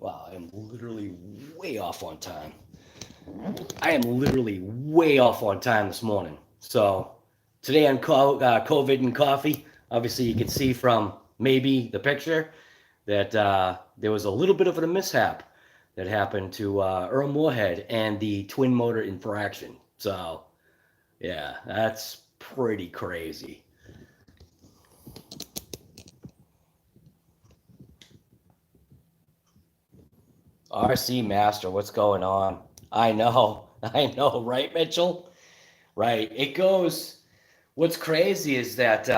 Wow, I am literally way off on time. I am literally way off on time this morning. So today on COVID and coffee, obviously you can see from maybe the picture that there was a little bit of a mishap that happened to ARRMA MOJAVE and the twin motor Infraction. So yeah, that's pretty crazy. RC Master, what's going on? I know, right, Mitchell? Right. It goes, what's crazy is that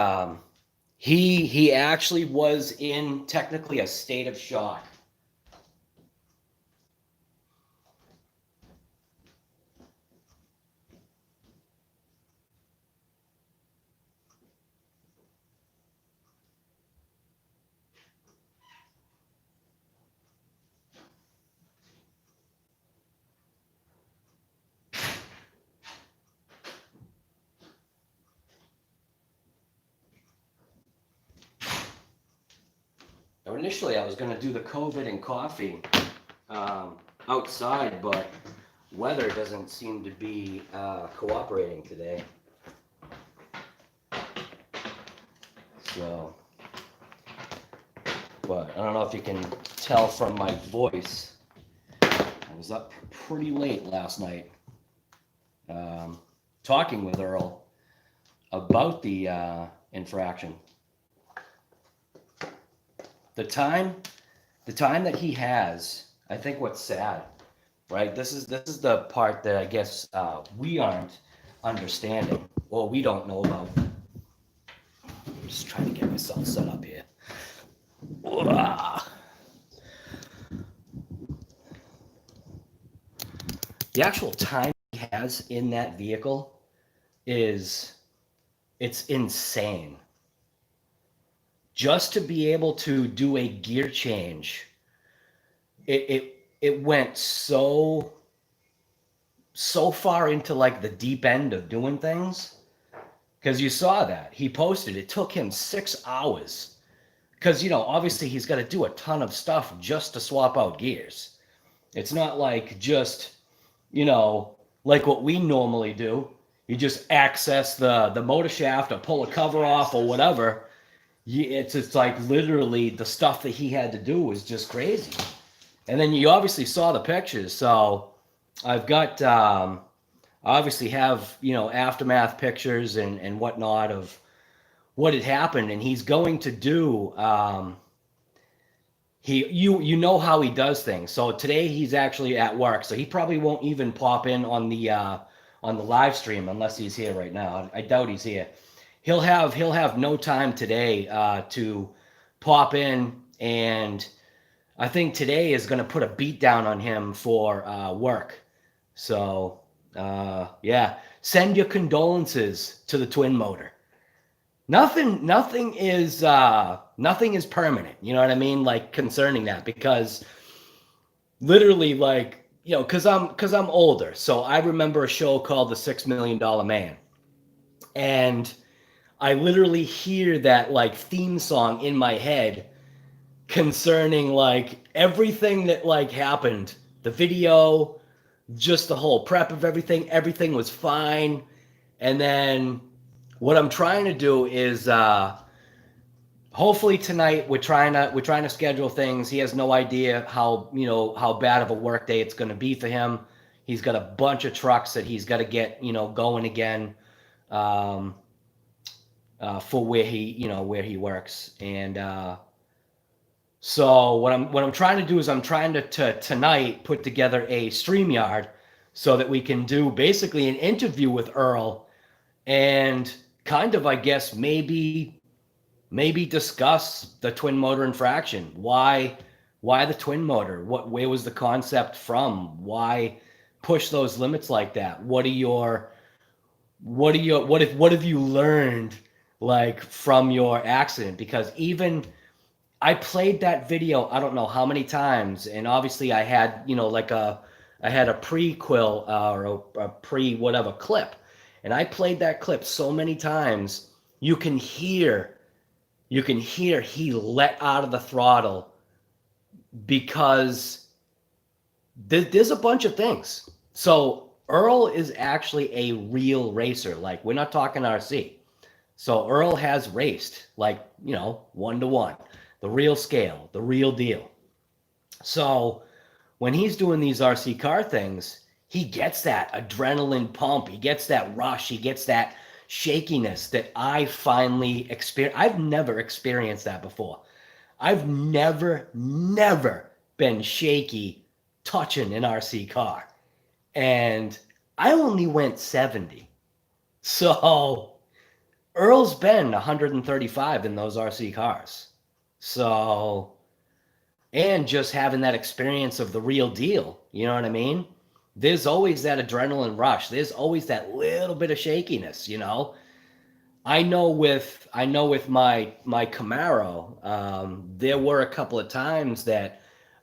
he actually was in technically a state of shock. Now, initially, I was going to do the COVID and coffee outside, but weather doesn't seem to be cooperating today. So, but I don't know if you can tell from my voice. I was up pretty late last night talking with Earl about the infraction. The time that he has, I think what's sad, right? This is the part that I guess we aren't understanding, or we don't know about. I'm just trying to get myself set up here. The actual time he has in that vehicle it's insane. Just to be able to do a gear change, it went so far into like the deep end of doing things, because you saw that he posted it took him 6 hours, because obviously he's got to do a ton of stuff just to swap out gears. It's not like just like what we normally do. You just access the motor shaft or pull a cover off or whatever. It's like literally the stuff that he had to do was just crazy. And then you obviously saw the pictures. So I've got, obviously have, aftermath pictures and whatnot of what had happened. And he's going to do, you know how he does things. So today he's actually at work. So he probably won't even pop in on the live stream unless he's here right now. I doubt he's here. He'll have no time today to pop in, and I think today is going to put a beat down on him for work. So yeah, send your condolences to the twin motor. Nothing is permanent. You know what I mean? Like concerning that, because literally, like because I'm older, so I remember a show called The $6 Million Man, and I literally hear that like theme song in my head concerning like everything that like happened, the video, just the whole prep of everything was fine. And then what I'm trying to do is hopefully tonight we're trying to schedule things. He has no idea how bad of a work day it's going to be for him. He's got a bunch of trucks that he's got to get going again. For where he works. And so what I'm trying to do is I'm trying to tonight put together a StreamYard so that we can do basically an interview with Earl and kind of, I guess, maybe discuss the twin motor Infraction. Why the twin motor? Where was the concept from? Why push those limits like that? What have you learned like from your accident? Because even I played that video I don't know how many times, and obviously I had I had a prequel or a pre whatever clip, and I played that clip so many times you can hear he let out of the throttle because There's a bunch of things. So Earl is actually a real racer. Like, we're not talking RC. So Earl has raced, like, 1-to-1, the real scale, the real deal. So when he's doing these RC car things, he gets that adrenaline pump. He gets that rush. He gets that shakiness that I finally experienced. I've never experienced that before. I've never been shaky touching an RC car. And I only went 70. So Earl's been 135 in those RC cars. So, and just having that experience of the real deal, you know what I mean? There's always that adrenaline rush. There's always that little bit of shakiness, I know with my Camaro, there were a couple of times that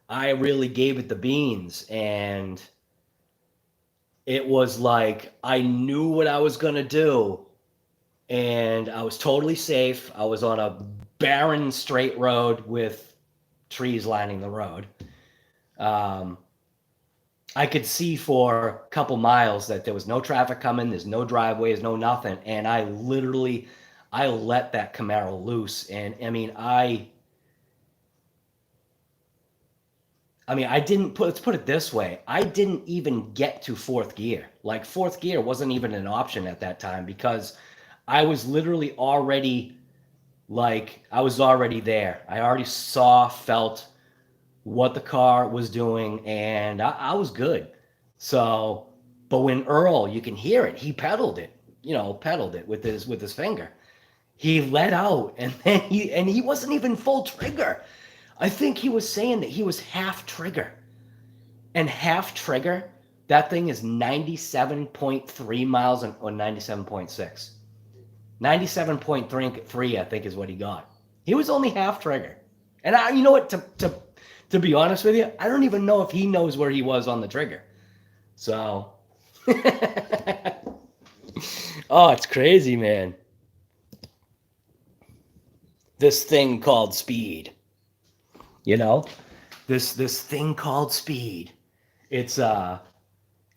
I really gave it the beans, and it was like I knew what I was gonna do, and I was totally safe. I was on a barren straight road with trees lining the road. I could see for a couple miles that there was no traffic coming, there's no driveways, no nothing, and I let that Camaro loose. And I didn't let's put it this way. I didn't even get to fourth gear. Like, fourth gear wasn't even an option at that time, because I was literally already, I was already there. I already felt what the car was doing, and I was good. So, but when Earl, you can hear it, he pedaled it with his finger. He let out, and then he wasn't even full trigger. I think he was saying that he was half trigger. And half trigger, that thing is 97.3 miles or 97.6. 97.3, I think, is what he got. He was only half trigger. And you know what, to be honest with you, I don't even know if he knows where he was on the trigger. So, oh, it's crazy, man. This thing called speed. This thing called speed. It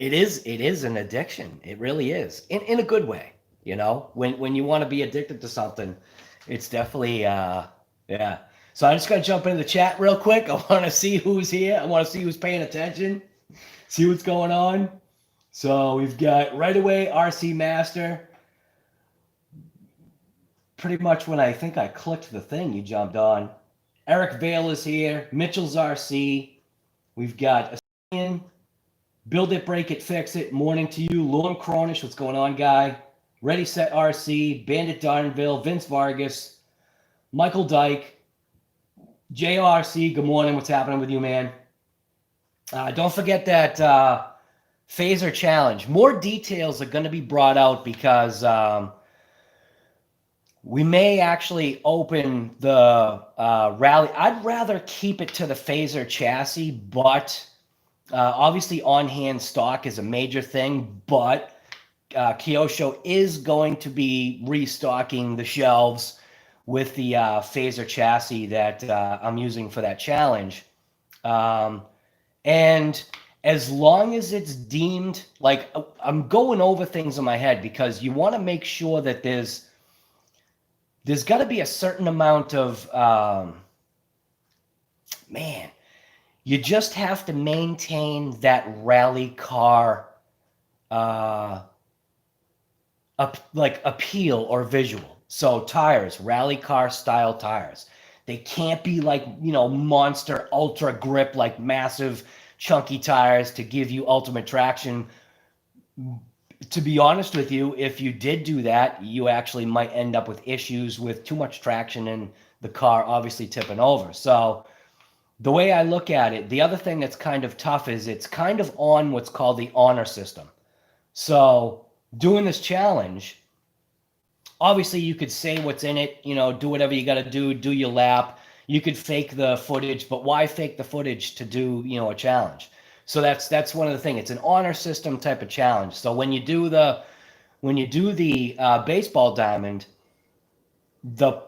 is an addiction. It really is, in a good way. When you want to be addicted to something, it's definitely yeah. So I'm just gonna jump into the chat real quick. I want to see who's here. I want to see who's paying attention, see what's going on. So we've got right away RC Master. Pretty much when I think I clicked the thing, you jumped on. Eric Vale is here. Mitchell's RC. We've got Assyrian, Build It, Break It, Fix It. Morning to you. Lorne Cronish, what's going on, guy? Ready, Set RC. Bandit Darnville. Vince Vargas. Michael Dyke. JRC, good morning. What's happening with you, man? Don't forget that phaser challenge. More details are going to be brought out, because we may actually open the rally. I'd rather keep it to the phaser chassis, but obviously on-hand stock is a major thing. But Kyosho is going to be restocking the shelves with the phaser chassis that I'm using for that challenge. And as long as it's deemed, I'm going over things in my head, because you want to make sure that there's got to be a certain amount of, you just have to maintain that rally car, appeal or visual. So tires, rally car style tires. They can't be monster ultra grip, massive chunky tires to give you ultimate traction. To be honest with you, if you did do that, you actually might end up with issues with too much traction in the car, obviously tipping over. So the way I look at it, the other thing that's kind of tough is it's kind of on what's called the honor system. So doing this challenge, obviously you could say what's in it, do whatever you got to do your lap. You could fake the footage, but why fake the footage to do, a challenge? So that's one of the things. It's an honor system type of challenge. So when you do the baseball diamond, the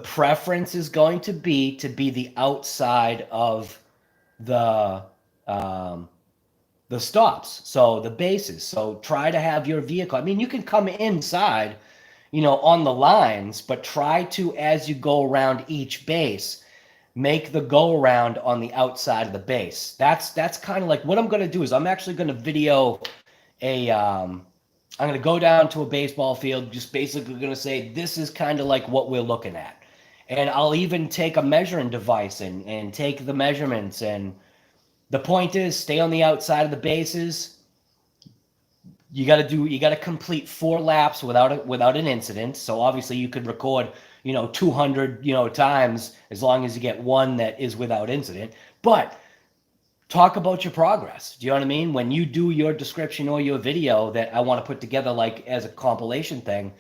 preference is going to be the outside of the the stops, so the bases. So try to have your vehicle, I mean, you can come inside, you know, on the lines, but try to, as you go around each base, make the go around on the outside of the base. That's kind of like what I'm going to do is I'm actually going to video I'm going to go down to a baseball field, just basically going to say, this is kind of like what we're looking at. And I'll even take a measuring device and take the measurements. And the point is, stay on the outside of the bases. You got to complete 4 laps without an incident. So obviously you could record, you know, 200, you know, times, as long as you get one that is without incident. But talk about your progress. Do you know what I mean? When you do your description or your video that I want to put together, like as a compilation thing,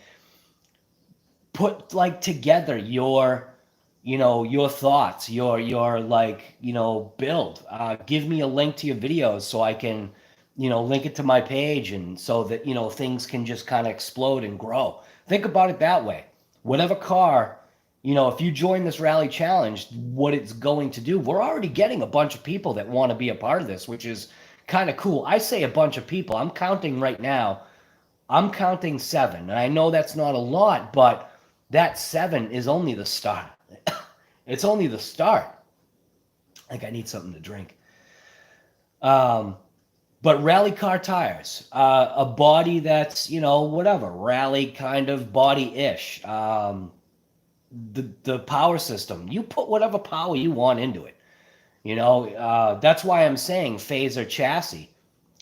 put like together your, you know, your thoughts, your like, you know, build. Give me a link to your videos so I can, you know, link it to my page, and so that, you know, things can just kind of explode and grow. Think about it that way. Whatever car, you know, if you join this rally challenge, what it's going to do, we're already getting a bunch of people that want to be a part of this, which is kind of cool. I say a bunch of people. I'm counting right now. I'm counting 7. And I know that's not a lot, but that 7 is only the start. It's only the start. Like, I need something to drink. But rally car tires, a body that's, you know, whatever, rally kind of body-ish. The power system, you put whatever power you want into it. You know, that's why I'm saying phaser chassis.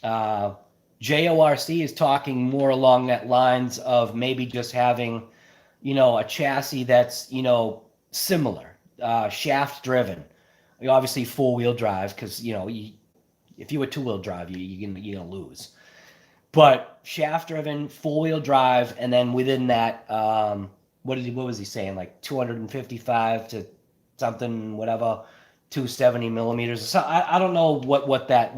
JORC is talking more along that lines of maybe just having, you know, a chassis that's, you know, similar, shaft driven. Obviously 4-wheel drive, because, you know, if you were 2-wheel drive, you're gonna lose. But shaft driven, 4-wheel drive, and then within that, what was he saying? Like 255 to something, whatever, 270 millimeters. So I don't know what that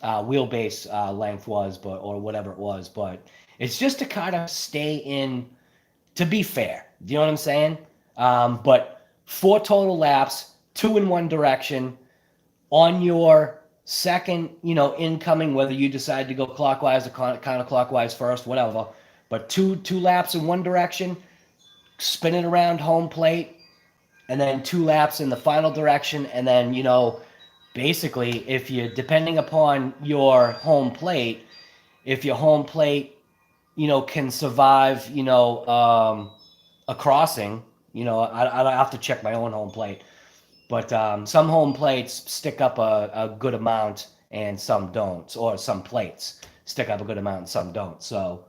wheelbase length was, but, or whatever it was, but it's just to kind of stay in, to be fair. Do you know what I'm saying? But 4 total laps, 2 in one direction. On your second, you know, incoming, whether you decide to go clockwise or counterclockwise first, whatever, but two laps in one direction, spin it around home plate, and then 2 laps in the final direction. And then, you know, basically, if you, depending upon your home plate, if your home plate, you know, can survive, you know, a crossing, you know, I have to check my own home plate, but some home plates stick up a good amount and some don't, or some plates stick up a good amount and some don't. So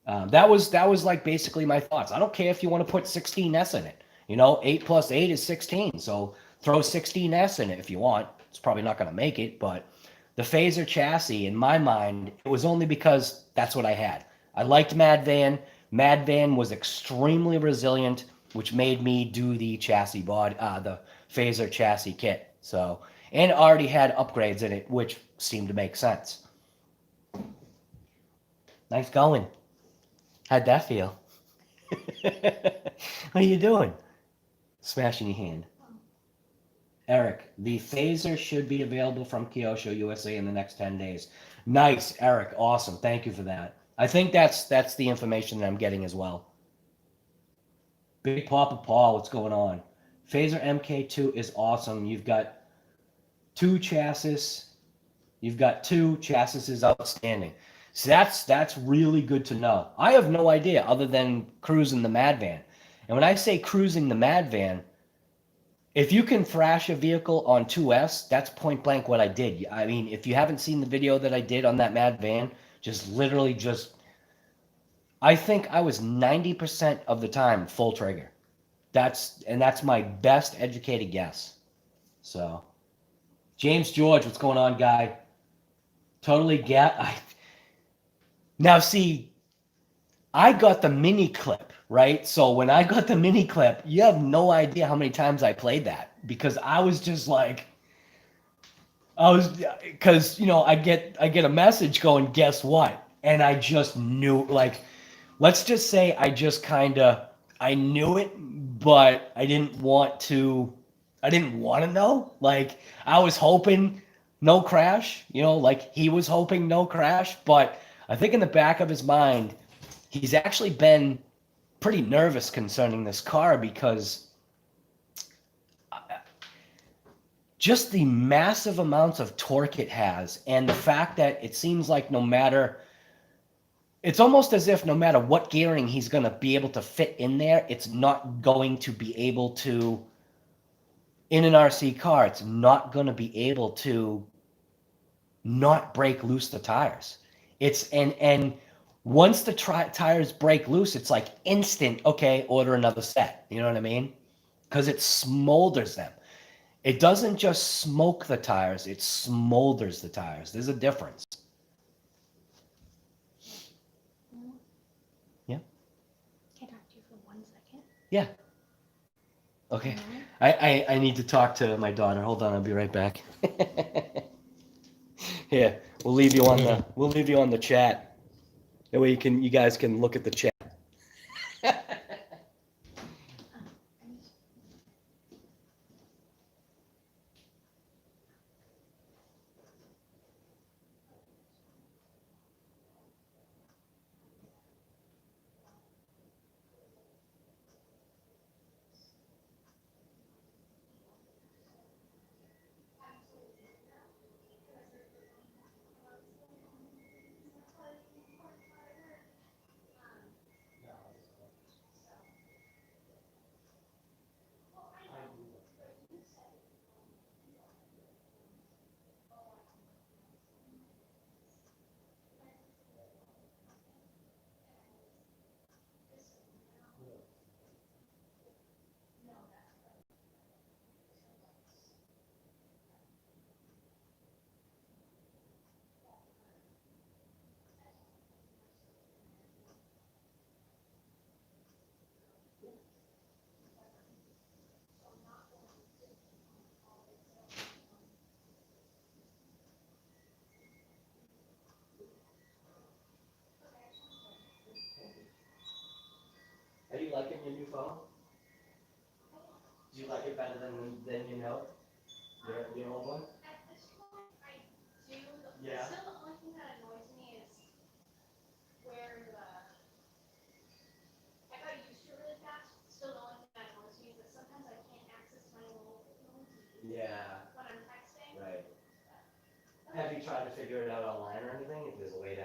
that was like basically my thoughts. I don't care if you want to put 16S in it. You know, 8 plus 8 is 16. So throw 16S in it if you want. It's probably not going to make it, but the phaser chassis, in my mind, it was only because that's what I had. I liked Mad Van. Mad Van was extremely resilient, which made me do the chassis body, the phaser chassis kit. So, and already had upgrades in it, which seemed to make sense. Nice going. How'd that feel? What are you doing? Smashing your hand. Eric, the phaser should be available from Kyosho, USA in the next 10 days. Nice, Eric. Awesome. Thank you for that. I think that's the information that I'm getting as well. Big Papa Paul, what's going on? Phaser MK2 is awesome. You've got 2 chassis. You've got 2 chassis is outstanding. So that's really good to know. I have no idea other than cruising the Mad Van. And when I say cruising the Mad Van, if you can thrash a vehicle on 2S, that's point blank what I did. I mean, if you haven't seen the video that I did on that Mad Van, just literally just, I think I was 90% of the time full trigger. That's my best educated guess. So, James George, what's going on, guy? Totally get. Now, see, I got the mini clip, right? So when I got the mini clip, you have no idea how many times I played that, because I was just like, because, you know, I get a message going, guess what? And I just knew, like, let's just say I knew it, but I didn't want to know. Like, I was hoping no crash, you know, like he was hoping no crash, but I think in the back of his mind, he's actually been pretty nervous concerning this car because just the massive amounts of torque it has and the fact that it seems like it's almost as if no matter what gearing he's going to be able to fit in there, it's not going to be able to, in an RC car, it's not going to be able to not break loose the tires. And once the tires break loose, it's like instant, okay, order another set. You know what I mean? Because it smolders them. It doesn't just smoke the tires, it smolders the tires. There's a difference. Yeah? Can I talk to you for 1 second? Yeah. Okay. I need to talk to my daughter. Hold on, I'll be right back. Here, we'll leave you on the chat. That way you guys can look at the chat. Are you liking your new phone? Do you like it better than your note? Your old one? At this point, I do. Yeah. Still, the only thing that annoys me is where I got used to it really fast. Still, the only thing that annoys me is that sometimes I can't access my little Yeah. when I'm texting. Right. Have you tried to figure it out online or anything? If there's a way to,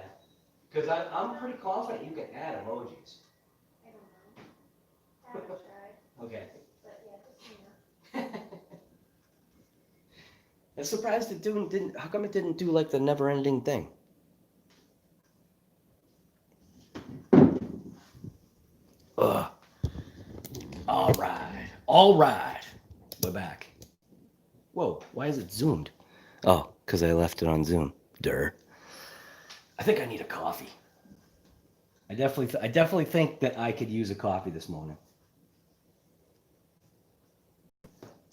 because I'm pretty confident you can add emojis. I don't know. I haven't tried, Okay. but yeah, just you know. I'm surprised it didn't. How come it didn't do like the never-ending thing? Ugh. All right. All right. We're back. Whoa. Why is it zoomed? Oh, because I left it on Zoom. Durr. I think I need a coffee. I definitely think that I could use a coffee this morning.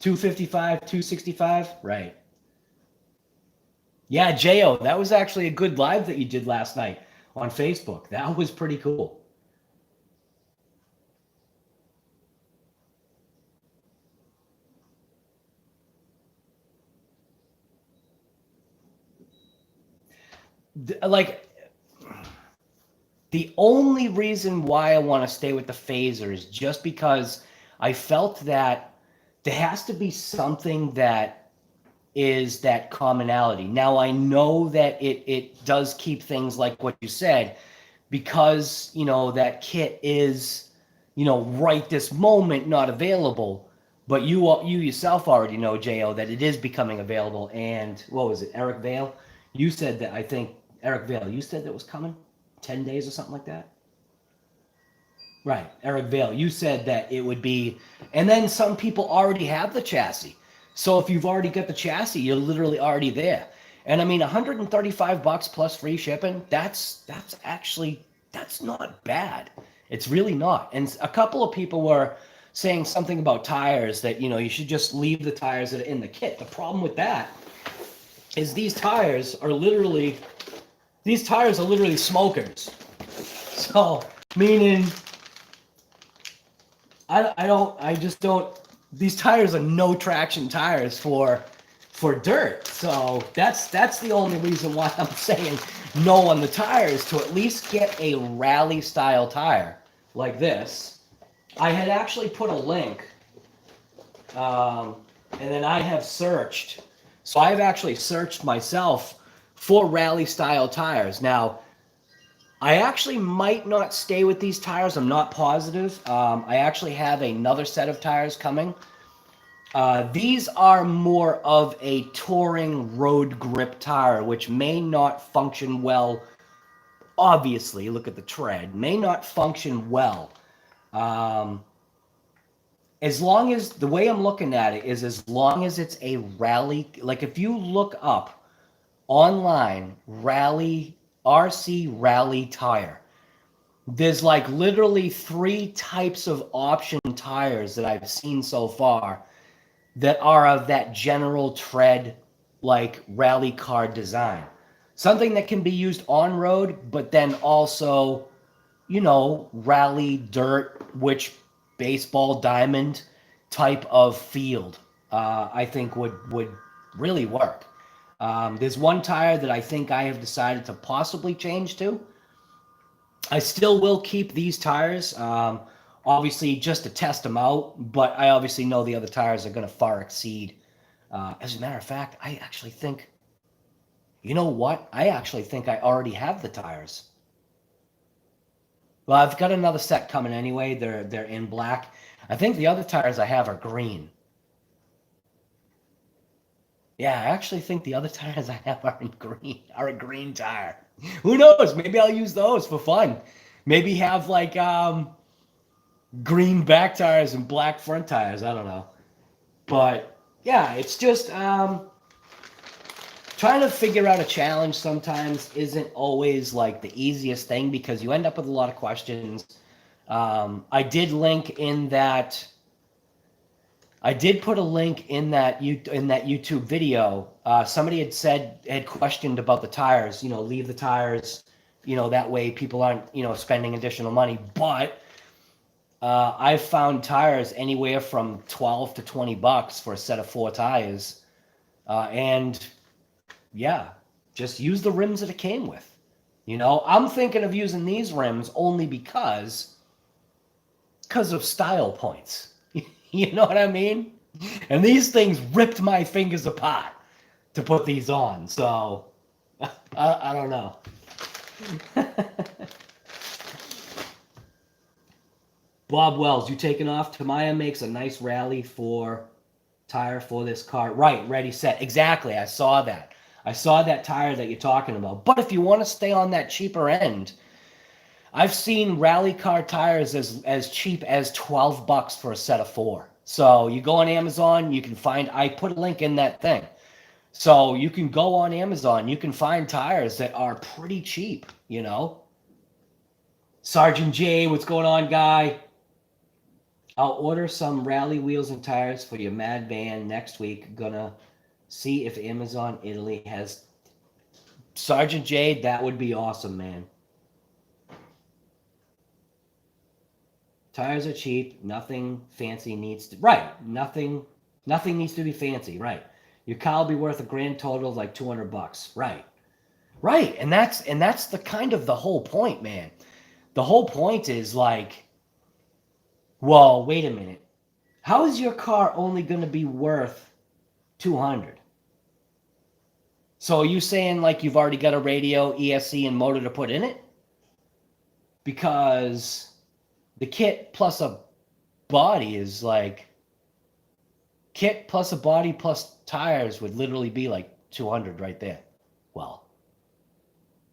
255, 265, right. Yeah, Jo, that was actually a good live that you did last night on Facebook. That was pretty cool. Like, the only reason why I want to stay with the phaser is just because I felt that there has to be something that is that commonality. Now, I know that it does keep things like what you said, because, you know, that kit is, you know, right this moment not available, but you yourself already know, Jo, that it is becoming available. And what was it, Eric Vale? You said that, I think, Eric Vale, you said that was coming 10 days or something like that? Right, Eric Vale, you said that it would be, and then some people already have the chassis. So if you've already got the chassis, you're literally already there. And I mean, 135 bucks plus free shipping, that's not bad. It's really not. And a couple of people were saying something about tires, that, you know, you should just leave the tires that are in the kit. The problem with that is these tires are literally smokers. So, meaning, these tires are no traction tires for for dirt. So that's the only reason why I'm saying no on the tires, to at least get a rally style tire like this. I had actually put a link, and then I have searched. So I've actually searched myself for rally style tires. Now, I actually might not stay with these tires. I'm not positive. I actually have another set of tires coming. These are more of a touring road grip tire, which may not function well. Obviously, look at the tread. May not function well. As long as, the way I'm looking at it is, as long as it's a rally, like if you look up online, RC rally tire, there's like literally 3 types of option tires that I've seen so far that are of that general tread, like rally car design. Something that can be used on road, but then also, you know, rally dirt, which baseball diamond type of field, I think would really work. There's one tire that I think I have decided to possibly change to. I still will keep these tires, obviously just to test them out, but I obviously know the other tires are going to far exceed. As a matter of fact, I actually think, you know what? I actually think I already have the tires. Well, I've got another set coming anyway. They're in black. I think the other tires I have are green. Yeah, I actually think the other tires I have are in green, are a green tire. Who knows? Maybe I'll use those for fun. Maybe have like green back tires and black front tires. I don't know. But yeah, it's just trying to figure out a challenge sometimes isn't always like the easiest thing, because you end up with a lot of questions. I did link in that. I did put a link in that YouTube video. Somebody had questioned about the tires. You know, leave the tires. You know, that way people aren't, you know, spending additional money. But I've found tires anywhere from $12 to $20 for a set of 4 tires, and yeah, just use the rims that it came with. You know, I'm thinking of using these rims only because of style points. You know what I mean? And these things ripped my fingers apart to put these on. So, I don't know. Bob Wells, you taking off? Tamiya makes a nice rally tire for this car. Right, ready, set. Exactly, I saw that. I saw that tire that you're talking about. But if you want to stay on that cheaper end, I've seen rally car tires as cheap as $12 for a set of 4. So you go on Amazon, you can find, I put a link in that thing. So you can go on Amazon, you can find tires that are pretty cheap, you know. Sergeant J, what's going on, guy? I'll order some rally wheels and tires for your Mad Van next week. Gonna see if Amazon Italy has. Sergeant J, that would be awesome, man. Tires are cheap. Nothing fancy needs to. Right. Nothing needs to be fancy. Right. Your car will be worth a grand total of like $200. Right. Right. And that's the kind of the whole point, man. The whole point is like, well, wait a minute. How is your car only going to be worth $200? So are you saying like you've already got a radio, ESC, and motor to put in it? Because the kit plus a body is like, kit plus a body plus tires would literally be like $200 right there. Well,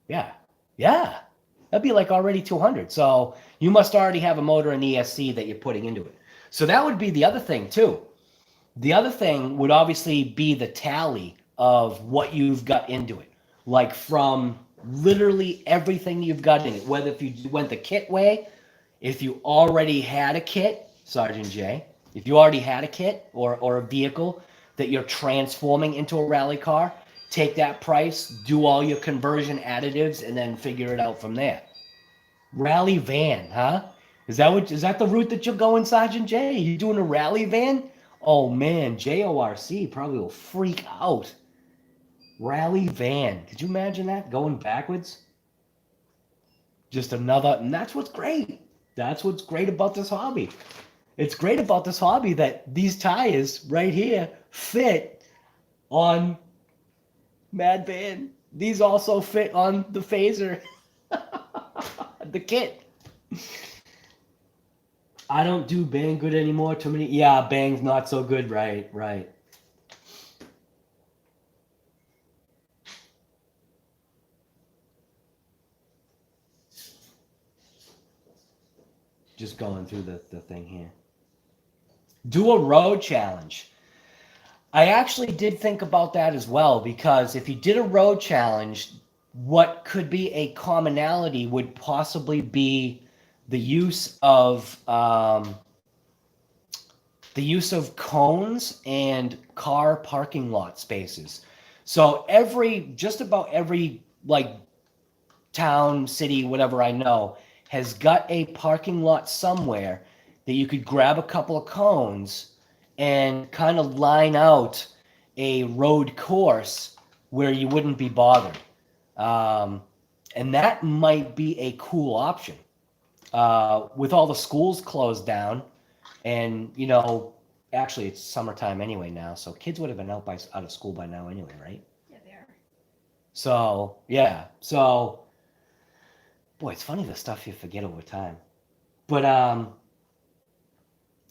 yeah. That'd be like already $200. So you must already have a motor and ESC that you're putting into it. So that would be the other thing too. The other thing would obviously be the tally of what you've got into it. Like from literally everything you've got in it, whether if you went the kit way, if you already had a kit, Sergeant J, if you already had a kit or a vehicle that you're transforming into a rally car, take that price, do all your conversion additives, and then figure it out from there. Rally van, huh? Is that the route that you're going, Sergeant J? Are you doing a rally van? Oh man, JORC probably will freak out. Rally van. Could you imagine that going backwards? Just another, and that's what's great. That's what's great about this hobby. It's great about this hobby that these tires right here fit on Mad Van. These also fit on the Phaser, the kit. I don't do Bang good anymore. Too many. Yeah, Bang's not so good. Right, right. Just going through the thing here. Do a road challenge. I actually did think about that as well, because if you did a road challenge, what could be a commonality would possibly be the use of cones and car parking lot spaces. So just about every like town, city, whatever I know, has got a parking lot somewhere that you could grab a couple of cones and kind of line out a road course where you wouldn't be bothered. And that might be a cool option. With all the schools closed down, and, you know, actually it's summertime anyway now, so kids would have been out of school by now anyway, right? Yeah, they are. So, yeah. So, boy, it's funny the stuff you forget over time. But,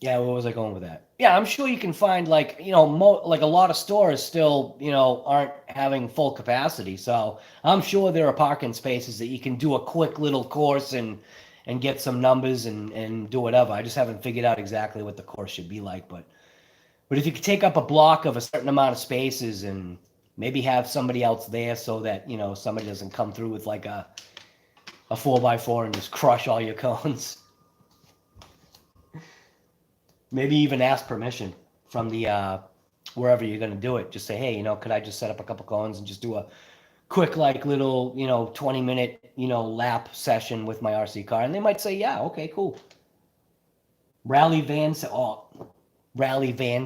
yeah, where was I going with that? Yeah, I'm sure you can find, like, you know, like a lot of stores still, you know, aren't having full capacity. So I'm sure there are parking spaces that you can do a quick little course and get some numbers and do whatever. I just haven't figured out exactly what the course should be like. But if you could take up a block of a certain amount of spaces and maybe have somebody else there so that, you know, somebody doesn't come through with like a 4x4 and just crush all your cones. Maybe even ask permission from the wherever you're going to do it. Just say, hey, you know, could I just set up a couple cones and just do a quick, like, little, you know, 20-minute, you know, lap session with my RC car? And they might say, yeah, okay, cool. Rally van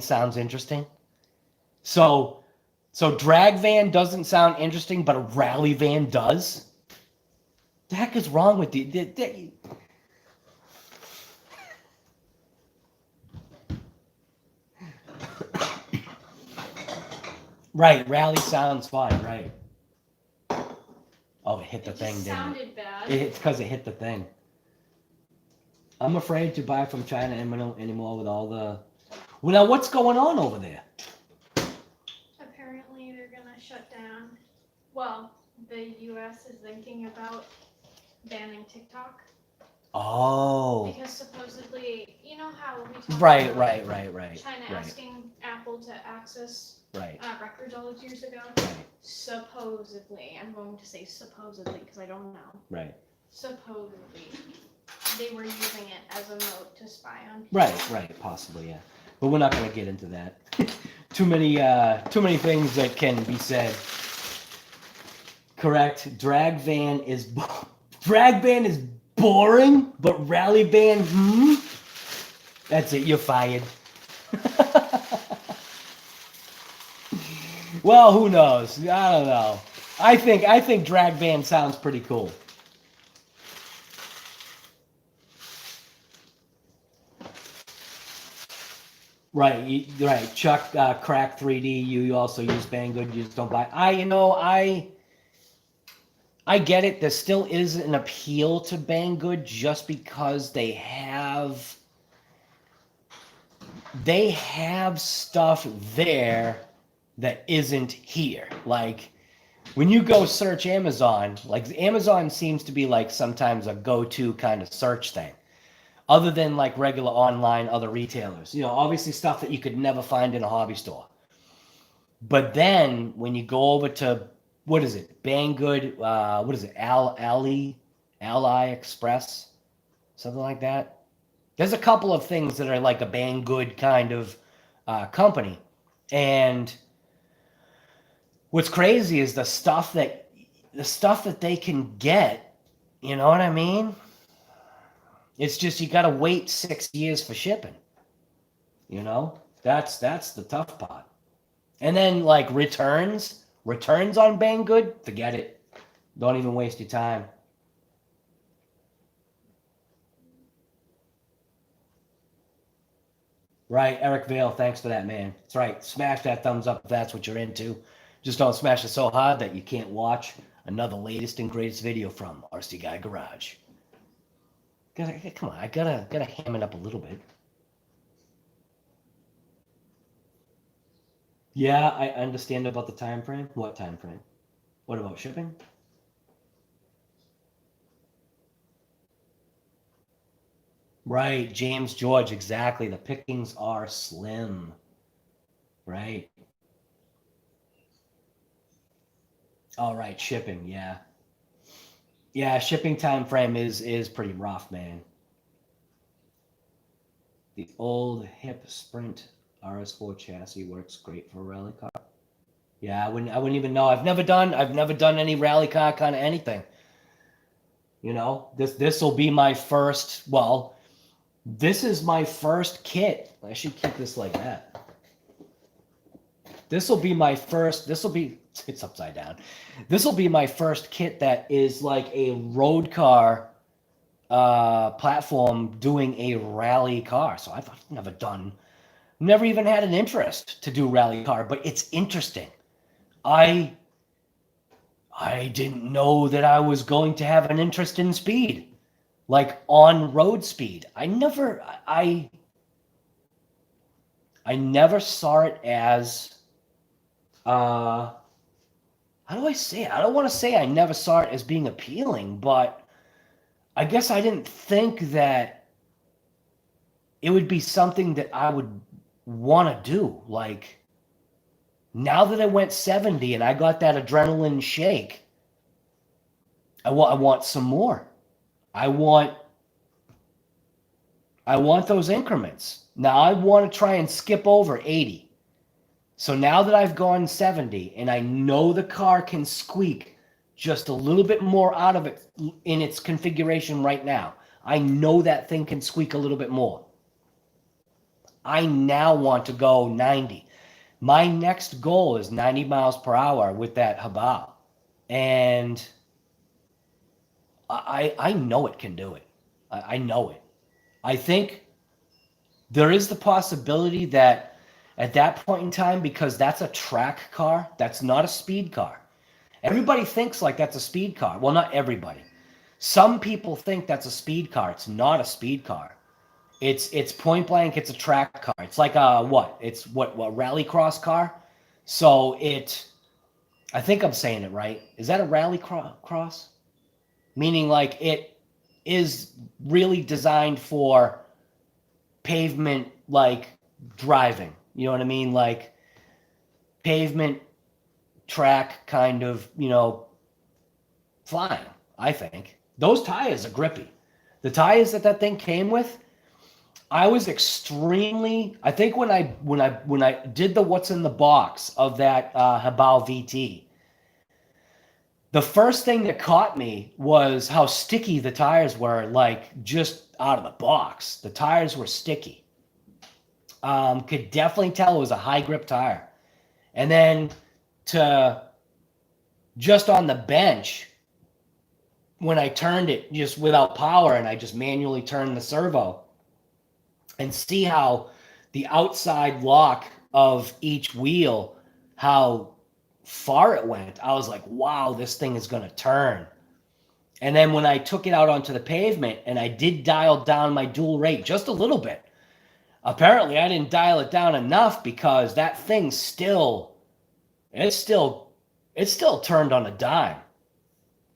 sounds interesting. So drag van doesn't sound interesting, but a rally van does? The heck is wrong with you? Right, rally sounds fine, right. Oh, it hit the thing, didn't it? Sounded bad. It's because it hit the thing. I'm afraid to buy from China anymore with all the... Well, now, what's going on over there? Apparently, they're gonna shut down. Well, the U.S. is thinking about banning TikTok. Oh. Because supposedly, you know how we talked Right. China asking Apple to access records all those years ago? Right. Supposedly, I'm going to say supposedly because I don't know. Right. Supposedly, they were using it as a mode to spy on people. Right, possibly, yeah. But we're not going to get into that. Too many things that can be said. Correct. Drag van is boring, but rally van, That's it. You're fired. Well, who knows? I don't know. I think drag van sounds pretty cool. Right, right. Chuck, Crack 3D. You also use Banggood. You just don't buy. I get it. There still is an appeal to Banggood just because they have stuff there that isn't here. Like, when you go search Amazon, like, Amazon seems to be like sometimes a go-to kind of search thing, other than like regular online other retailers. You know, obviously stuff that you could never find in a hobby store. But then when you go over to, what is it? Banggood, what is it? Ali Express, something like that. There's a couple of things that are like a Banggood kind of company, and what's crazy is the stuff that they can get. You know what I mean? It's just you got to wait 6 years for shipping. You know, That's the tough part. And then like returns on Banggood, forget it. Don't even waste your time. Right, Eric Vale, thanks for that, man. That's right. Smash that thumbs up if that's what you're into. Just don't smash it so hard that you can't watch another latest and greatest video from RC Guy Garage. Come on, I gotta ham it up a little bit. Yeah, I understand about the time frame. What time frame? What about shipping? Right, James George, exactly. The pickings are slim. Right. All right, shipping, yeah. Yeah, shipping time frame is pretty rough, man. The old hip Sprint RS4 chassis works great for a rally car. Yeah, I wouldn't even know. I've never done any rally car kind of anything. You know, this will be my first, well, this is my first kit. I should keep this like that. This will be my first, it's upside down. This will be my first kit that is like a road car platform doing a rally car. So I've never even had an interest to do rally car, but it's interesting. I didn't know that I was going to have an interest in speed, like on road speed. I never saw it as, how do I say it? I don't want to say I never saw it as being appealing, but I guess I didn't think that it would be something that I would want to do. Like, now that I went 70 and I got that adrenaline shake, I want some more. I want those increments. Now I want to try and skip over 80. So now that I've gone 70 and I know the car can squeak just a little bit more out of it in its configuration right now, I know that thing can squeak a little bit more. I now want to go 90. My next goal is 90 miles per hour with that HoBao. And I know it can do it. I know it. I think there is the possibility that at that point in time, because that's a track car, that's not a speed car. Everybody thinks like that's a speed car. Well, not everybody. Some people think that's a speed car. It's not a speed car. It's point blank. It's a track car. It's like a what? It's what rally cross car. So I think I'm saying it right. Is that a rally cross? Meaning like it is really designed for pavement like driving. You know what I mean? Like pavement track kind of, you know, flying, I think. Those tires are grippy. The tires that thing came with, I was extremely, I think when I did the what's in the box of that HoBao VT, the first thing that caught me was how sticky the tires were, like just out of the box. The tires were sticky. Could definitely tell it was a high grip tire. And then to just on the bench, when I turned it just without power and I just manually turned the servo and see how the outside lock of each wheel, how far it went, I was like, wow, this thing is going to turn. And then when I took it out onto the pavement and I did dial down my dual rate just a little bit, apparently I didn't dial it down enough because that thing still turned on a dime.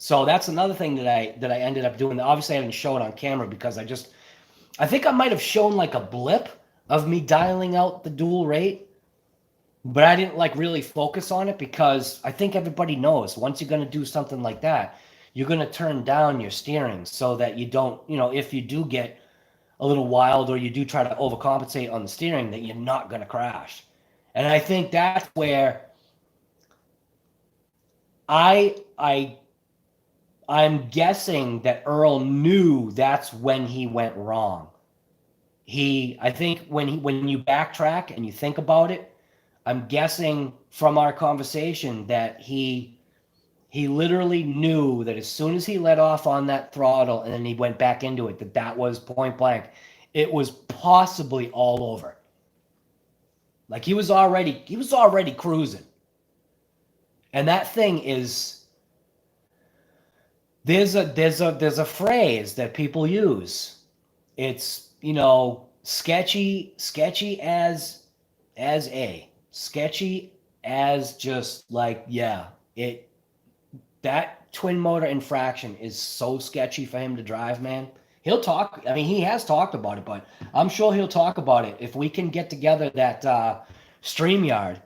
So that's another thing that I ended up doing. Obviously I didn't show it on camera because I think I might have shown like a blip of me dialing out the dual rate, but I didn't like really focus on it because I think everybody knows once you're going to do something like that, you're going to turn down your steering so that you don't, you know, if you do get a little wild or you do try to overcompensate on the steering, that you're not going to crash. And I think that's where I'm guessing that Earl knew that's when he went wrong. I think when you backtrack and you think about it, I'm guessing from our conversation that he literally knew that as soon as he let off on that throttle and then he went back into it, that was point blank. It was possibly all over. Like he was already cruising. And that thing is, there's a phrase that people use. It's, you know, sketchy as sketchy as just like, yeah, that twin motor Infraction is so sketchy for him to drive, man. He'll talk, I mean, he has talked about it, but I'm sure he'll talk about it if we can get together that StreamYard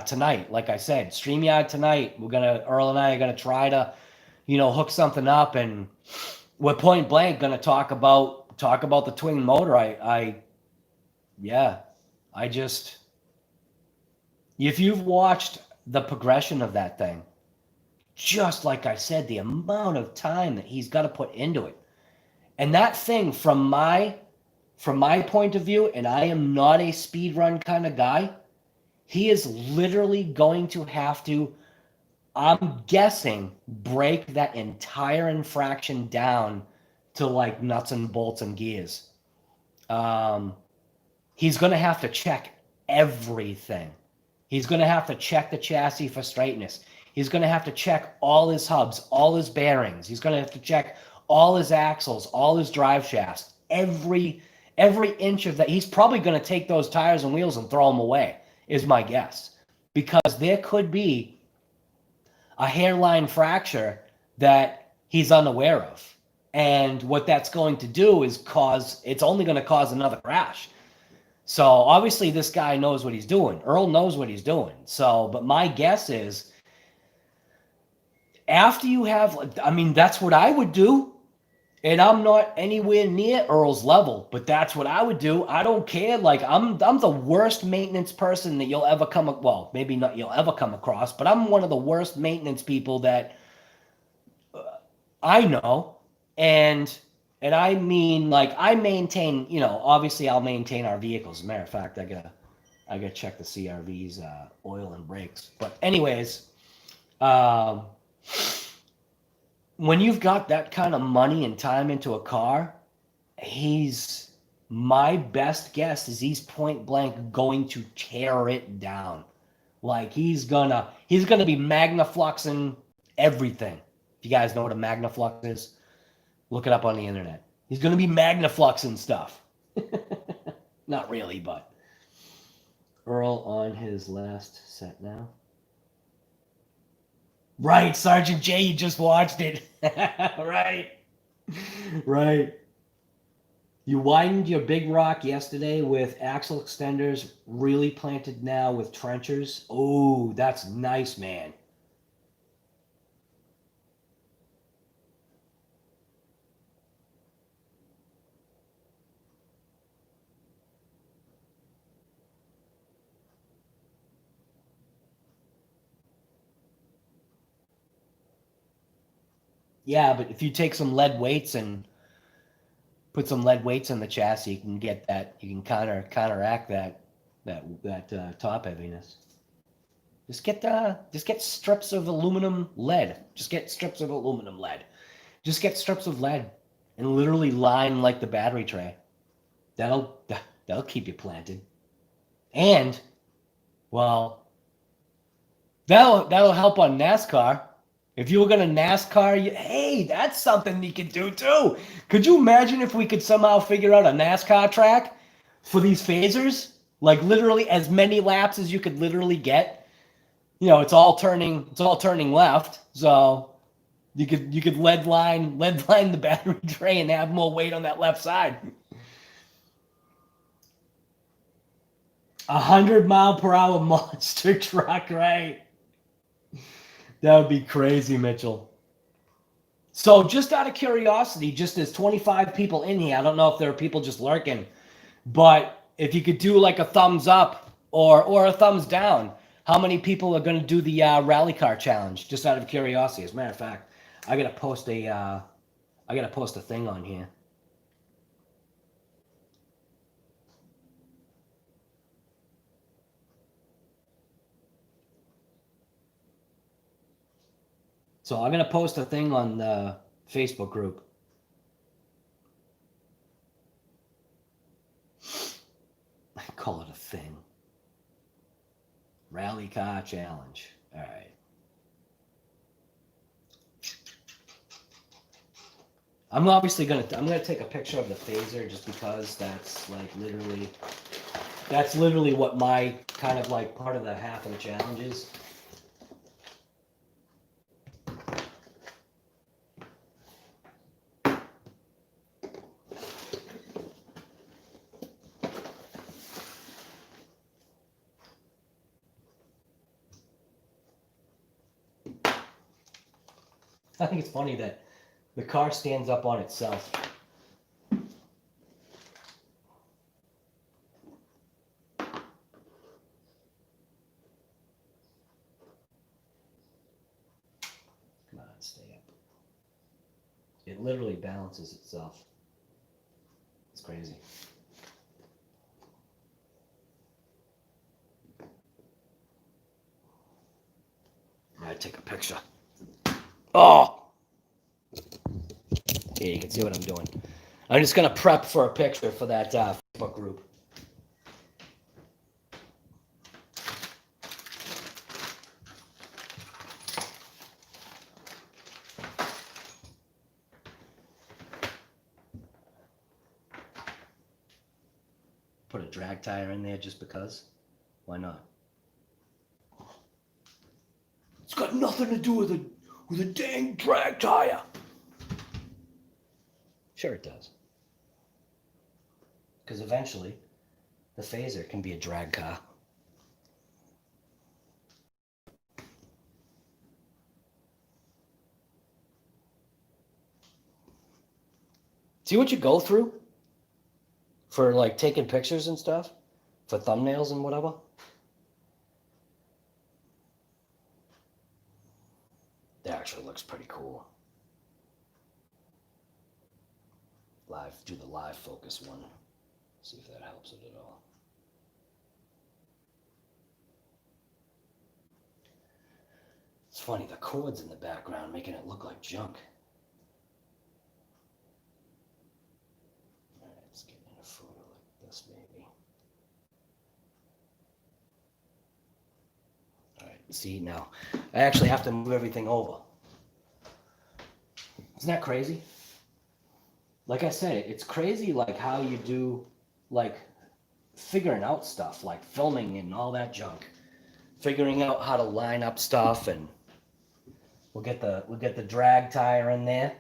tonight. Like I said, StreamYard tonight, Earl and I are gonna try to, you know, hook something up, and we're point blank gonna talk about the twin motor. If you've watched the progression of that thing, just like I said, the amount of time that he's got to put into it. And that thing, from my point of view, and I am not a speed run kind of guy, he is literally going to have to, I'm guessing, break that entire Infraction down to like nuts and bolts and gears. He's going to have to check everything. He's going to have to check the chassis for straightness. He's going to have to check all his hubs, all his bearings. He's going to have to check all his axles, all his drive shafts, every inch of that. He's probably going to take those tires and wheels and throw them away, is my guess. Because there could be a hairline fracture that he's unaware of. And what that's going to do is it's only going to cause another crash. So obviously this guy knows what he's doing. Earl knows what he's doing. So, but my guess is, after you have, I mean, that's what I would do. And I'm not anywhere near Earl's level, but that's what I would do. I don't care. Like, I'm the worst maintenance person that you'll ever well, maybe not you'll ever come across, but I'm one of the worst maintenance people that I know. And I mean, like, I maintain, you know, obviously I'll maintain our vehicles. As a matter of fact, I gotta check the CRV's oil and brakes. But anyways, when you've got that kind of money and time into a car, my best guess is he's point blank going to tear it down. Like, he's gonna be magnafluxing everything. If you guys know what a magnaflux is, look it up on the internet. He's gonna be magnafluxing stuff. Not really, but Earl on his last set now. Right, Sergeant J, you just watched it. Right. You widened your big rock yesterday with axle extenders, really planted now with trenchers. Oh, that's nice, man. Yeah, but if you take some lead weights and put some lead weights in the chassis, you can get that. You can counteract that top heaviness. Just get strips of aluminum lead. Just get strips of lead and literally line like the battery tray. That'll keep you planted. And, well, that'll help on NASCAR. If you were going to NASCAR, hey, that's something you could do too. Could you imagine if we could somehow figure out a NASCAR track for these phasers? Like, literally as many laps as you could literally get. You know, it's all turning left. So you could lead line the battery tray and have more weight on that left side. 100-mile-per-hour monster truck, right? That would be crazy, Mitchell. So just out of curiosity, just there's 25 people in here. I don't know if there are people just lurking, but if you could do like a thumbs up or a thumbs down, how many people are going to do the rally car challenge? Just out of curiosity. As a matter of fact, I gotta post a thing on here. So I'm gonna post a thing on the Facebook group. I call it a thing. Rally car challenge. All right. I'm obviously I'm gonna take a picture of the phaser just because that's like literally what my kind of like part of the half of the challenge is. I think it's funny that the car stands up on itself. Come on, stay up. It literally balances itself. It's crazy. I'm gonna take a picture. Oh! Yeah, you can see what I'm doing. I'm just gonna prep for a picture for that Facebook group. Put a drag tire in there just because. Why not? It's got nothing to do with a dang drag tire. Sure it does. Because eventually, the phaser can be a drag car. See what you go through for like taking pictures and stuff, for thumbnails and whatever. That actually looks pretty cool. Do the live focus one. See if that helps it at all. It's funny, the chords in the background making it look like junk. All right, let's get in a photo like this maybe. All right, see now, I actually have to move everything over. Isn't that crazy? Like I said, it's crazy like how you do like figuring out stuff, like filming and all that junk. Figuring out how to line up stuff, and we'll get the drag tire in there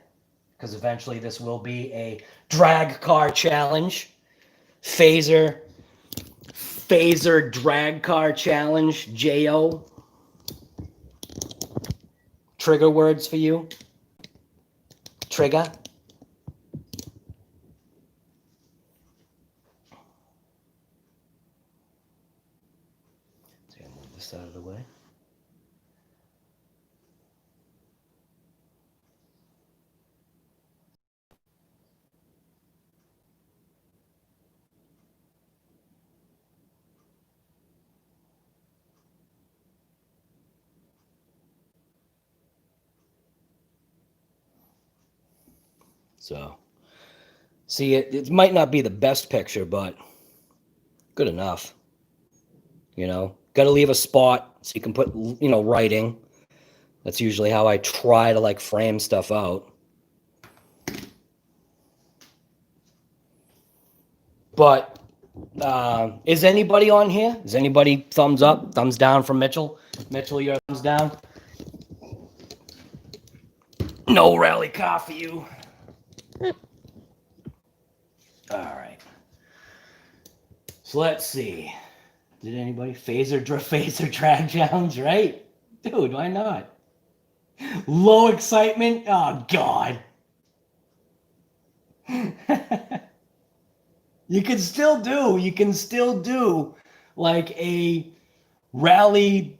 because eventually this will be a drag car challenge. Phaser drag car challenge, J-O. Trigger words for you. Trigger. Out of the way. So, see, it might not be the best picture, but good enough. You know, got to leave a spot so you can put, you know, writing. That's usually how I try to like frame stuff out. But is anybody on here? Is anybody thumbs up, thumbs down from Mitchell? Mitchell, your thumbs down? No rally car for you. All right. So let's see. Did anybody phaser drag challenge, right? Dude, why not? Low excitement? Oh, God. You can still do like a rally,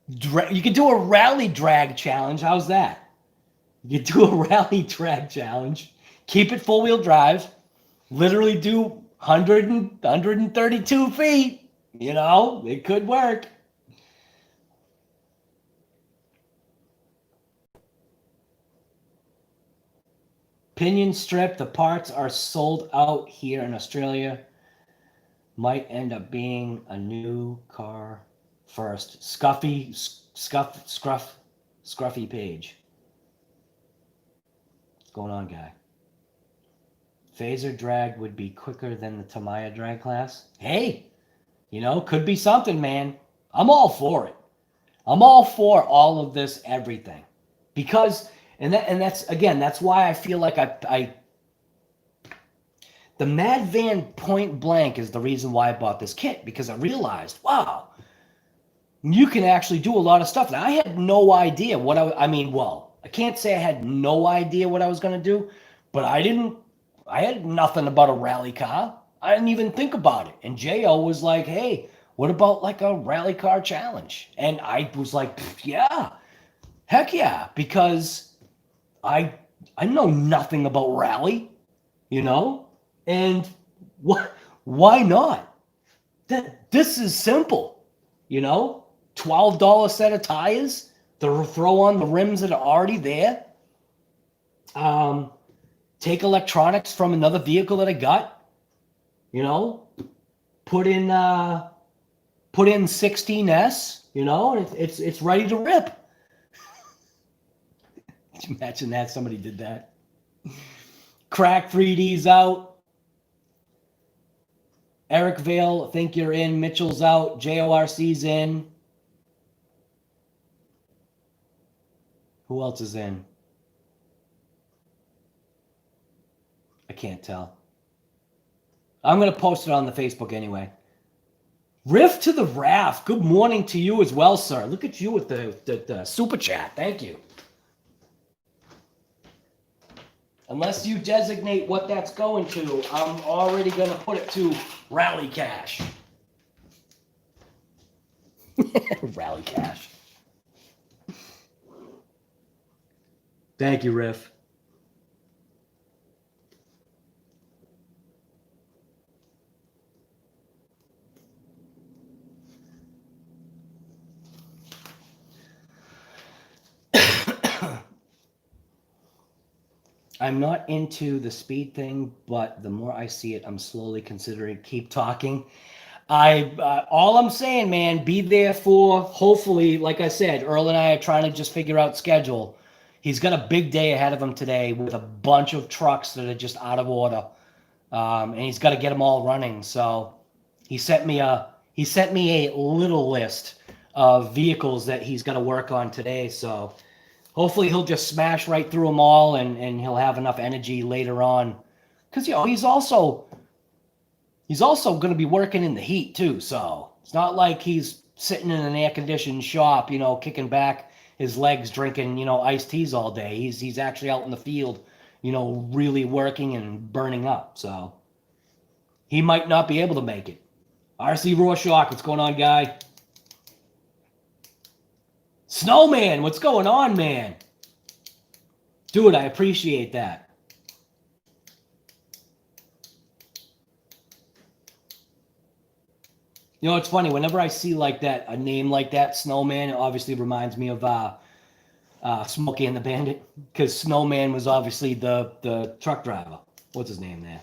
you can do a rally drag challenge. How's that? You can do a rally drag challenge. Keep it full-wheel drive. Literally do 132 feet. You know, it could work. Pinion strip, the parts are sold out here in Australia. Might end up being a new car first. Scruffy page. What's going on, guy? Phaser drag would be quicker than the Tamiya drag class. Hey, you know, could be something, man. I'm all for it. I'm all for all of this, everything. Because, that's, again, that's why I feel like the Mad Van point blank is the reason why I bought this kit, because I realized, wow, you can actually do a lot of stuff. Now, I had no idea what I can't say I had no idea what I was going to do, but I had nothing about a rally car. I didn't even think about it. And J.O. was like, hey, what about like a rally car challenge? And I was like, yeah, heck yeah, because I know nothing about rally, you know? And why not? This is simple, you know? $12 set of tires to throw on the rims that are already there. Take electronics from another vehicle that I got, you know, put in 16S, you know, and it's ready to rip. Could you imagine that somebody did that? Crack 3D's out. Eric Vale, think you're in. Mitchell's out. JORC's in. Who else is in? I can't tell. I'm going to post it on the Facebook anyway. Riff to the Raft. Good morning to you as well, sir. Look at you with the super chat. Thank you. Unless you designate what that's going to, I'm already going to put it to Rally Cash. Rally Cash. Thank you, Riff. I'm not into the speed thing, but the more I see it, I'm slowly considering keep talking. All I'm saying, man, be there for, hopefully, like I said, Earl and I are trying to just figure out schedule. He's got a big day ahead of him today with a bunch of trucks that are just out of order. And he's got to get them all running. So he sent me a little list of vehicles that he's got to work on today. So hopefully he'll just smash right through them all, and he'll have enough energy later on. Because, you know, he's also going to be working in the heat too. So it's not like he's sitting in an air-conditioned shop, you know, kicking back his legs, drinking, you know, iced teas all day. He's actually out in the field, you know, really working and burning up. So he might not be able to make it. RC Rorschach, what's going on, guy? Snowman, what's going on, man? Dude, I appreciate that. You know, it's funny. Whenever I see like that, a name like that, Snowman, it obviously reminds me of Smokey and the Bandit, because Snowman was obviously the truck driver. What's his name there?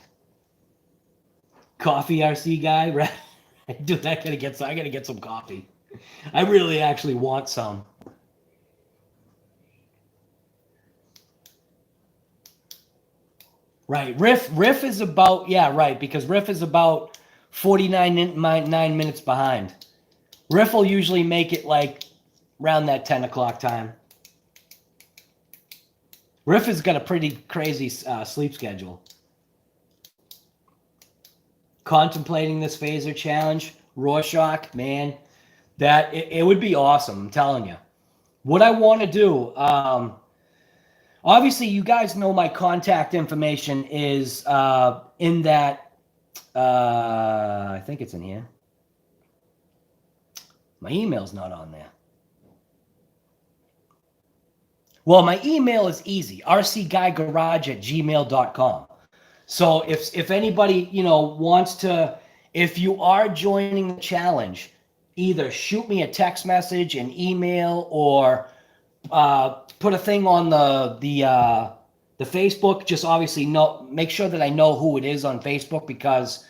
Coffee RC guy, right? Dude, I gotta get some coffee. I really actually want some. Right, Riff is about, yeah, right, because Riff is about 9 minutes behind. Riff will usually make it like around that 10 o'clock time. Riff has got a pretty crazy sleep schedule. Contemplating this phaser challenge, Rorschach, man, that it would be awesome. I'm telling you. What I want to do, obviously, you guys know my contact information is in that. I think it's in here. My email's not on there. Well, my email is easy, rcguygarage@gmail.com. So if anybody, you know, wants to, if you are joining the challenge, either shoot me a text message, an email, or put a thing on the The Facebook, just obviously make sure that I know who it is on Facebook, because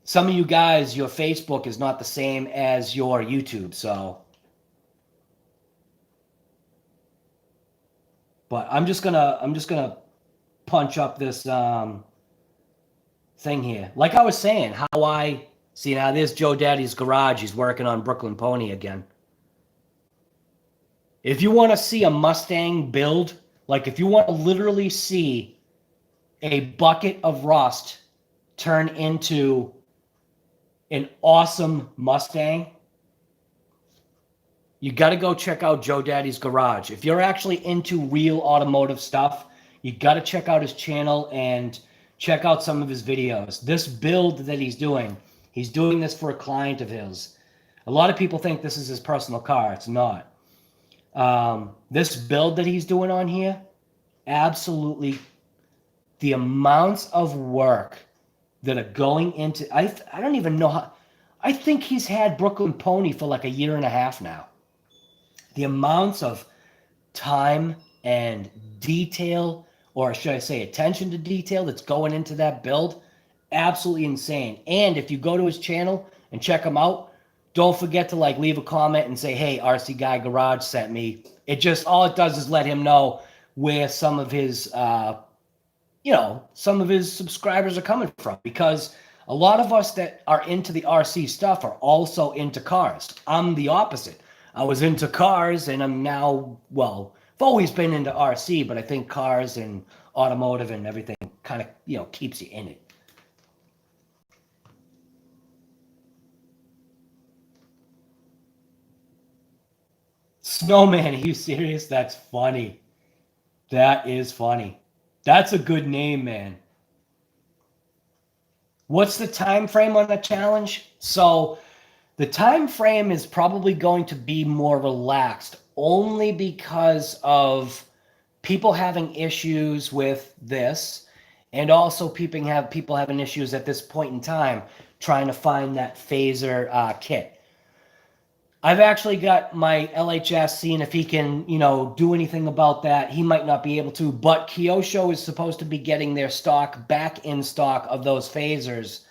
some of you guys, your Facebook is not the same as your YouTube, so. But I'm just gonna punch up this thing here. Like I was saying, how I see now. There's Joe Daddy's garage. He's working on Brooklyn Pony again. If you want to see a Mustang build, like if you want to literally see a bucket of rust turn into an awesome Mustang, you got to go check out Joe Daddy's garage. If you're actually into real automotive stuff, you got to check out his channel and check out some of his videos. This build that he's doing this for a client of his. A lot of people think this is his personal car. It's not. This build that he's doing on here, absolutely, the amounts of work that are going into, I don't even know how, I think he's had Brooklyn Pony for like a year and a half now. The amounts of time and detail, or should I say attention to detail, that's going into that build, absolutely insane. And if you go to his channel and check him out, don't forget to like leave a comment and say, hey, RC Guy Garage sent me. It just, all it does is let him know where some of his, some of his subscribers are coming from, because a lot of us that are into the RC stuff are also into cars. I'm the opposite. I was into cars and I'm now, well, I've always been into RC, but I think cars and automotive and everything kind of, keeps you in it. Snowman, are you serious? That's funny. That is funny. That's a good name, man. What's the time frame on the challenge? So the time frame is probably going to be more relaxed, only because of people having issues with this, and also people having issues at this point in time trying to find that phaser kit. I've actually got my LHS seeing if he can, do anything about that. He might not be able to, but Kyosho is supposed to be getting their stock back in stock of those phasers.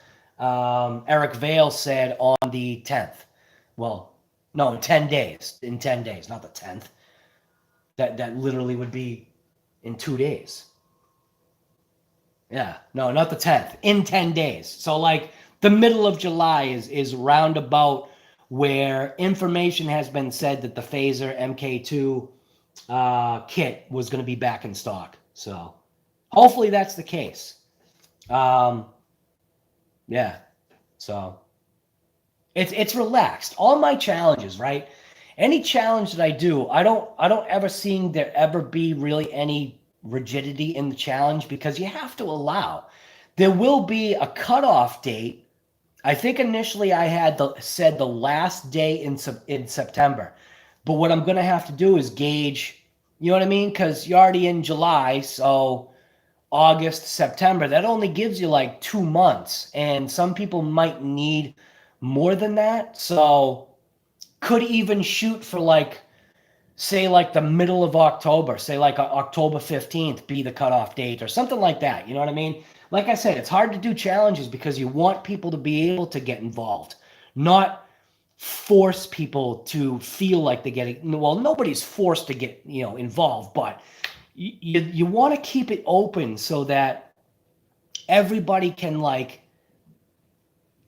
Eric Vale said on the 10th. Well, no, in 10 days. In 10 days, not the 10th. That literally would be in 2 days. Yeah, no, not the 10th. In 10 days. So like the middle of July is roundabout where information has been said that the phaser MK2 kit was going to be back in stock. So hopefully that's the case. Yeah. So it's relaxed. All my challenges, right? Any challenge that I do, I don't ever seem there ever be really any rigidity in the challenge, because you have to allow. There will be a cutoff date. I think initially I had said the last day in September, but what I'm going to have to do is gauge, you know what I mean? Because you're already in July, so August, September, that only gives you like 2 months, and some people might need more than that. So could even shoot for like, say like the middle of October, say like October 15th be the cutoff date or something like that. You know what I mean? Like I said, it's hard to do challenges because you want people to be able to get involved, not force people to feel like they're getting, well, nobody's forced to get, involved, but you want to keep it open so that everybody can like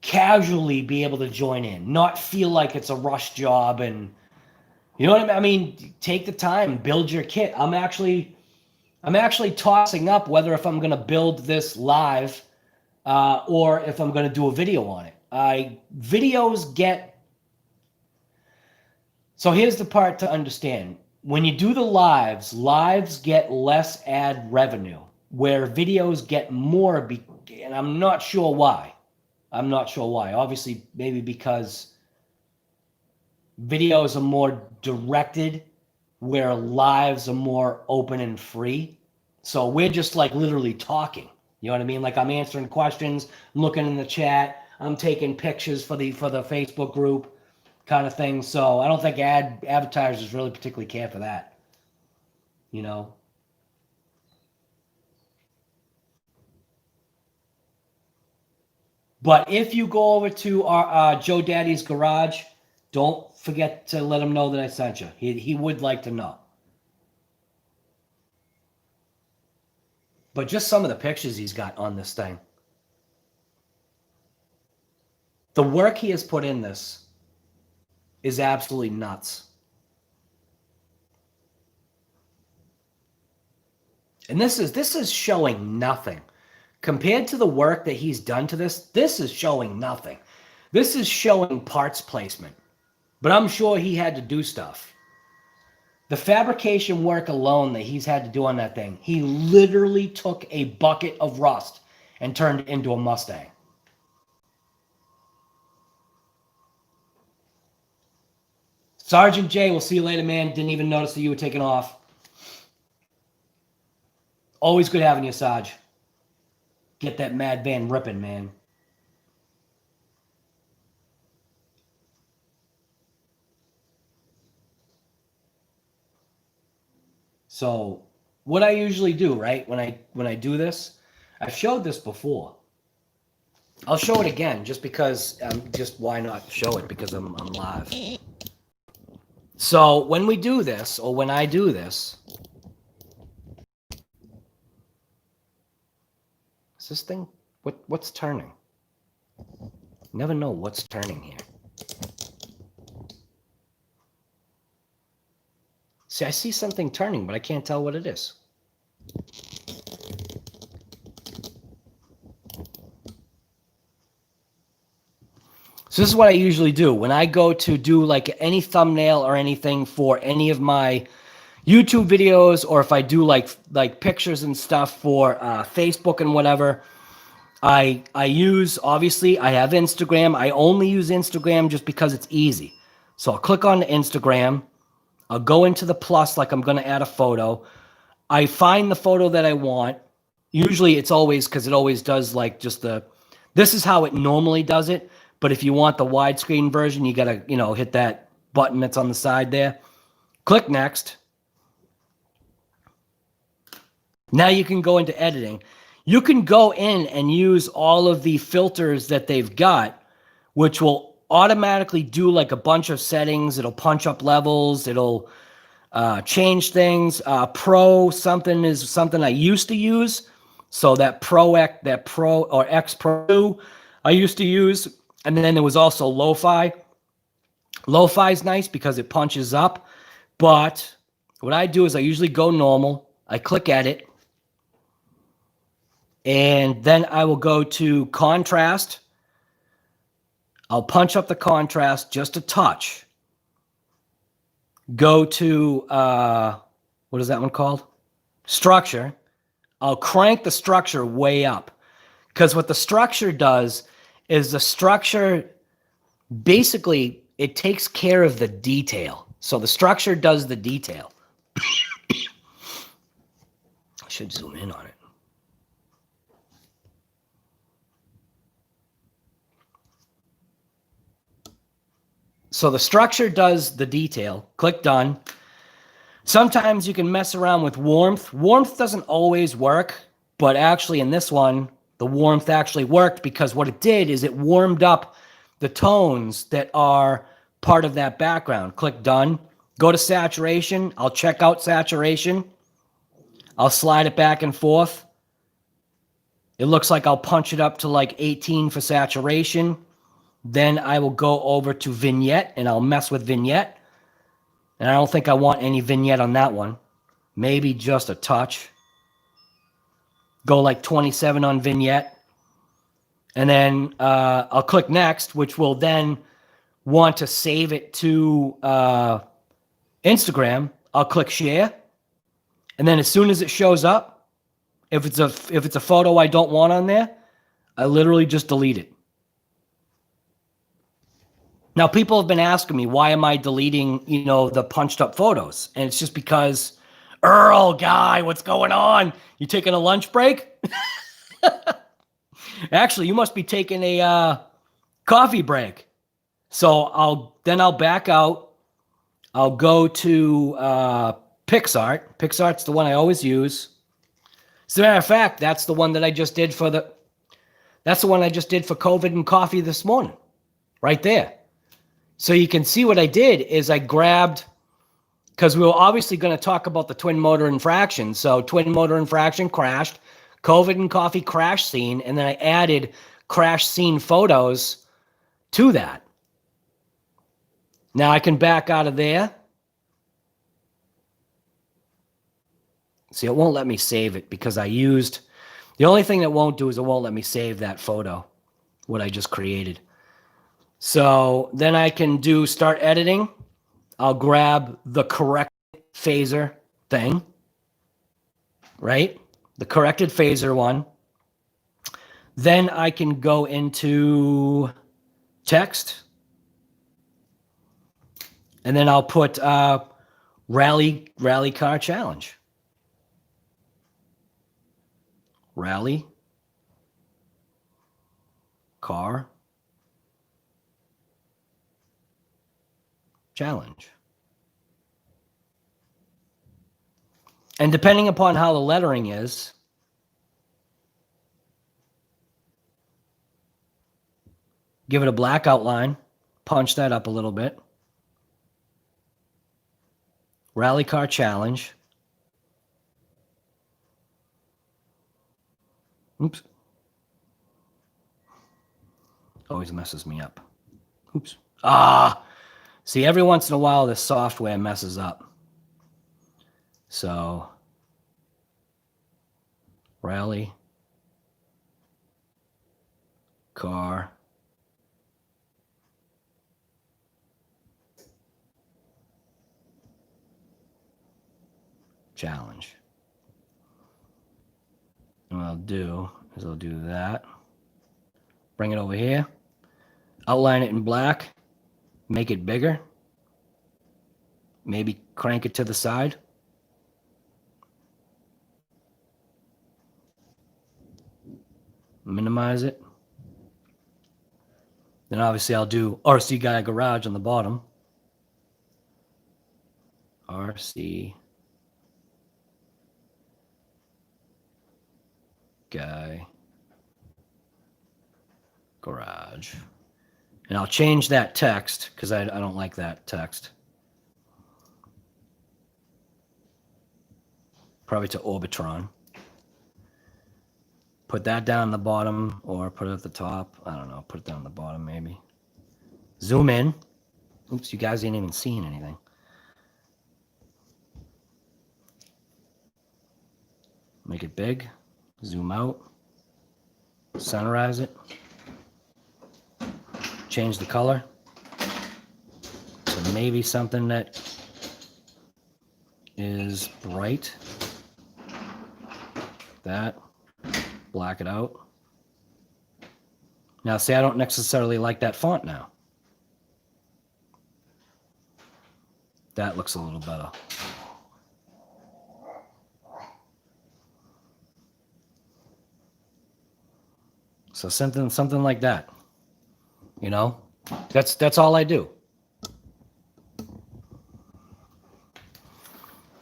casually be able to join in, not feel like it's a rush job. And you know what I mean? Take the time, build your kit. I'm actually tossing up whether if I'm going to build this live or if I'm going to do a video on it. Videos get... So here's the part to understand. When you do the lives get less ad revenue, where videos get more, and I'm not sure why. Obviously, maybe because videos are more directed, where lives are more open and free. So we're just like literally talking. You know what I mean? Like I'm answering questions, looking in the chat, I'm taking pictures for the Facebook group kind of thing. So I don't think advertisers really particularly care for that. But if you go over to our Joe Daddy's garage, don't forget to let him know that I sent you. He would like to know. But just some of the pictures he's got on this thing. The work he has put in this is absolutely nuts. And this is showing nothing. Compared to the work that he's done to this is showing nothing. This is showing parts placement. But I'm sure he had to do stuff. The fabrication work alone that he's had to do on that thing, he literally took a bucket of rust and turned it into a Mustang. Sergeant J, we'll see you later, man. Didn't even notice that you were taking off. Always good having you, Sarge. Get that mad van ripping, man. So what I usually do, right, when I do this, I've showed this before. I'll show it again just because, why not show it, because I'm live. So when we do this, or when I do this, is this thing, what's turning? Never know what's turning here. See, I see something turning, but I can't tell what it is. So this is what I usually do. When I go to do like any thumbnail or anything for any of my YouTube videos, or if I do like pictures and stuff for Facebook and whatever, I use, obviously, I have Instagram. I only use Instagram just because it's easy. So I'll click on Instagram. I'll go into the plus like I'm going to add a photo. I find the photo that I want. Usually it's always, because it always does like just this is how it normally does it. But if you want the widescreen version, you got to, hit that button that's on the side there. Click next. Now you can go into editing. You can go in and use all of the filters that they've got, which will automatically do like a bunch of settings. It'll punch up levels. It'll change things. Pro something is something I used to use. So that Pro or X Pro I used to use. And then there was also Lo-Fi. Lo-Fi is nice because it punches up. But what I do is I usually go normal. I click edit. And then I will go to contrast. I'll punch up the contrast just a touch. Go to, what is that one called? Structure. I'll crank the structure way up. Because what the structure does is the structure, basically, it takes care of the detail. So the structure does the detail. I should zoom in on it. So the structure does the detail. Click done. Sometimes you can mess around with warmth. Warmth doesn't always work, but actually in this one, the warmth actually worked because what it did is it warmed up the tones that are part of that background. Click done. Go to saturation. I'll check out saturation. I'll slide it back and forth. It looks like I'll punch it up to like 18 for saturation. Then I will go over to vignette and I'll mess with vignette. And I don't think I want any vignette on that one. Maybe just a touch. Go like 27 on vignette. And then I'll click next, which will then want to save it to Instagram. I'll click share. And then as soon as it shows up, if it's a photo I don't want on there, I literally just delete it. Now, people have been asking me, why am I deleting, the punched up photos? And it's just because, Earl, guy, what's going on? You taking a lunch break? Actually, you must be taking a coffee break. So I'll back out. I'll go to PixArt. PixArt's the one I always use. As a matter of fact, that's the one that I just did for the That's the one I just did for COVID and coffee this morning, right there. So you can see what I did is I grabbed, because we were obviously going to talk about the twin motor infraction. So twin motor infraction crashed, COVID and coffee crash scene, and then I added crash scene photos to that. Now I can back out of there. See, it won't let me save it because I used, the only thing that won't do is it won't let me save that photo, what I just created. So then I can start editing. I'll grab the correct phaser thing, right? The corrected phaser one. Then I can go into text. And then I'll put rally car challenge. Rally car challenge. And depending upon how the lettering is, give it a black outline, punch that up a little bit. Rally car challenge. Oops. Always messes me up. Oops. See, every once in a while, this software messes up. So, rally car challenge. And what I'll do is I'll do that. Bring it over here. Outline it in black. Make it bigger. Maybe crank it to the side. Minimize it. Then obviously I'll do RC Guy Garage on the bottom. RC Guy Garage. And I'll change that text because I don't like that text. Probably to Orbitron. Put that down the bottom or put it at the top. I don't know. Put it down the bottom maybe. Zoom in. Oops, you guys ain't even seeing anything. Make it big. Zoom out. Center it. Change the color to maybe something that is bright. That. Black it out. Now, see, I don't necessarily like that font now. That looks a little better. So something like that. You know, that's all I do.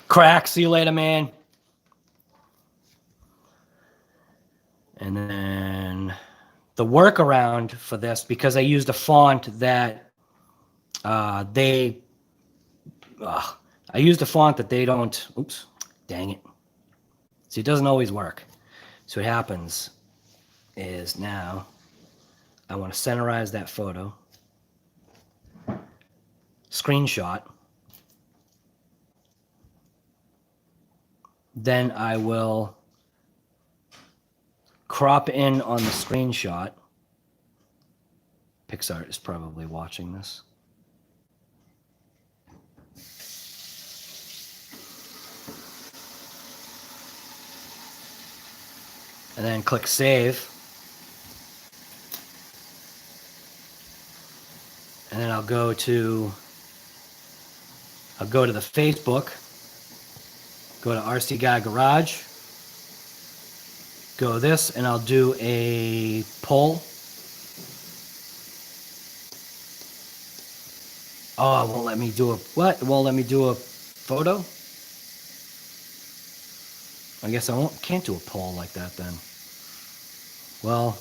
Crack. See you later, man. And then the workaround for this, because I used a font that I used a font that they don't. Oops, dang it. See, it doesn't always work. So what happens is now I want to centerize that photo, screenshot, then I will crop in on the screenshot. Pixar is probably watching this. And then click save. And then I'll go to the Facebook, go to RC Guy Garage, go this, and I'll do a poll. Oh, it won't let me do a, what? It won't let me do a photo? I guess I can't do a poll like that then. Well,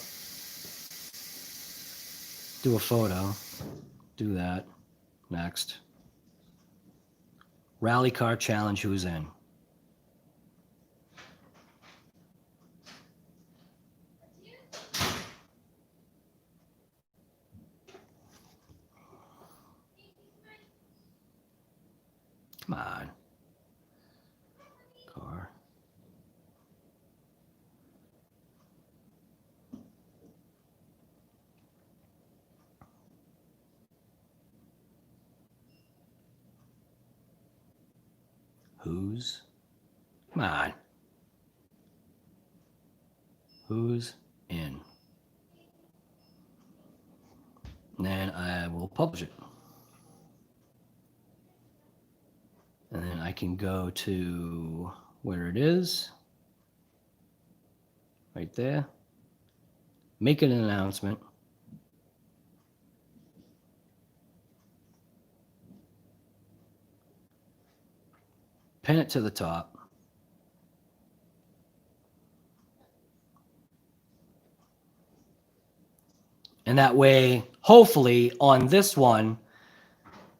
do a photo. Do that. Next. Rally car challenge, who's in? Come on. Car. Who's? Come on. Who's in? And then I will publish it. And then I can go to where it is. Right there. Make it an announcement. Pin it to the top. And that way, hopefully on this one,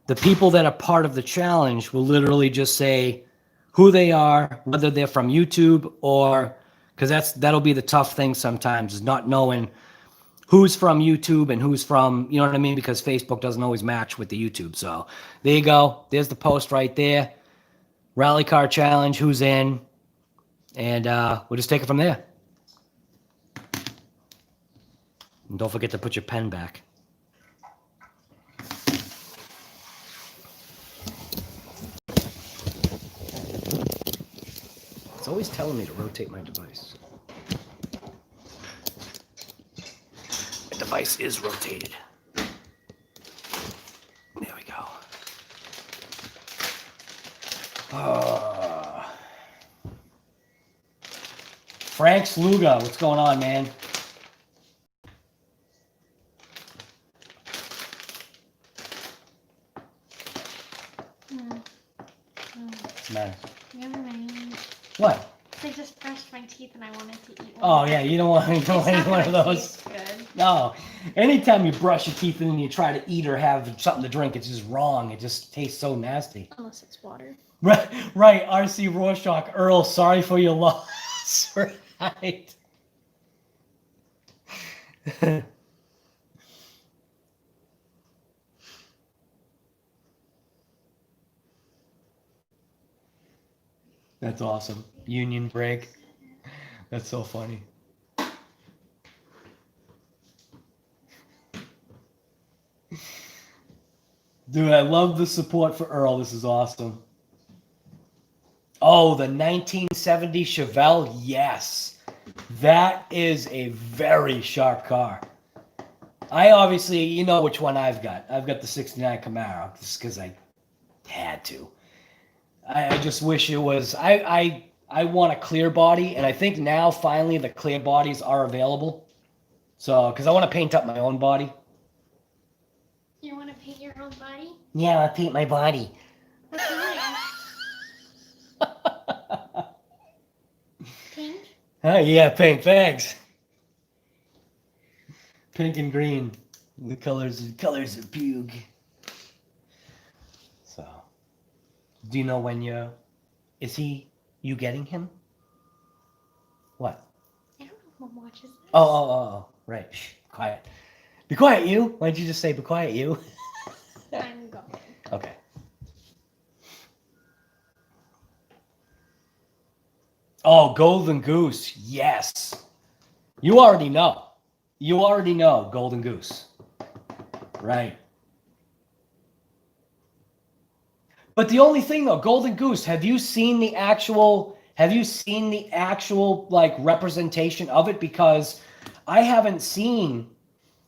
the people that are part of the challenge will literally just say who they are, whether they're from YouTube or, because that'll be the tough thing sometimes, is not knowing who's from YouTube and who's from, you know what I mean? Because Facebook doesn't always match with the YouTube. So there you go. There's the post right there. Rally car challenge, who's in? And we'll just take it from there. And don't forget to put your pen back. It's always telling me to rotate my device. My device is rotated. There we go. Frank Sluga, what's going on, man? What's the matter? Never mind. What? I just brushed my teeth and I wanted to eat one. Oh yeah, you don't want any one of those. Taste good. No. Anytime you brush your teeth and then you try to eat or have something to drink, it's just wrong. It just tastes so nasty. Unless it's water. Right, right. RC Rorschach, Earl, sorry for your loss. Right. That's awesome. Union break. That's so funny. Dude, I love the support for Earl. This is awesome. Oh, the 1970 Chevelle? Yes. That is a very sharp car. I obviously, you know which one I've got. I've got the 69 Camaro, just because I had to. I just wish it was, I want a clear body, and I think now finally the clear bodies are available. So, because I want to paint up my own body. You want to paint your own body? Yeah, I'll paint my body. What color? Pink? Oh, yeah, pink, thanks. Pink and green. The colors of Bug. So, do you know when you getting him? What? I don't know who watches this. Oh, right. Shh, quiet. Be quiet, you. Why don't you just say, be quiet, you? I'm going. Okay. Oh, Golden Goose. Yes. You already know. You already know Golden Goose. Right. But the only thing though, Golden Goose, have you seen the actual like representation of it? Because I haven't seen,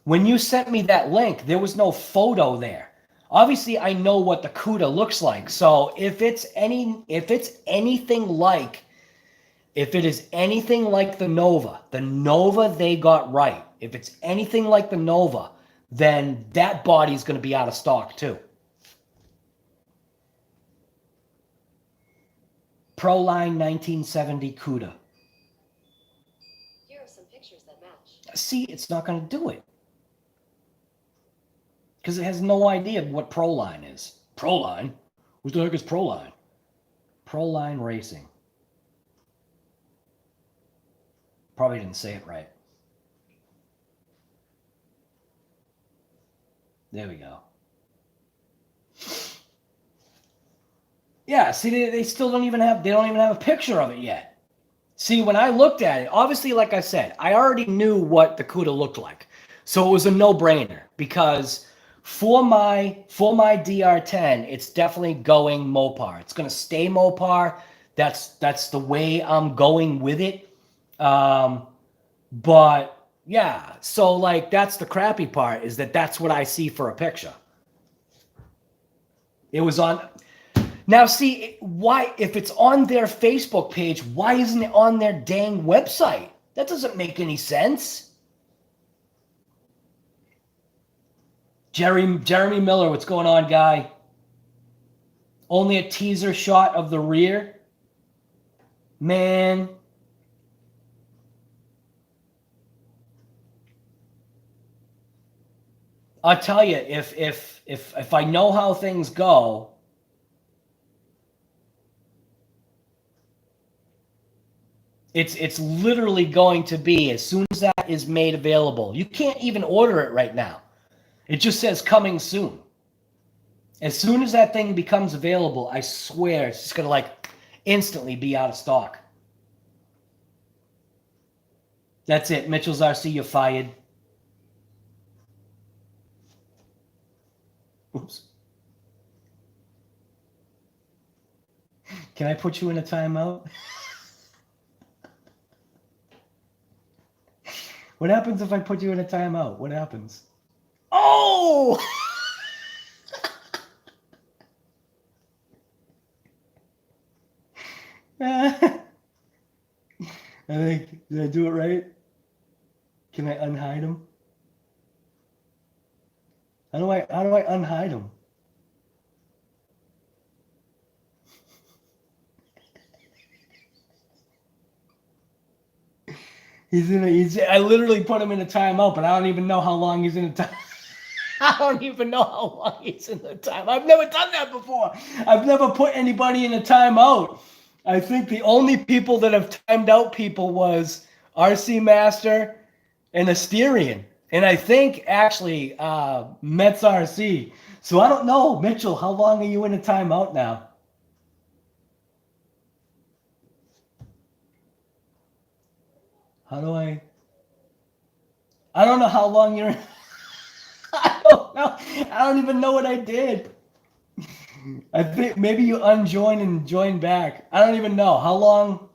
when you sent me that link, there was no photo there. Obviously, I know what the CUDA looks like. So if it is anything like the Nova they got right. If it's anything like the Nova, then that body's going to be out of stock too. Proline 1970 CUDA. Here are some pictures that match. See, it's not going to do it. because it has no idea what Proline is. Proline? What the heck is Proline? Proline Racing. Probably didn't say it right. There we go. Yeah, see, they still don't even have, they don't even have a picture of it yet. See, when I looked at it, obviously, like I said, I already knew what the CUDA looked like. So it was a no-brainer because for my DR10, it's definitely going Mopar. It's going to stay Mopar. That's the way I'm going with it. But yeah, so like that's the crappy part is that that's what I see for a picture. It was on. Now see, why, if it's on their Facebook page, why isn't it on their dang website? That doesn't make any sense. Jeremy Miller, what's going on, guy? Only a teaser shot of the rear? Man. I'll tell you, if I know how things go, it's literally going to be as soon as that is made available. You can't even order it right now. It just says coming soon. As soon as that thing becomes available, I swear it's just gonna like instantly be out of stock. That's it. Mitchell's RC, you're fired. Oops. Can I put you in a timeout? What happens if I put you in a timeout? What happens? Oh! I think, did I do it right? Can I unhide him? How do I unhide him? I literally put him in a timeout, but I don't even know how long he's in a time. I don't even know how long he's in the time. I've never done that before. I've never put anybody in a timeout. I think the only people that have timed out people was RC Master and Asterian. And I think actually Mets RC. So I don't know, Mitchell, how long are you in a timeout now? How do I don't know how long you're in. I don't know. I don't even know what I did. I think maybe you unjoin and join back. I don't even know. How long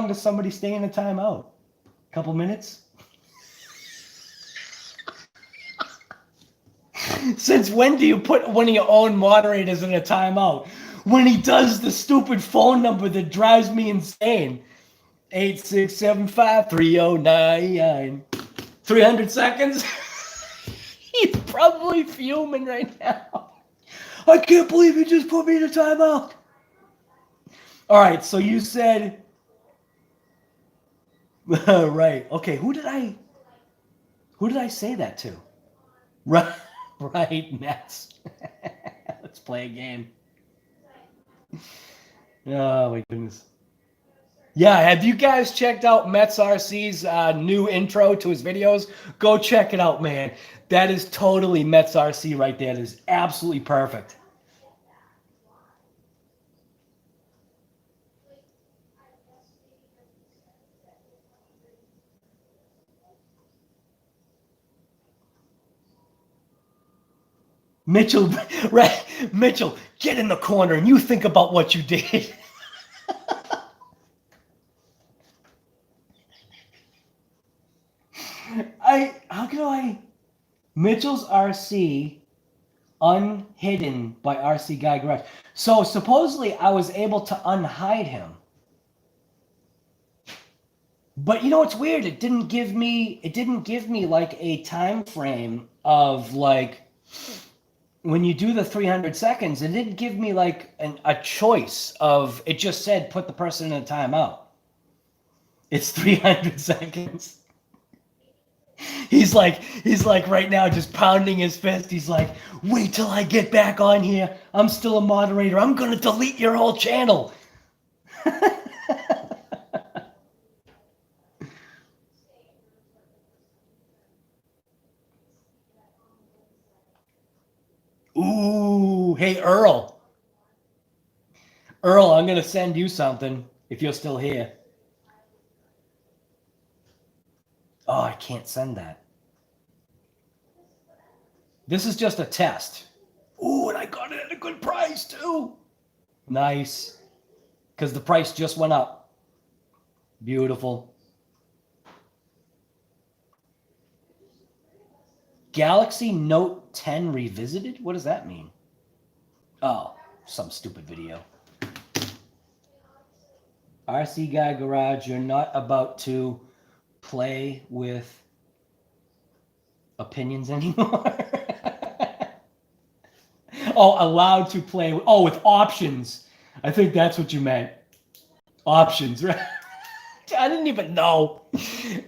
does somebody stay in a timeout? A couple minutes? Since when do you put one of your own moderators in a timeout? When he does the stupid phone number that drives me insane. 8675-3099. 300 seconds? He's probably fuming right now. I can't believe you just put me in a timeout. All right, so you said... right. Okay, who did I say that to? Right, Nets. Let's play a game. Oh my goodness. Yeah, have you guys checked out Mets RC's new intro to his videos? Go check it out, man. That is totally Mets RC right there. That is absolutely perfect. Mitchell, right? Mitchell, get in the corner and you think about what you did. How can I? Mitchell's RC unhidden by RC Guy Garage. So supposedly I was able to unhide him. But you know what's weird? It didn't give me like a time frame of like when you do the 300 seconds, it didn't give me like a choice of, it just said put the person in a timeout. It's 300 seconds. He's like right now just pounding his fist. He's like, wait till I get back on here. I'm still a moderator. I'm gonna delete your whole channel. Ooh, hey Earl. Earl, I'm gonna send you something if you're still here. Oh, I can't send that. This is just a test. Ooh, and I got it at a good price too. Nice. Because the price just went up. Beautiful. Galaxy Note 10 Revisited? What does that mean? Oh, some stupid video. RC Guy Garage, you're not about to play with opinions anymore. Oh, allowed to play with, oh, with options. I think that's what you meant. Options, right? I didn't even know.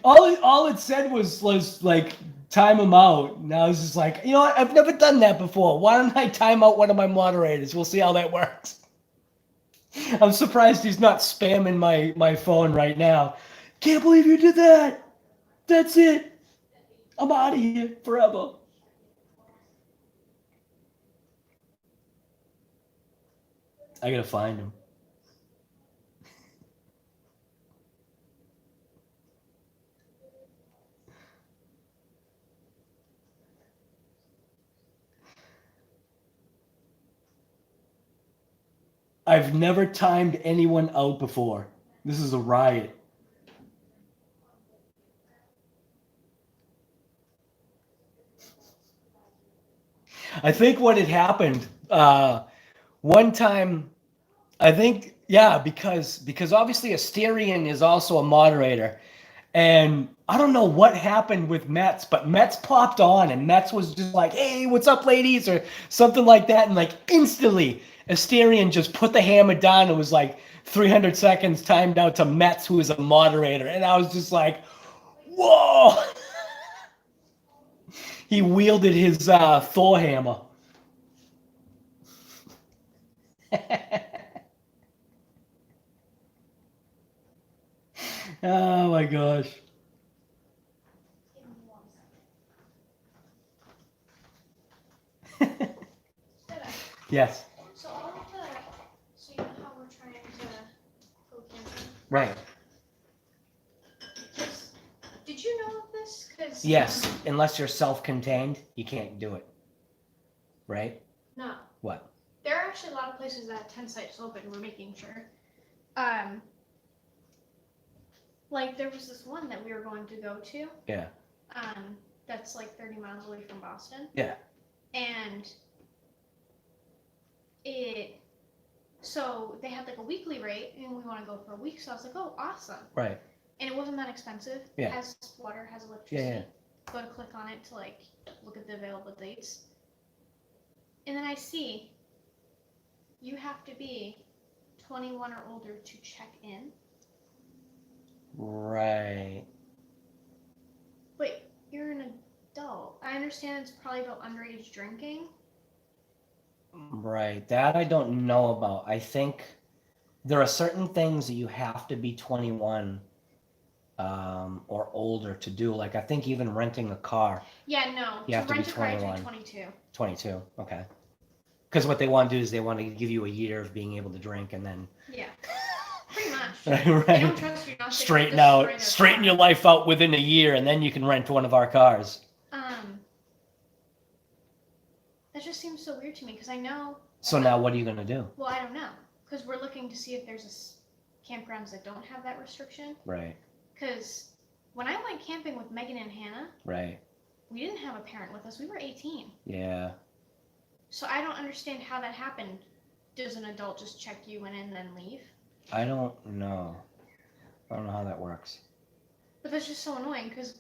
All it said was like time them out. And I was just like, you know what? I've never done that before. Why don't I time out one of my moderators? We'll see how that works. I'm surprised he's not spamming my phone right now. Can't believe you did that. That's it. I'm out of here forever. I gotta find him. I've never timed anyone out before. This is a riot. I think what had happened one time, I think, yeah, because obviously Asterion is also a moderator, and I don't know what happened with Mets, but Mets popped on, and Mets was just like, "Hey, what's up, ladies?" or something like that, and like instantly, Asterion just put the hammer down. It was like 300 seconds timed out to Mets, who is a moderator, and I was just like, "Whoa!" He wielded his Thor hammer. Oh my gosh. Yes. So all of the, so you know how we're trying to go camping? Right. Did you know of this? Cause Yes. Unless you're self-contained, you can't do it. Right? No. What? There are actually a lot of places that have tent sites open. We're making sure. Like there was this one that we were going to go to. Yeah. That's like 30 miles away from Boston. Yeah. And so they had like a weekly rate, and we want to go for a week. So I was like, oh, awesome. Right. And it wasn't that expensive. Yeah. Has water, has electricity. Yeah. Go to click on it to like look at the available dates. And then I see you have to be 21 or older to check in. Right. Wait, you're an adult. I understand it's probably about underage drinking. Right. That I don't know about. I think there are certain things that you have to be 21 or older to do. Like I think even renting a car. Yeah, no. You have to be rent a car, you have to 21. be 22. 22. Okay. Because what they want to do is they want to give you a year of being able to drink and then. Yeah. Pretty much. Right. They don't trust you not to Straighten your life out within a year, and then you can rent one of our cars. That just seems so weird to me because I know. So now what are you going to do? Well, I don't know because we're looking to see if there's campgrounds that don't have that restriction. Right. Because when I went camping with Megan and Hannah, right, we didn't have a parent with us. We were 18. Yeah. So I don't understand how that happened. Does an adult just check you in and then leave? I don't know. I don't know how that works. But that's just so annoying because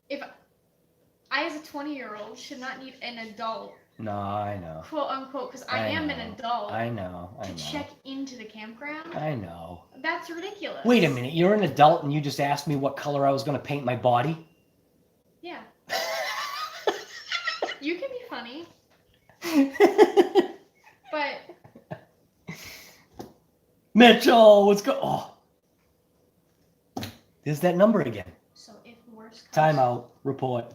if I, as a 20-year-old, should not need an adult. No, I know. Quote unquote, because I am an adult. I know. To check into the campground. I know. That's ridiculous. Wait a minute. You're an adult and you just asked me what color I was going to paint my body? Yeah. funny. But Mitchell, what's go? Oh, there's that number again. so if worse comes Timeout. Report.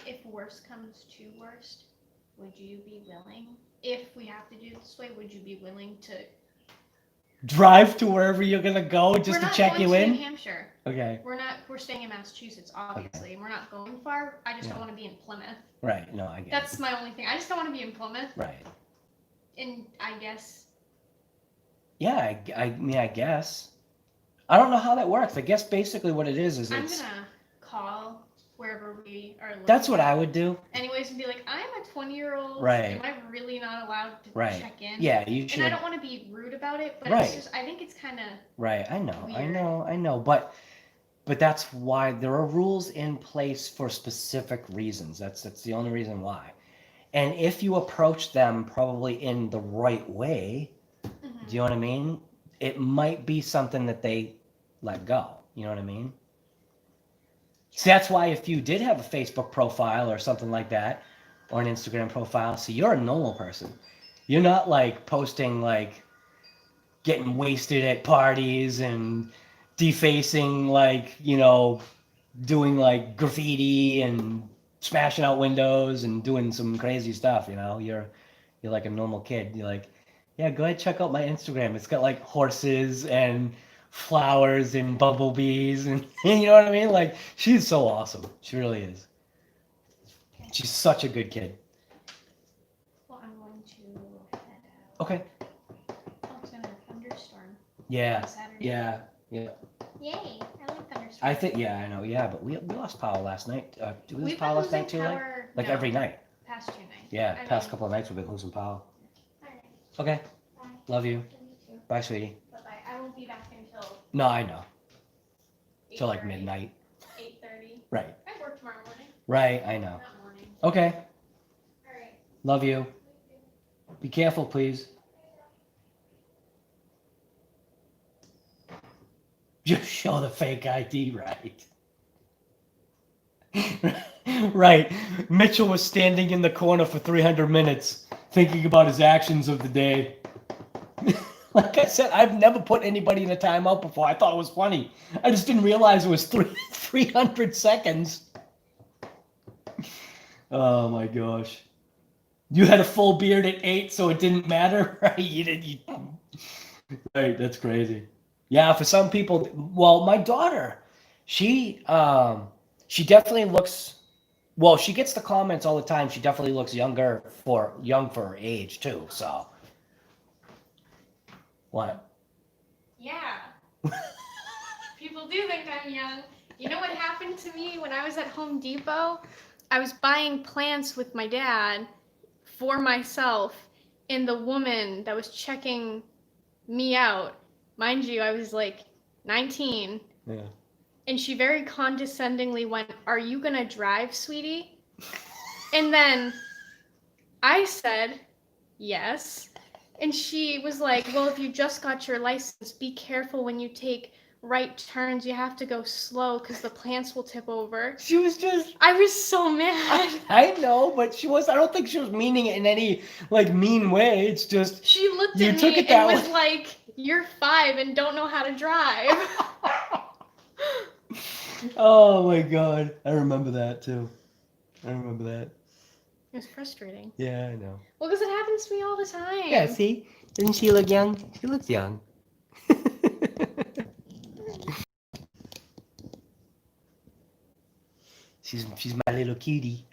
if worse comes to worst, would you be willing? If we have to do it this way, would you be willing to Drive to wherever you're gonna go just to check you We're not going to in. New Hampshire. Okay. We're staying in Massachusetts, obviously, and we're not going far. I just don't want to be in Plymouth. Right. No, I get That's my only thing. I just don't want to be in Plymouth. Right. And I guess. Yeah, I mean, I guess. I don't know how that works. I guess basically what it is I'm it's. gonna call wherever we are living. That's what I would do. Anyways, and be like, I'm a 20-year-old. Right. Am I really not allowed to Right. check in? Yeah, you should. And I don't want to be rude about it, but Right. it's just, I think it's kind of. Right. I know. Weird. I know. But that's why there are rules in place for specific reasons. That's the only reason why. And if you approach them probably in the right way, do you know what I mean? It might be something that they let go. You know what I mean? So that's why if you did have a Facebook profile or something like that, or an Instagram profile, so you're a normal person. You're not like posting like getting wasted at parties and defacing like, you know, doing like graffiti and smashing out windows and doing some crazy stuff, you know. You're like a normal kid. You're like, yeah, go ahead, check out my Instagram. It's got like horses and flowers and bumblebees and you know what I mean? Like, she's so awesome. She really is. She's such a good kid. Well, I'm going to head out. Okay. Oh, it's gonna thunderstorm Yeah. on Saturday. Yeah. Yay! I like thunderstorms. I think, yeah, I know. Yeah, but we lost power last night. Did we lose We've power been last night losing too? power, Like no, every night. past 2 nights. Yeah, I past mean, couple of nights we've been losing power. Alright. Okay. Bye. Love you. Love you too. Bye, sweetie. Bye bye. I won't be back until. No, I know. Till like 8:30. midnight. 8:30. Right. I work tomorrow morning. Right, I know. Not morning. Okay. Alright. Love you. Be careful, please. Just show the fake ID, right? Right. Mitchell was standing in the corner for 300 minutes thinking about his actions of the day. Like I said, I've never put anybody in a timeout before. I thought it was funny. I just didn't realize it was 300 seconds. Oh my gosh. You had a full beard at 8, so it didn't matter, right? Right, that's crazy. Yeah, for some people, well, my daughter, she definitely looks, well, she gets the comments all the time. She definitely looks young for her age too. So, what? Yeah. People do think I'm young. You know what happened to me when I was at Home Depot? I was buying plants with my dad for myself, and the woman that was checking me out, mind you, I was like 19. Yeah. And she very condescendingly went, "Are you gonna drive, sweetie?" And then I said, "Yes." And she was like, "Well, if you just got your license, be careful when you take right turns. You have to go slow because the plants will tip over." She was just, I was so mad. I know, but I don't think she was meaning it in any like mean way. It's just, She looked You at took me it that and was way. like, "You're 5 and don't know how to drive." oh my God. I remember that too. I remember that. It was frustrating. Yeah, I know. Well, because it happens to me all the time. Yeah, see? Doesn't she look young? She looks young. She's my little cutie.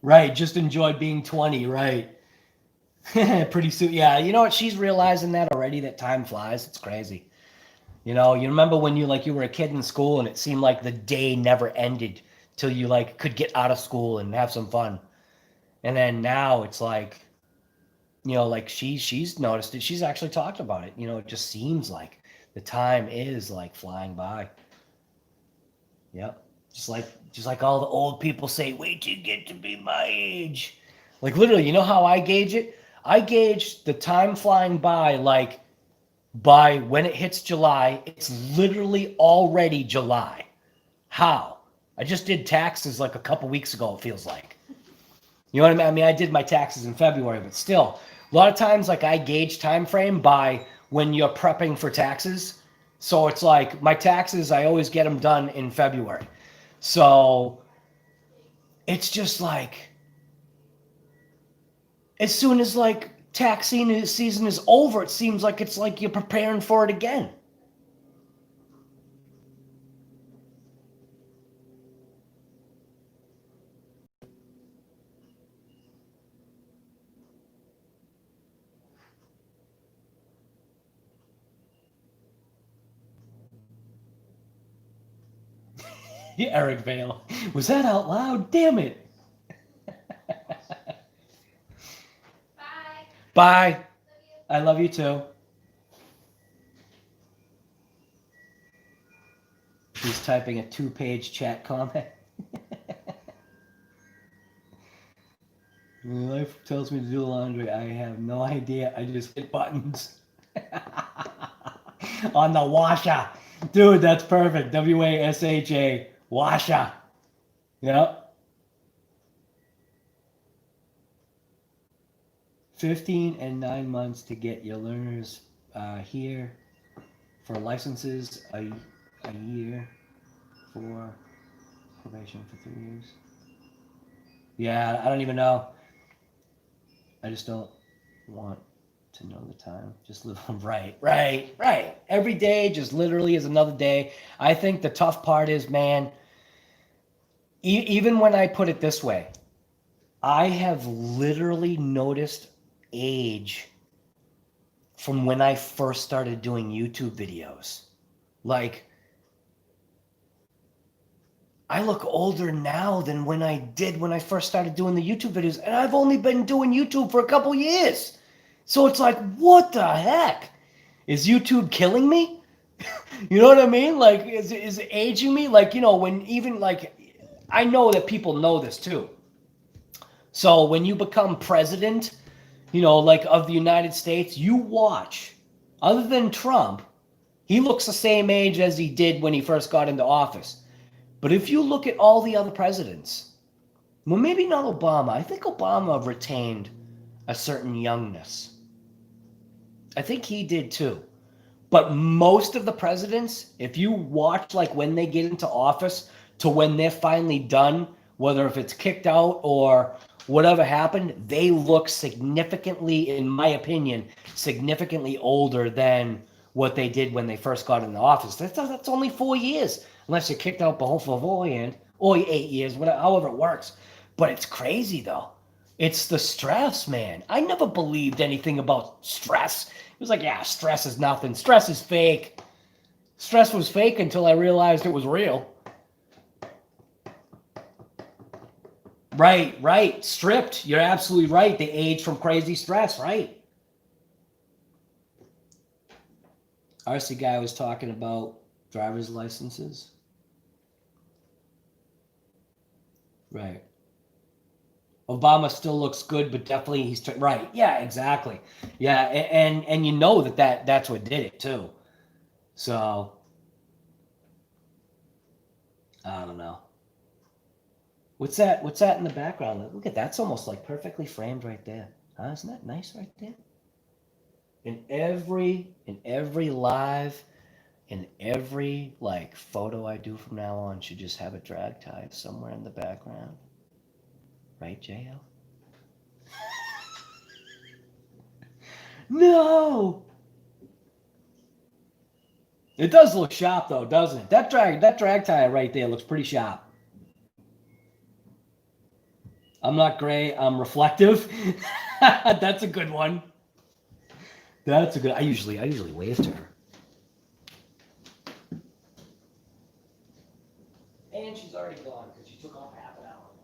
Right, just enjoy being 20, right. Pretty soon, yeah. You know what? She's realizing that already, that time flies. It's crazy. You know, you remember when you were a kid in school and it seemed like the day never ended till you like could get out of school and have some fun. And then now it's like, you know, like she's noticed it. She's actually talked about it. You know, it just seems like the time is like flying by. Yep. Just like all the old people say, wait till you get to be my age. Like literally, you know how I gauge it? I gauge the time flying by like by when it hits July, it's literally already July. How? I just did taxes like a couple weeks ago, it feels like. You know what I mean? I mean, I did my taxes in February, but still, a lot of times, like, I gauge time frame by when you're prepping for taxes. So it's like my taxes, I always get them done in February. So it's just like, as soon as like tax season is over, it seems like it's like you're preparing for it again. Yeah, Eric Vale. Was that out loud? Damn it. Bye. Bye. I love you too. He's typing a 2-page chat comment. Life tells me to do laundry. I have no idea. I just hit buttons. On the washer. Dude, that's perfect. WASHA. Washer. Yep. 15 and 9 months to get your learners here for licenses, a year for probation for 3 years. Yeah, I don't even know. I just don't want to know the time. Just live right. Every day just literally is another day. I think the tough part is, man, even when I put it this way, I have literally noticed age from when I first started doing YouTube videos. Like, I look older now than when I did when I first started doing the YouTube videos, and I've only been doing YouTube for a couple years. So it's like, what the heck? Is YouTube killing me? You know what I mean? Like, is it aging me? Like, you know, when even like, I know that people know this too. So when you become president, you know, like of the United States, you watch, other than Trump, he looks the same age as he did when he first got into office. But if you look at all the other presidents, well, maybe not Obama. I think Obama retained a certain youngness. I think he did too. But most of the presidents, if you watch like when they get into office to when they're finally done, whether if it's kicked out or whatever happened, they look significantly, in my opinion, significantly older than what they did when they first got into office. That's only 4 years, unless you're kicked out beforehand, or 8 years, whatever, however it works. But it's crazy though. It's the stress, man. I never believed anything about stress. It was like, yeah, stress is nothing. Stress is fake. Stress was fake until I realized it was real. Right. Stripped. You're absolutely right. They age from crazy stress, right? RC guy was talking about driver's licenses. Right. Obama still looks good, but definitely he's right. Yeah, exactly. Yeah, and you know that's what did it too. So I don't know. What's that? What's that in the background? Look at that's almost like perfectly framed right there. Huh? Isn't that nice right there? In every live, in every like photo I do from now on should just have a drag tie somewhere in the background. Right, JL? No! It does look sharp though, doesn't it? That drag tie right there looks pretty sharp. I'm not gray, I'm reflective. That's a good one. That's a good. I usually wave to her. And she's already gone because she took off half an hour ago.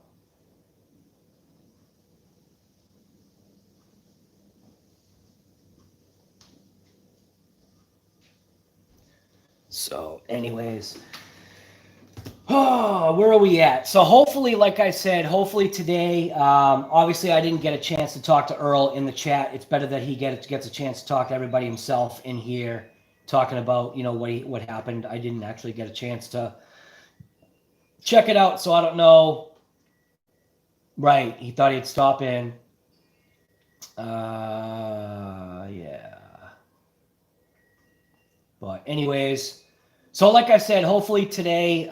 So, anyways, oh, where are we at? So hopefully, like I said, hopefully today, obviously I didn't get a chance to talk to Earl in the chat. It's better that he gets a chance to talk to everybody himself in here, talking about, you know, what happened. I didn't actually get a chance to check it out. So I don't know. Right. He thought he'd stop in. Yeah. But anyways, so like I said, hopefully today,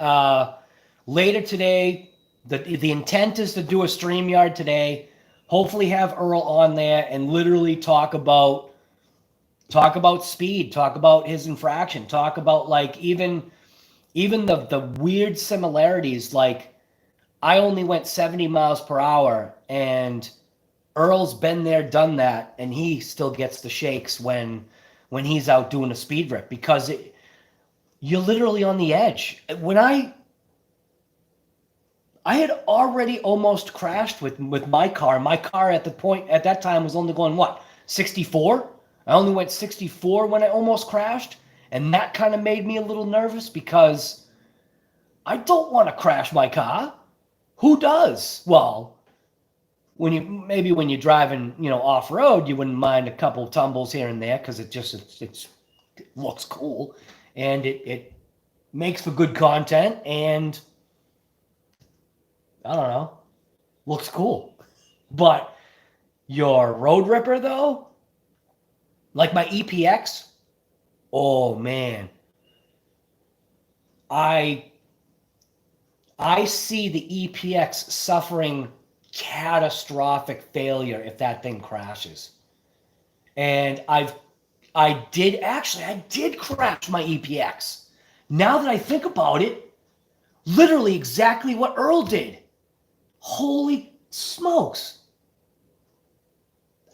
later today, the intent is to do a StreamYard today. Hopefully have Earl on there and literally talk about speed, talk about his infraction, talk about like even the weird similarities. Like I only went 70 miles per hour and Earl's been there, done that, and he still gets the shakes when he's out doing a speed rip because you're literally on the edge. When I had already almost crashed with my car. My car at that time was only going what, 64? I only went 64 when I almost crashed, and that kind of made me a little nervous because I don't want to crash my car. Who does? Well, when you're driving, off road, you wouldn't mind a couple tumbles here and there because it looks cool, and it makes for good content, and I don't know, looks cool. But your road ripper though, like my EPX, oh man, I see the EPX suffering catastrophic failure if that thing crashes. And I did crash my EPX. Now that I think about it, literally exactly what Earl did. Holy smokes.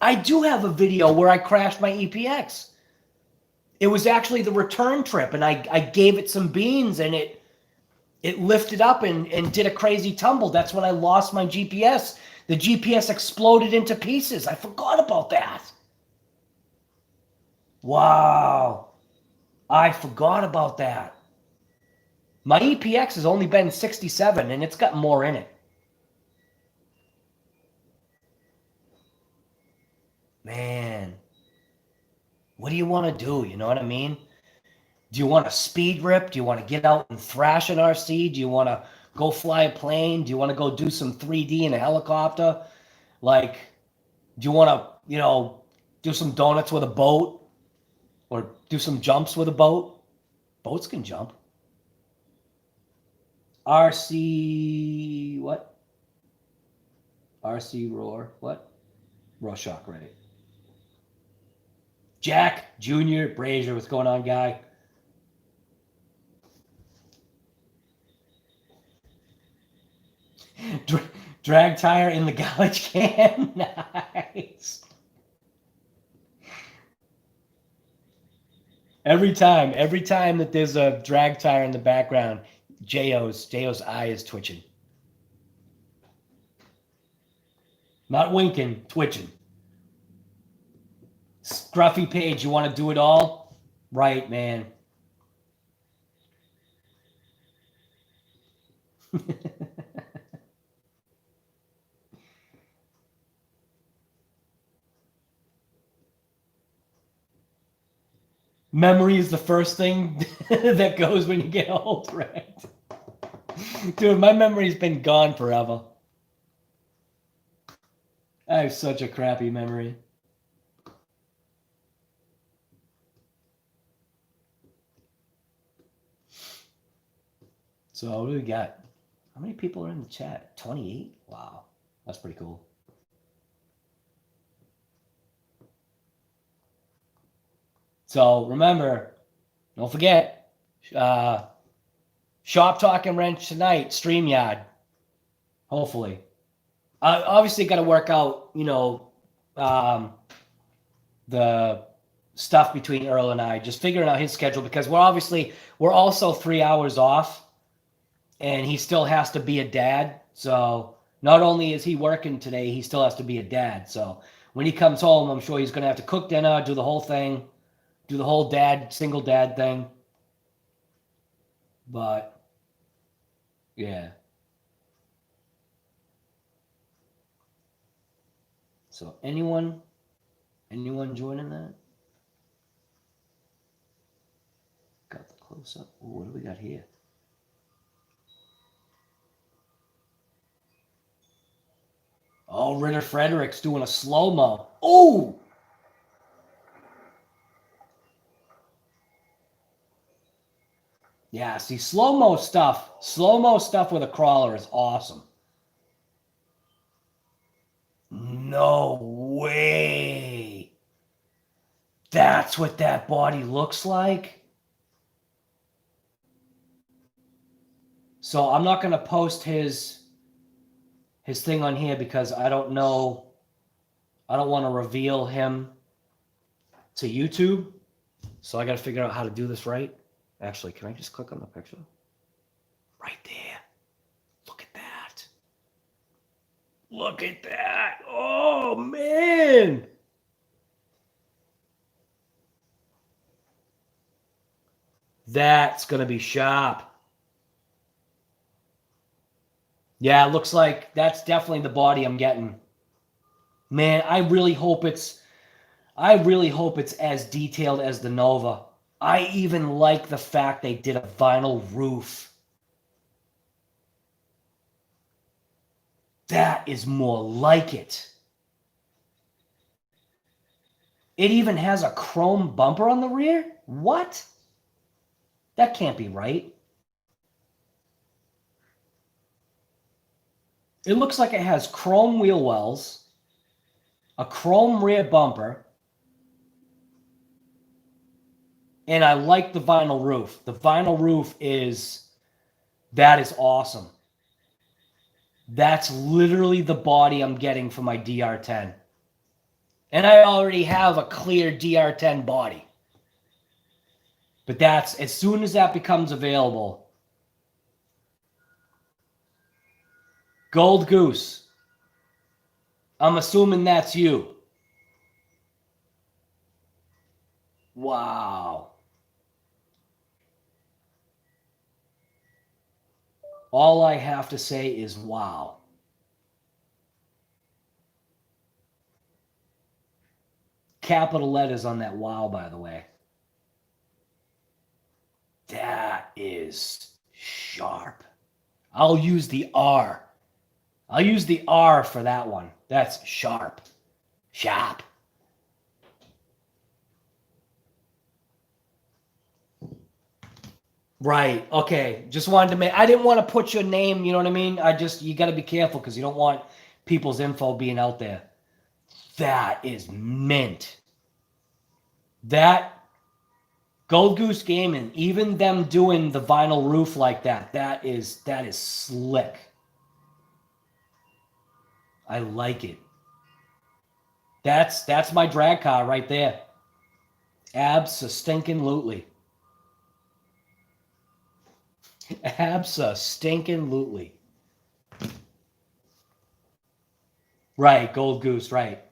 I do have a video where I crashed my EPX. It was actually the return trip, and I gave it some beans, and it lifted up and did a crazy tumble. That's when I lost my GPS. The GPS exploded into pieces. I forgot about that. Wow. I forgot about that. My EPX has only been 67, and it's got more in it. Man, what do you want to do? You know what I mean? Do you want to speed rip? Do you want to get out and thrash an RC? Do you want to go fly a plane? Do you want to go do some 3D in a helicopter? Like, do you want to, do some donuts with a boat? Or do some jumps with a boat? Boats can jump. RC, what? RC Roar, what? Rorschach, right? Jack, Junior, Brazier, what's going on, guy? Drag tire in the garbage can. Nice. Every time that there's a drag tire in the background, J.O.'s eye is twitching. Not winking, twitching. Scruffy Page, you want to do it all? Right, man. Memory is the first thing that goes when you get old, right? Dude, my memory's been gone forever. I have such a crappy memory. So what do we got? How many people are in the chat? 28? Wow, that's pretty cool. So remember, don't forget, Shop Talk and Wrench tonight, StreamYard, hopefully. Obviously got to work out, the stuff between Earl and I, just figuring out his schedule, because we're also 3 hours off, and he still has to be a dad. So not only is he working today, he still has to be a dad. So when he comes home, I'm sure he's going to have to cook dinner, do the whole thing, do the whole single dad thing. But yeah. So anyone joining that? Got the close up. Ooh, what do we got here? Oh, Ritter Frederick's doing a slow-mo. Oh! Yeah, see, slow-mo stuff with a crawler is awesome. No way. That's what that body looks like? So I'm not going to post his thing on here because I don't know. I don't want to reveal him to YouTube. So I got to figure out how to do this right. Actually, can I just click on the picture? Right there. Look at that. Look at that. Oh, man. That's going to be sharp. Yeah, it looks like that's definitely the body I'm getting. Man, I really hope it's as detailed as the Nova. I even like the fact they did a vinyl roof. That is more like it. It even has a chrome bumper on the rear? What? That can't be right. It looks like it has chrome wheel wells, a chrome rear bumper, and I like the vinyl roof. The vinyl roof that is awesome. That's literally the body I'm getting for my DR10. And I already have a clear DR10 body. But that's, as soon as that becomes available, Gold Goose, I'm assuming that's you. Wow. All I have to say is wow. Capital letters on that wow, by the way. That is sharp. I'll use the R. I'll use the R for that one. That's sharp. Sharp. Right. Okay. Just wanted to make, I didn't want to put your name, you know what I mean? You got to be careful because you don't want people's info being out there. That is mint. That Gold Goose Gaming, even them doing the vinyl roof like that, that is slick. I like it. That's my drag car right there. Abso-stinking-lutely. Abso-stinking-lutely. Right, Gold Goose, right.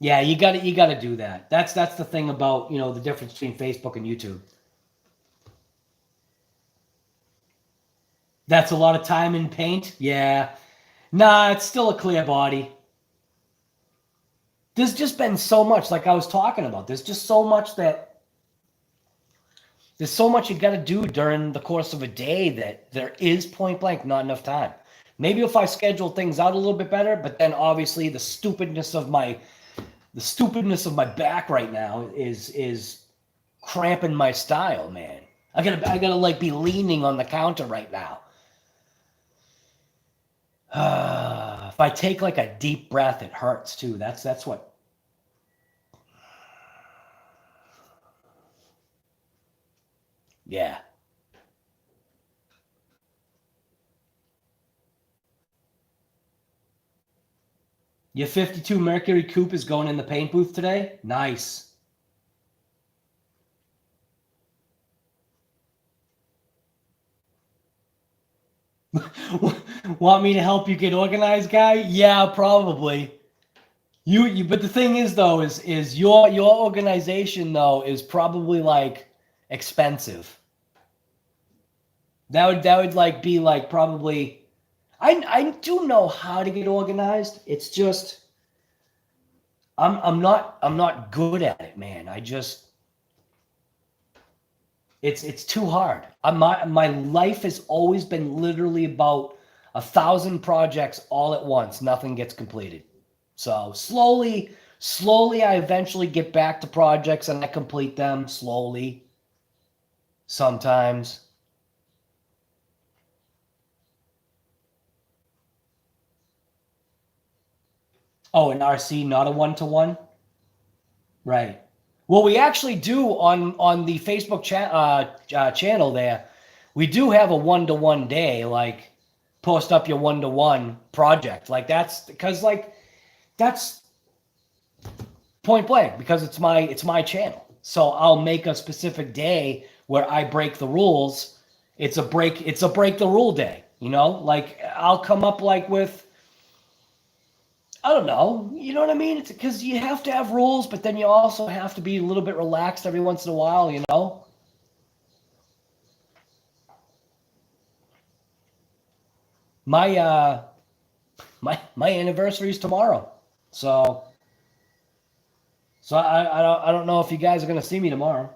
Yeah, you gotta do that. That's the thing about, you know, the difference between Facebook and YouTube. That's a lot of time in paint. Yeah. Nah, it's still a clear body. There's just been so much, like I was talking about. There's just so much there's so much you got to do during the course of a day that there is point blank not enough time. Maybe if I schedule things out a little bit better, but then obviously the stupidness of my back right now is cramping my style, man. I gotta like be leaning on the counter right now. If I take like a deep breath, it hurts too. That's what. Yeah. Your 52 Mercury Coupe is going in the paint booth today? Nice. Want me to help you get organized, guy? Yeah, probably. But the thing is though, is your organization though is probably like expensive. That would like be like probably. I do know how to get organized. It's just I'm not good at it, man. It's too hard. My life has always been literally about 1,000 projects all at once, nothing gets completed. So slowly, I eventually get back to projects and I complete them slowly. Sometimes. Oh, an RC, not a one-to-one? Right. Well, we actually do on the Facebook channel there. We do have a one-to-one day, like post up your one-to-one project. Like that's because like that's point blank because it's my channel. So I'll make a specific day where I break the rules. It's a break the rule day, you know? Like I'll come up like with I don't know. You know what I mean? It's because you have to have rules, but then you also have to be a little bit relaxed every once in a while, you know? My my anniversary is tomorrow. So I don't know if you guys are gonna see me tomorrow.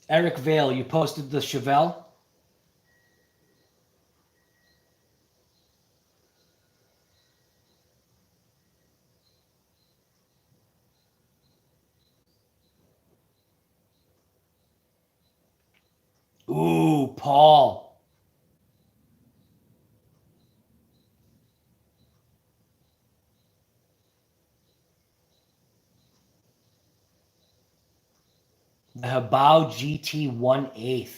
Eric Vale, you posted the Chevelle? Ooh, Paul. The HoBao GT 1/8.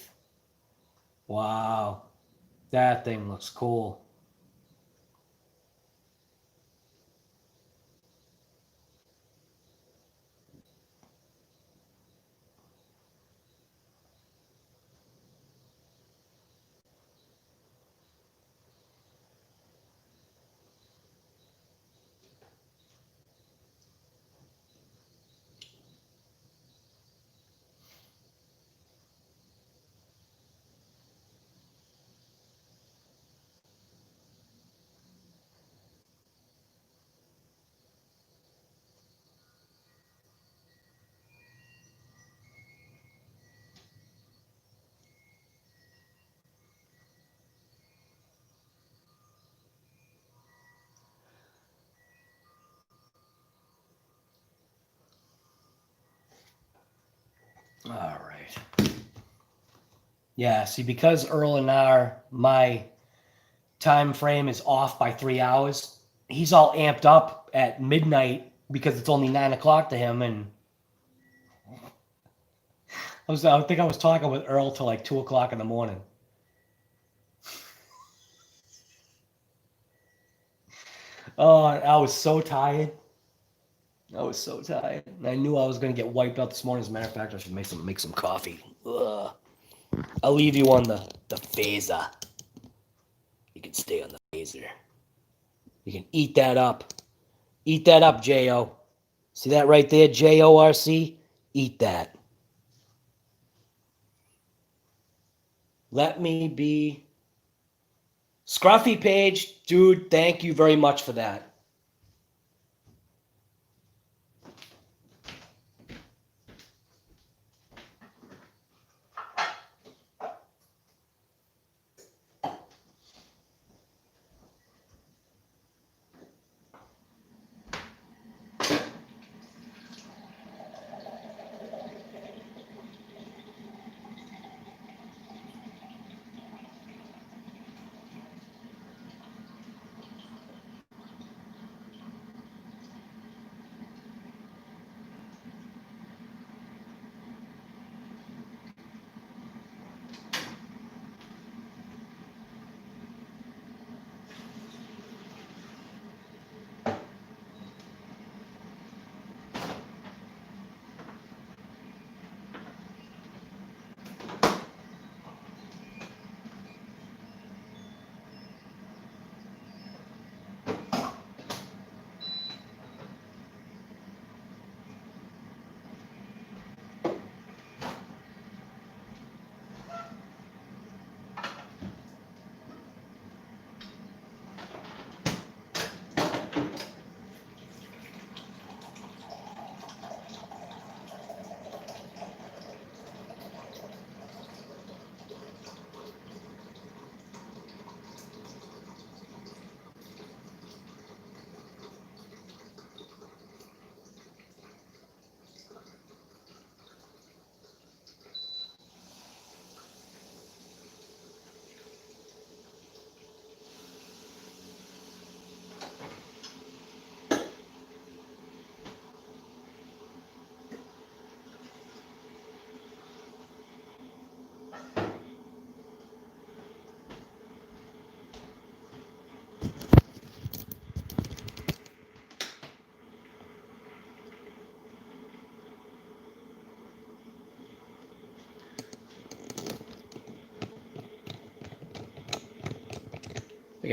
Wow. That thing looks cool. All right. Yeah, see, because Earl and my time frame is off by 3 hours, he's all amped up at midnight because it's only 9 o'clock to him. And I think I was talking with Earl till like 2 o'clock in the morning. Oh, I was so tired. I was so tired. And I knew I was going to get wiped out this morning. As a matter of fact, I should make some coffee. Ugh. I'll leave you on the phaser. You can stay on the phaser. You can eat that up. Eat that up, J.O. See that right there, J-O-R-C? Eat that. Let me be. Scruffy Page, dude, thank you very much for that.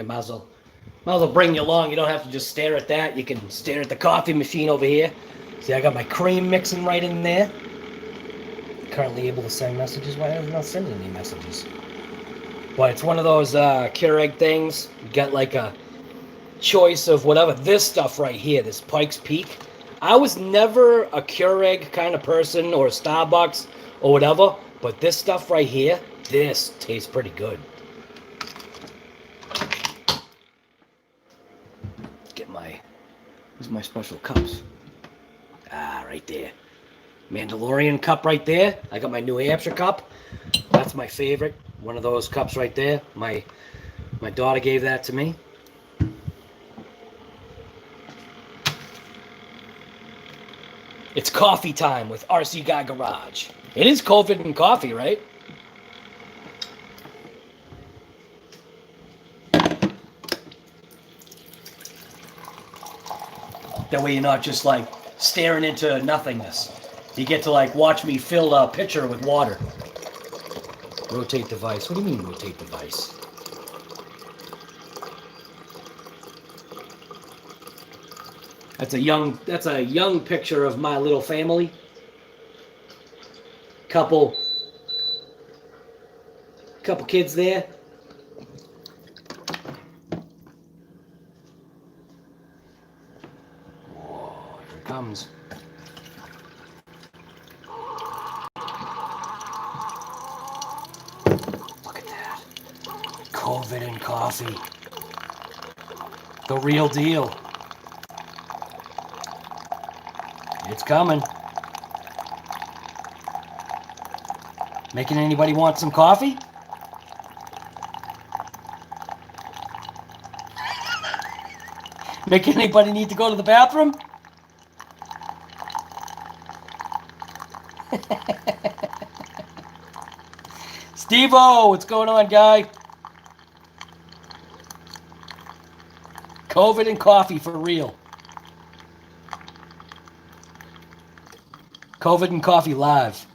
figure might as well bring you along. You don't have to just stare at that. You can stare at the coffee machine over here. See, I got my cream mixing right in there. Currently able to send messages. Why am I not sending any messages? But it's one of those Keurig things. You got like a choice of whatever. This stuff right here, this Pikes Peak. I was never a Keurig kind of person or a Starbucks or whatever. But this stuff right here, this tastes pretty good. Where's my special cups? Ah, right there. Mandalorian cup right there. I got my New Hampshire cup. That's my favorite. One of those cups right there. My daughter gave that to me. It's coffee time with RC Guy Garage. It is COVID and coffee, right? That way you're not just like staring into nothingness. You get to like watch me fill a pitcher with water. Rotate device. What do you mean rotate device? That's a young picture of my little family. Couple kids there. Comes. Look at that. COVID and coffee. The real deal. It's coming. Making anybody want some coffee? Making anybody need to go to the bathroom? Steve-O, what's going on, guy? COVID and coffee for real. COVID and coffee live.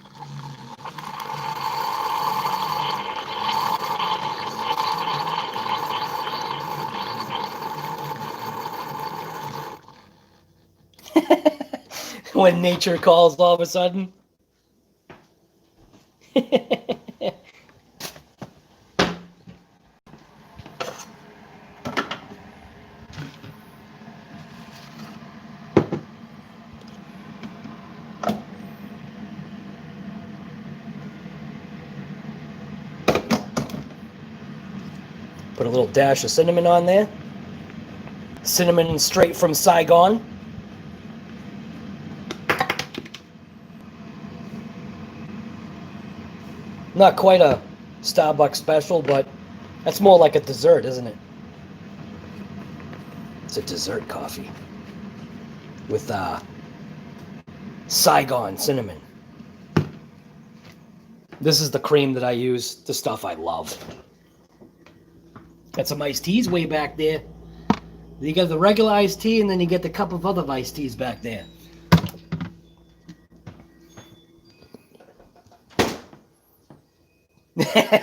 When nature calls all of a sudden. Put a little dash of cinnamon on there. Cinnamon straight from Saigon. Not quite a Starbucks special, but that's more like a dessert, isn't it? It's a dessert coffee with Saigon cinnamon. This is the cream that I use, the stuff I love. Got some iced teas way back there. You got the regular iced tea, and then you get the cup of other iced teas back there.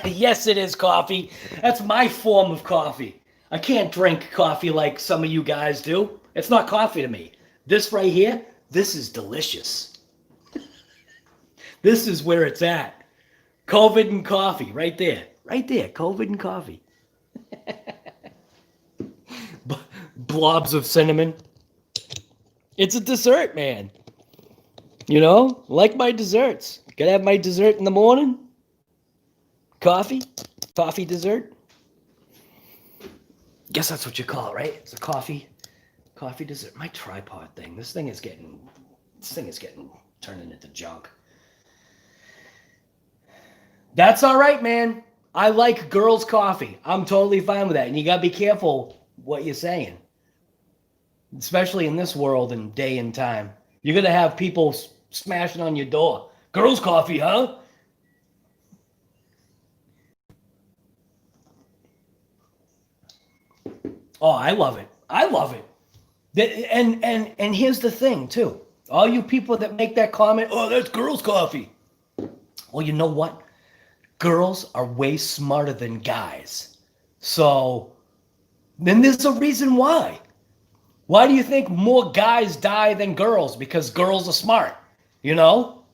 Yes, it is coffee. That's my form of coffee. I can't drink coffee like some of you guys do. It's not coffee to me. This right here, this is delicious. This is where it's at. COVID and coffee, right there. Right there, COVID and coffee. Blobs of cinnamon. It's a dessert, man. You know, like my desserts. Gotta have my dessert in the morning. Coffee dessert. Guess that's what you call it, right? It's a coffee dessert. My tripod thing. This thing is getting turning into junk. That's all right, man. I like girls' coffee. I'm totally fine with that. And you gotta be careful what you're saying. Especially in this world and day and time. You're gonna have people smashing on your door. Girls' coffee, huh? Oh, I love it. I love it. And here's the thing, too. All you people that make that comment, oh, that's girls' coffee. Well, you know what? Girls are way smarter than guys. So Then there's a reason why. Why do you think more guys die than girls? Because girls are smart, you know?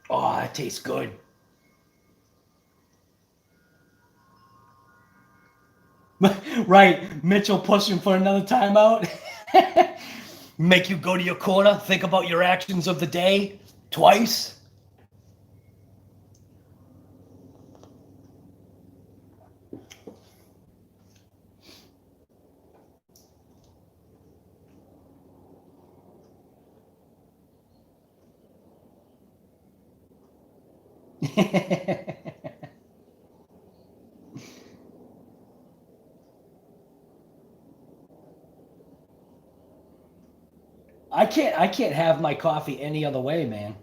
Oh, that tastes good. Right, Mitchell pushing for another timeout. Make you go to your corner, think about your actions of the day twice. I can't have my coffee any other way, man.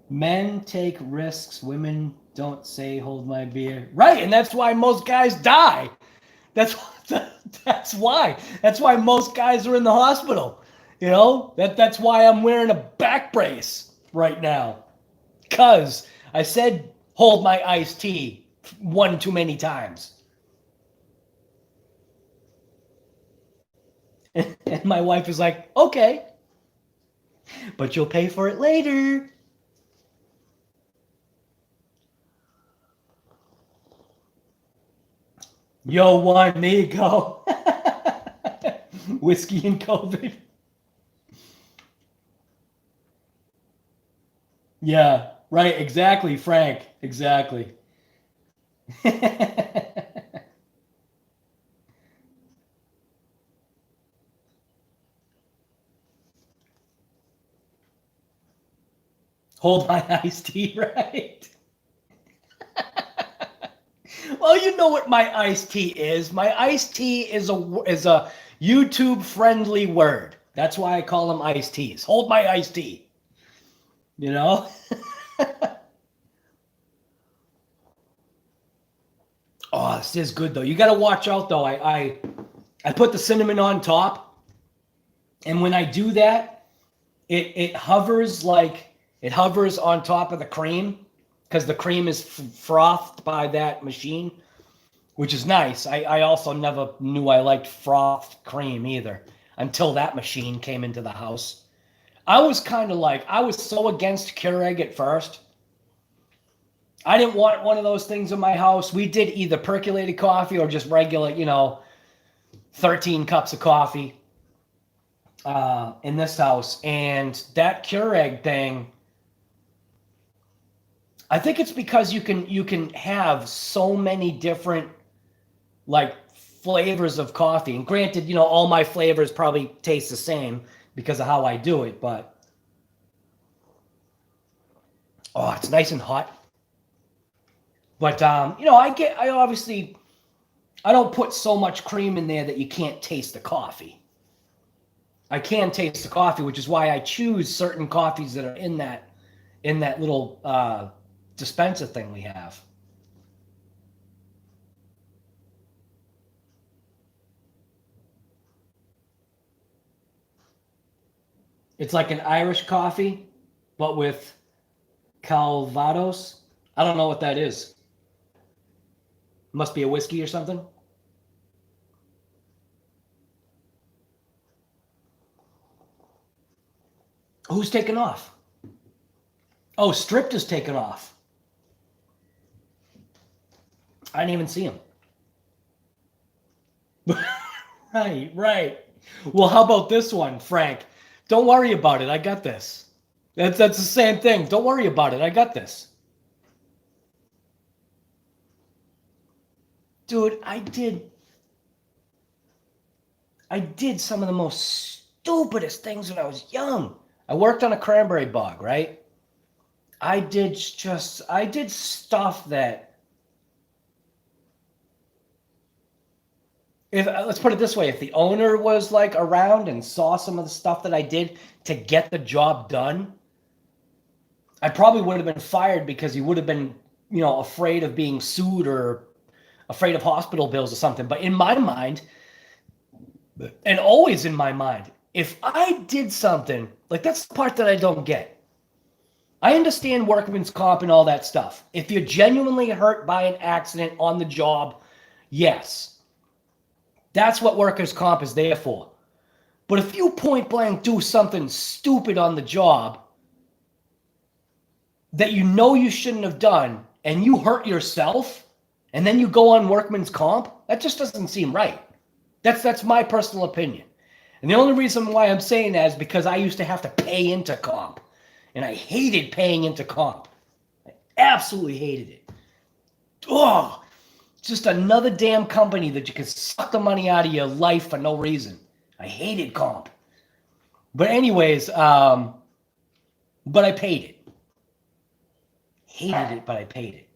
Men take risks, women don't say hold my beer. Right, and that's why most guys die. That's that's why. That's why most guys are in the hospital. You know? That's why I'm wearing a back brace right now. Cuz I said hold my iced tea one too many times. And my wife is like, okay, but you'll pay for it later. Yo, one, there you go. Whiskey and COVID. Yeah, right, exactly, Frank, exactly. Hold my iced tea, right? Well, you know what my iced tea is. My iced tea is a YouTube friendly word. That's why I call them iced teas. Hold my iced tea. You know? Oh, this is good though. You got to watch out though. I put the cinnamon on top, and when I do that, it hovers on top of the cream because the cream is frothed by that machine, which is nice. I also never knew I liked frothed cream either until that machine came into the house. I was so against Keurig at first. I didn't want one of those things in my house. We did either percolated coffee or just regular, 13 cups of coffee in this house. And that Keurig thing, I think it's because you can have so many different flavors of coffee. And granted, all my flavors probably taste the same because of how I do it, but oh, it's nice and hot. But I don't put so much cream in there that you can't taste the coffee. I can taste the coffee, which is why I choose certain coffees that are in that little dispenser thing we have. It's like an Irish coffee, but with Calvados. I don't know what that is. Must be a whiskey or something. Who's taken off? Oh, Stripped is taken off. I didn't even see him. Right. Well, how about this one, Frank? Don't worry about it. I got this. That's the same thing. Don't worry about it. I got this. Dude, I did some of the most stupidest things when I was young. I worked on a cranberry bog, right? I did stuff that, let's put it this way, if the owner was around and saw some of the stuff that I did to get the job done, I probably would have been fired because he would have been, afraid of being sued or afraid of hospital bills or something. But in my mind, and always in my mind, if I did something, that's the part that I don't get. I understand workman's comp and all that stuff. If you're genuinely hurt by an accident on the job, yes. That's what workers' comp is there for. But if you point blank do something stupid on the job that you know you shouldn't have done and you hurt yourself and then you go on workman's comp, that just doesn't seem right. That's my personal opinion. And the only reason why I'm saying that is because I used to have to pay into comp. And I hated paying into comp. I absolutely hated it. Oh, just another damn company that you can suck the money out of your life for no reason. I hated comp. But anyways, but I paid it. Hated it, but I paid it.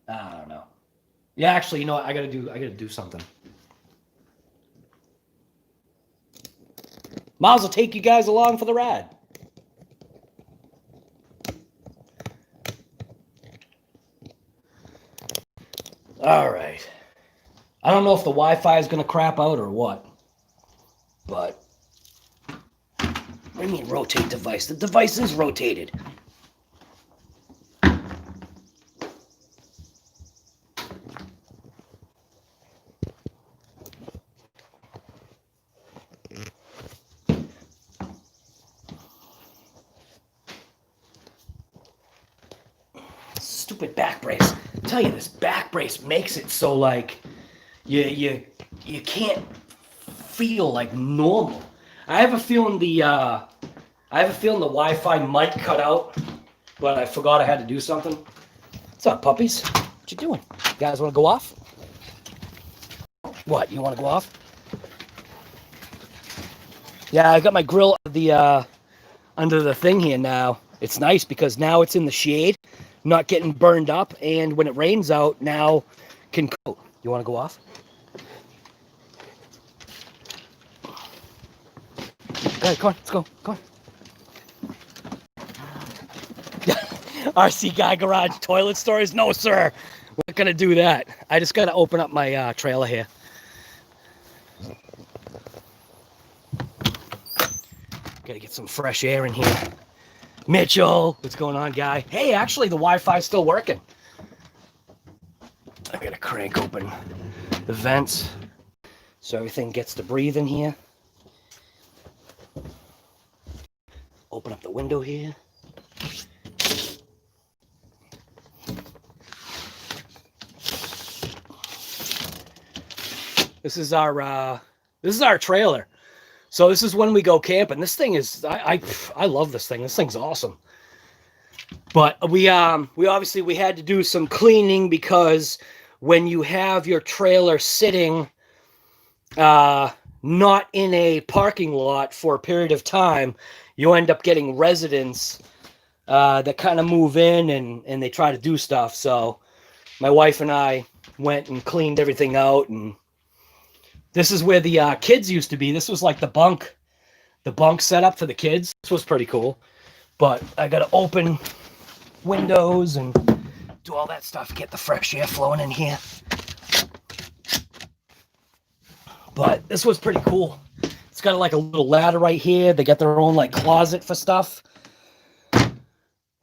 I don't know. Yeah, actually, you know what? I gotta do something. Miles will take you guys along for the ride. All right. I don't know if the Wi-Fi is going to crap out or what, but what do you mean rotate device? The device is rotated. Stupid back brace. I tell you, this back brace makes it so like you can't feel like normal. I have a feeling the Wi-Fi might cut out, but I forgot I had to do something. What's up, puppies? What you doing? You guys want to go off? What? You want to go off? Yeah, I got my grill under the thing here now. It's nice because now it's in the shade, not getting burned up, and when it rains out, now can coat. You want to go off? Go ahead, come on, let's go. Come on. RC Guy Garage toilet stories? No, sir. We're not gonna do that. I just gotta open up my trailer here. Gotta get some fresh air in here. Mitchell, what's going on, guy? Hey, actually, the Wi-Fi's still working. I gotta crank open the vents so everything gets to breathe in here. Open up the window here. This is our trailer. So this is when we go camping. This thing is I love this thing. This thing's awesome. But we obviously had to do some cleaning because when you have your trailer sitting not in a parking lot for a period of time, you end up getting residents that kind of move in and they try to do stuff. So my wife and I went and cleaned everything out, and this is where the kids used to be. This was like the bunk setup for the kids. This was pretty cool. But I got to open windows and do all that stuff, get the fresh air flowing in here. But this was pretty cool. It's got like a little ladder right here. They got their own like closet for stuff.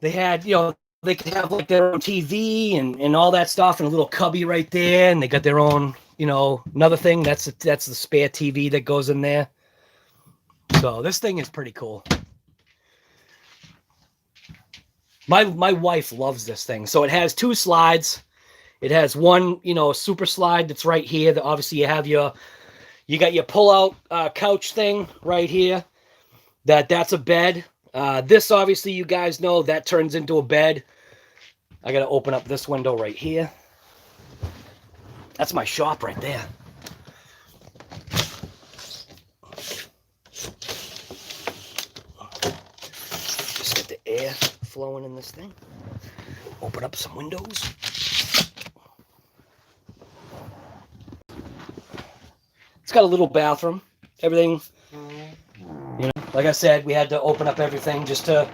They had, they could have like their own TV and all that stuff, and a little cubby right there. And they got their own, another thing. That's the spare TV that goes in there. So this thing is pretty cool. My wife loves this thing. So it has two slides. It has one, super slide that's right here. That obviously you got your pull-out couch thing right here. That's a bed. This, obviously, you guys know, that turns into a bed. I got to open up this window right here. That's my shop right there. Just get the air flowing in this thing. Open up some windows. It's got a little bathroom. Everything, like I said, we had to open up everything just to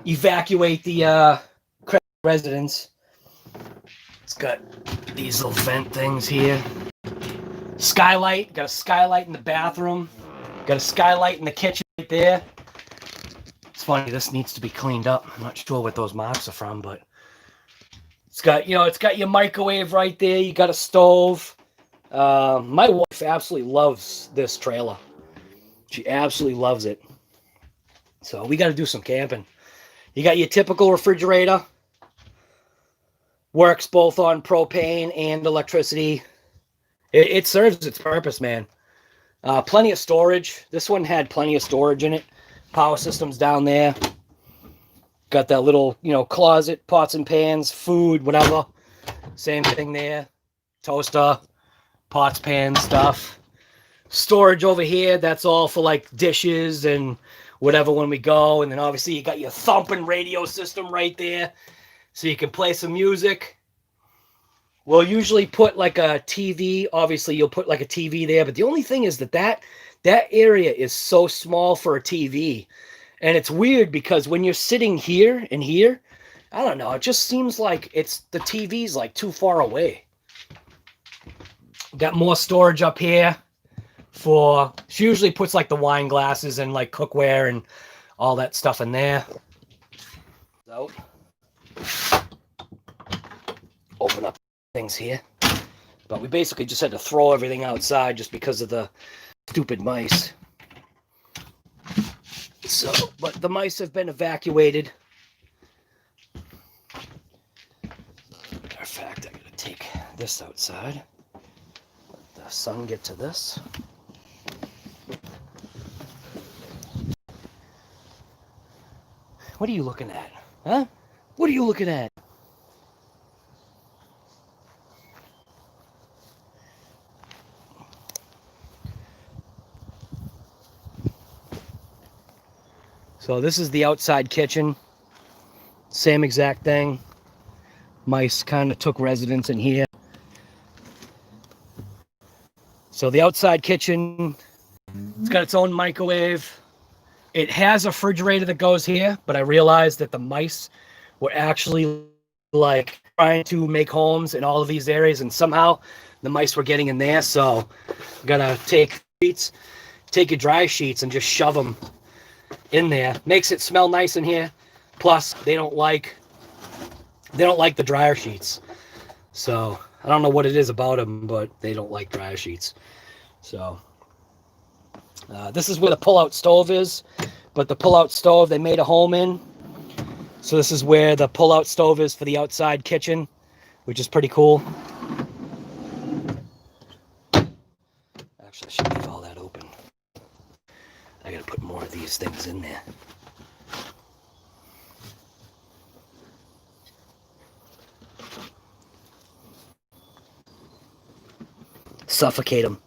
evacuate the residents. It's got these little vent things here. Skylight. Got a skylight in the bathroom. Got a skylight in the kitchen right there. funny, this needs to be cleaned up. I'm not sure what those marks are from, but it's got, you know, it's got your microwave right there. You got a stove. My wife absolutely loves this trailer. She absolutely loves it. So we got to do some camping. You got your typical refrigerator. Works both on propane and electricity. It serves its purpose, man. Plenty of storage. This one had plenty of storage in it. Power systems down there. Got that little, you know, closet, pots and pans, food, whatever. Same thing there. Toaster, pots, pans, stuff. Storage over here. That's all for like dishes and whatever when we go. And then obviously you got your thumping radio system right there. So you can play some music. We'll usually put like a TV. Obviously, you'll put like a TV there. But the only thing is that area is so small for a TV. And it's weird because when you're sitting here and here, I don't know. It just seems like the TV's like too far away. Got more storage up here she usually puts like the wine glasses and like cookware and all that stuff in there. So, open up things here, but we basically just had to throw everything outside just because of the stupid mice. So, but the mice have been evacuated. Matter of fact, I gotta take this outside. Let the sun get to this. What are you looking at? Huh? What are you looking at? So this is the outside kitchen. Same exact thing. Mice kind of took residence in here. So the outside kitchen, it's got its own microwave. It has a refrigerator that goes here, but I realized that the mice were actually like trying to make homes in all of these areas, and somehow the mice were getting in there. So I'm gonna take your dry sheets and just shove them in there. Makes it smell nice in here. Plus, they don't like the dryer sheets. So I don't know what it is about them, but they don't like dryer sheets. So this is where the pull-out stove is, but the pull-out stove they made a home in. So this is where the pull-out stove is for the outside kitchen, which is pretty cool. Actually, I should leave all that open. I gotta put more of these things in there. Suffocate them.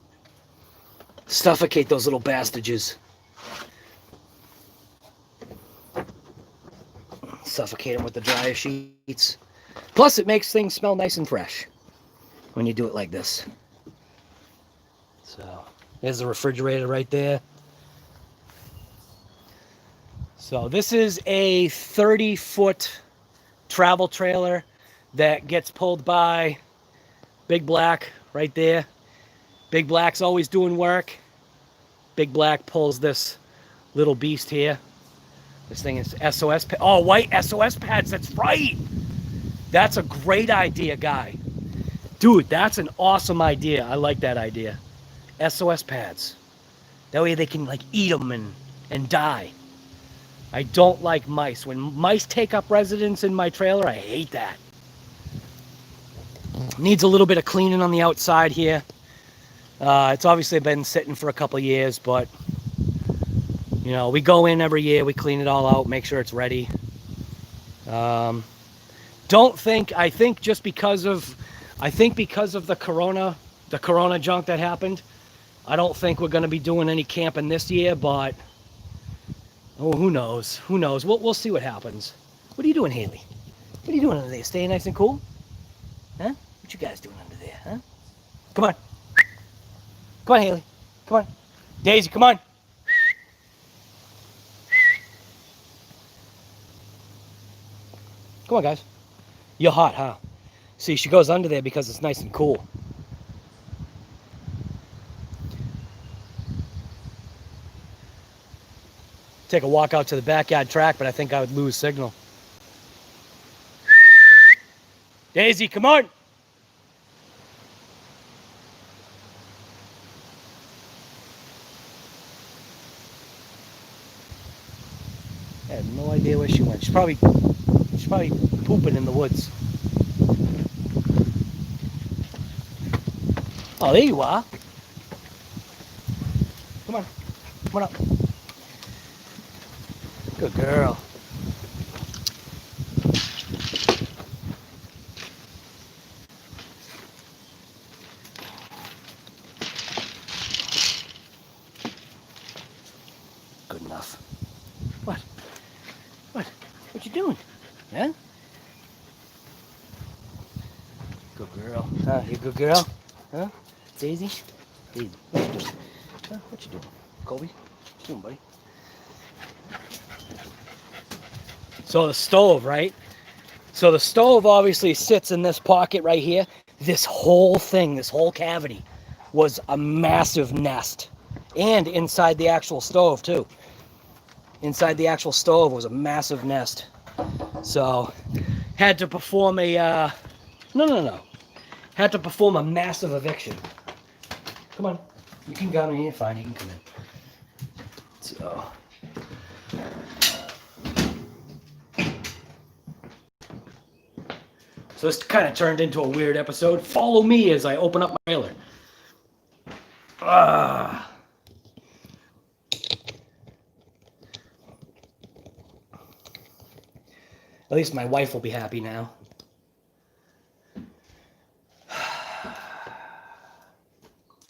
Suffocate those little bastages. Suffocate them with the dryer sheets. Plus, it makes things smell nice and fresh when you do it like this. So, there's the refrigerator right there. So, this is a 30-foot travel trailer that gets pulled by Big Black right there. Big Black's always doing work. Big Black pulls this little beast here. This thing is SOS. Oh, white SOS pads. That's right. That's a great idea, guy. Dude, that's an awesome idea. I like that idea. SOS pads. That way they can like eat them and die. I don't like mice. When mice take up residence in my trailer, I hate that. Needs a little bit of cleaning on the outside here. It's obviously been sitting for a couple years, but you know, we go in every year, we clean it all out, make sure it's ready. I think because of the corona junk that happened, I don't think we're going to be doing any camping this year, but oh, who knows? Who knows? We'll see what happens. What are you doing, Haley? What are you doing under there? Staying nice and cool? Huh? What you guys doing under there, huh? Come on. Come on, Haley. Come on. Daisy, come on. Come on, guys. You're hot, huh? See, she goes under there because it's nice and cool. take a walk out to the backyard track, but I think I would lose signal. Daisy, come on. I have no idea where she went. She's probably pooping in the woods. Oh, there you are. Come on. Come on up. Good girl. Good enough. What? What you doing? Yeah? Good girl. Huh? You a good girl? Huh? Daisy? Daisy, what you doing? Huh? What you doing? Colby? What you doing, buddy? So the stove, right? So the stove obviously sits in this pocket right here. This whole thing, this whole cavity was a massive nest. And inside the actual stove too. Inside the actual stove was a massive nest. So had to perform a, had to perform a massive eviction. Come on, you can come in here, fine, you can come in. So. So this kind of turned into a weird episode. Follow me as I open up my trailer. Ah. At least my wife will be happy now.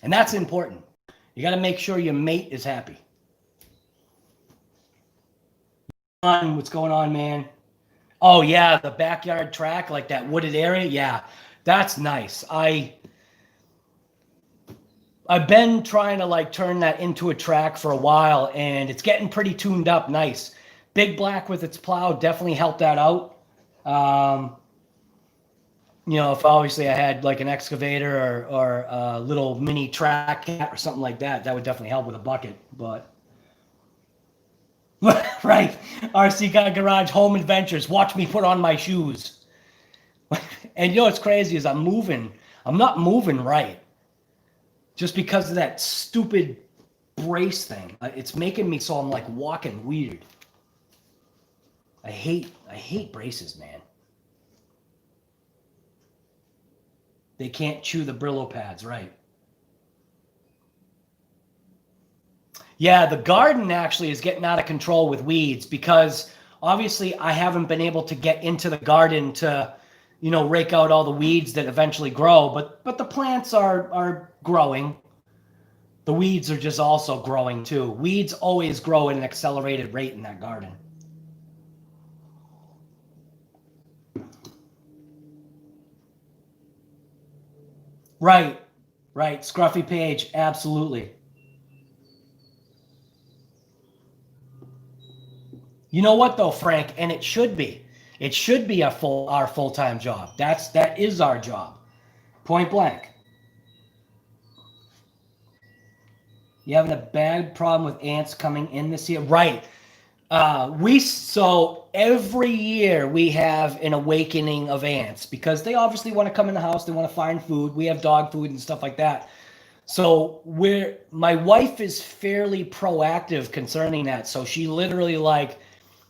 And that's important. You got to make sure your mate is happy. What's going on, man? Oh yeah, the backyard track, like that wooded area. Yeah, that's nice. I've been trying to like turn that into a track for a while, and it's getting pretty tuned up nice. Big Black with its plow definitely helped that out. You know, if obviously I had like an excavator or a little mini track cat or something like that, that would definitely help with a bucket. But right, RC Car Garage Home Adventures. Watch me put on my shoes. And you know what's crazy is I'm not moving right, just because of that stupid brace thing. It's making me so I'm like walking weird. I hate braces, man. They can't chew the Brillo pads, right? Yeah, the garden actually is getting out of control with weeds because obviously I haven't been able to get into the garden to, you know, rake out all the weeds that eventually grow, but the plants are growing. The weeds are just also growing too. Weeds always grow at an accelerated rate in that garden. Right, right. Scruffy Page, absolutely. You know what though, Frank? And it should be. It should be our full-time job. That is our job. Point blank. You having a bad problem with ants coming in this year? Right. So every year we have an awakening of ants because they obviously want to come in the house. They want to find food. We have dog food and stuff like that. So my wife is fairly proactive concerning that. So she literally like,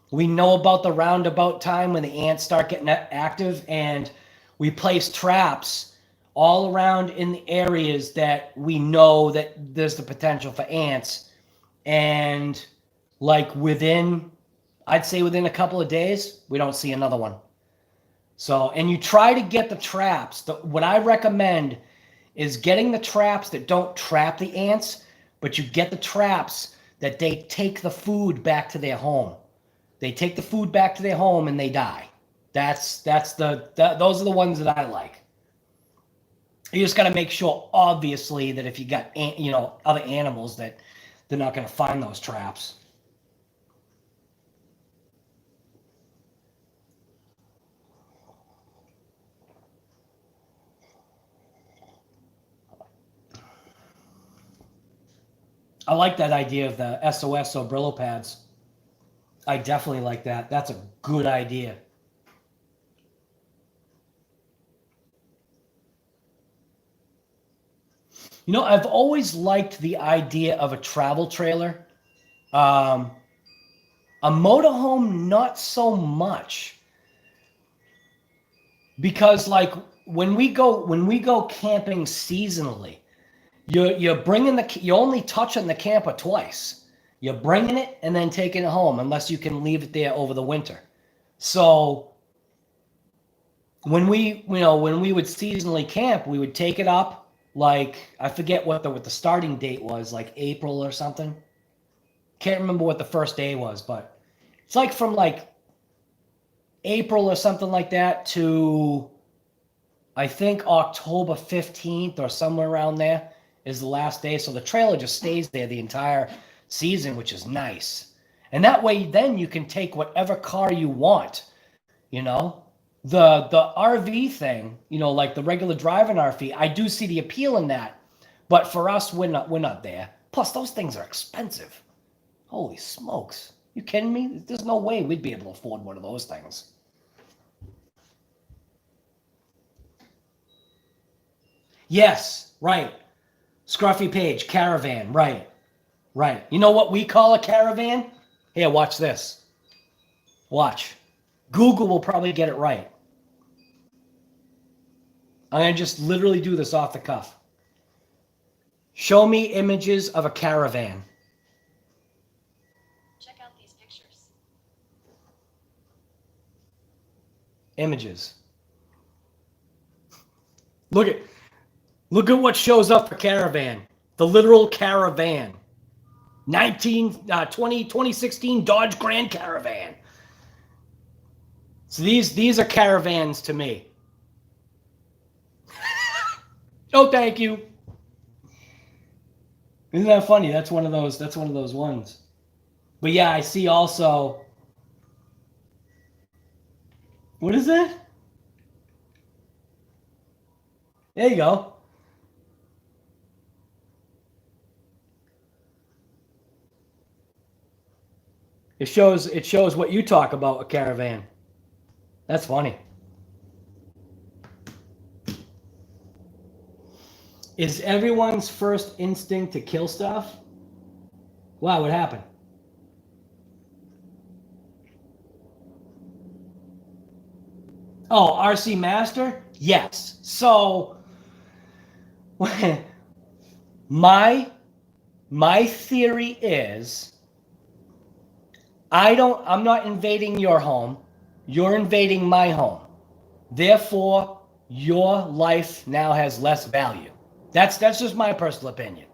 we know about the roundabout time when the ants start getting active, and we place traps all around in the areas that we know that there's the potential for ants. And like I'd say within a couple of days, we don't see another one. So, and you try to get the traps. What I recommend is getting the traps that don't trap the ants, but you get the traps that they take the food back to their home. They take the food back to their home and they die. Those are the ones that I like. You just got to make sure, obviously, that if you got other animals, that they're not going to find those traps. I like that idea of the SOS or Brillo pads. I definitely like that. That's a good idea. You know, I've always liked the idea of a travel trailer. A motorhome, not so much. Because like when we go camping seasonally, you're you're only touching the camper twice. You're bringing it and then taking it home, unless you can leave it there over the winter. So when we would seasonally camp, we would take it up, like, I forget what the starting date was, like April or something. Can't remember what the first day was, but it's like from like April or something like that to, I think, October 15th or somewhere around there is the last day. So the trailer just stays there the entire season, which is nice. And that way then you can take whatever car you want, you know. The RV thing, you know, like the regular driving RV, I do see the appeal in that. But for us, we're not there. Plus, those things are expensive. Holy smokes. You kidding me? There's no way we'd be able to afford one of those things. Yes, right. Scruffy Page, caravan, right. Right. You know what we call a caravan? Here, watch this. Watch. Google will probably get it right. I'm going to just literally do this off the cuff. Show me images of a caravan. Check out these pictures. Images. Look at what shows up for caravan. The literal caravan. 2016 Dodge Grand Caravan. So these are caravans to me. Oh, thank you. Isn't that funny? That's one of those ones. But yeah, I see also. What is that? There you go. It shows what you talk about, a caravan. That's funny. Is everyone's first instinct to kill stuff? Wow, what happened? Oh, RC Master? Yes. So my theory is, I'm not invading your home. You're invading my home. Therefore, your life now has less value. That's just my personal opinion.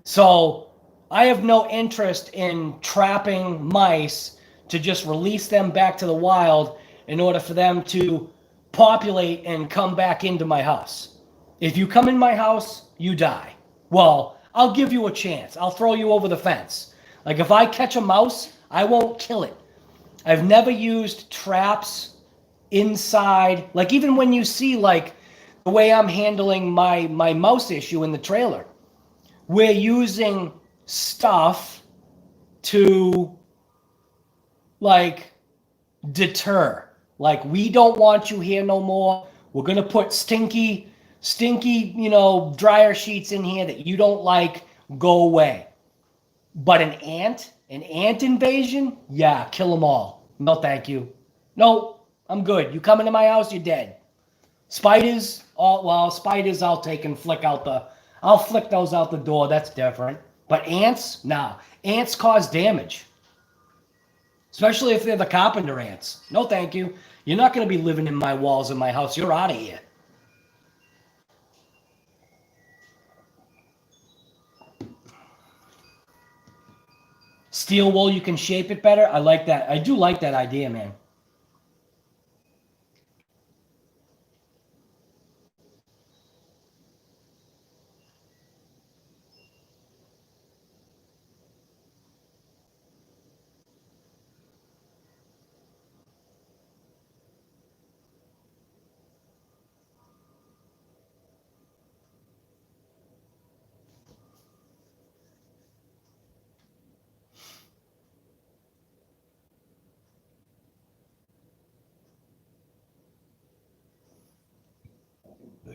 So I have no interest in trapping mice to just release them back to the wild in order for them to populate and come back into my house. If you come in my house, you die. Well, I'll give you a chance. I'll throw you over the fence. Like if I catch a mouse, I won't kill it. I've never used traps inside. Like even when you see like the way I'm handling my mouse issue in the trailer, we're using stuff to like deter. Like, we don't want you here no more. We're gonna put stinky, you know, dryer sheets in here that you don't like. Go away. But an ant invasion, yeah, kill them all. No, thank you. No, I'm good. You come into my house, you're dead. Spiders, spiders I'll take and I'll flick those out the door. That's different. But ants, nah. Ants cause damage. Especially if they're the carpenter ants. No, thank you. You're not going to be living in my walls in my house. You're out of here. Steel wool, you can shape it better. I like that. I do like that idea, man.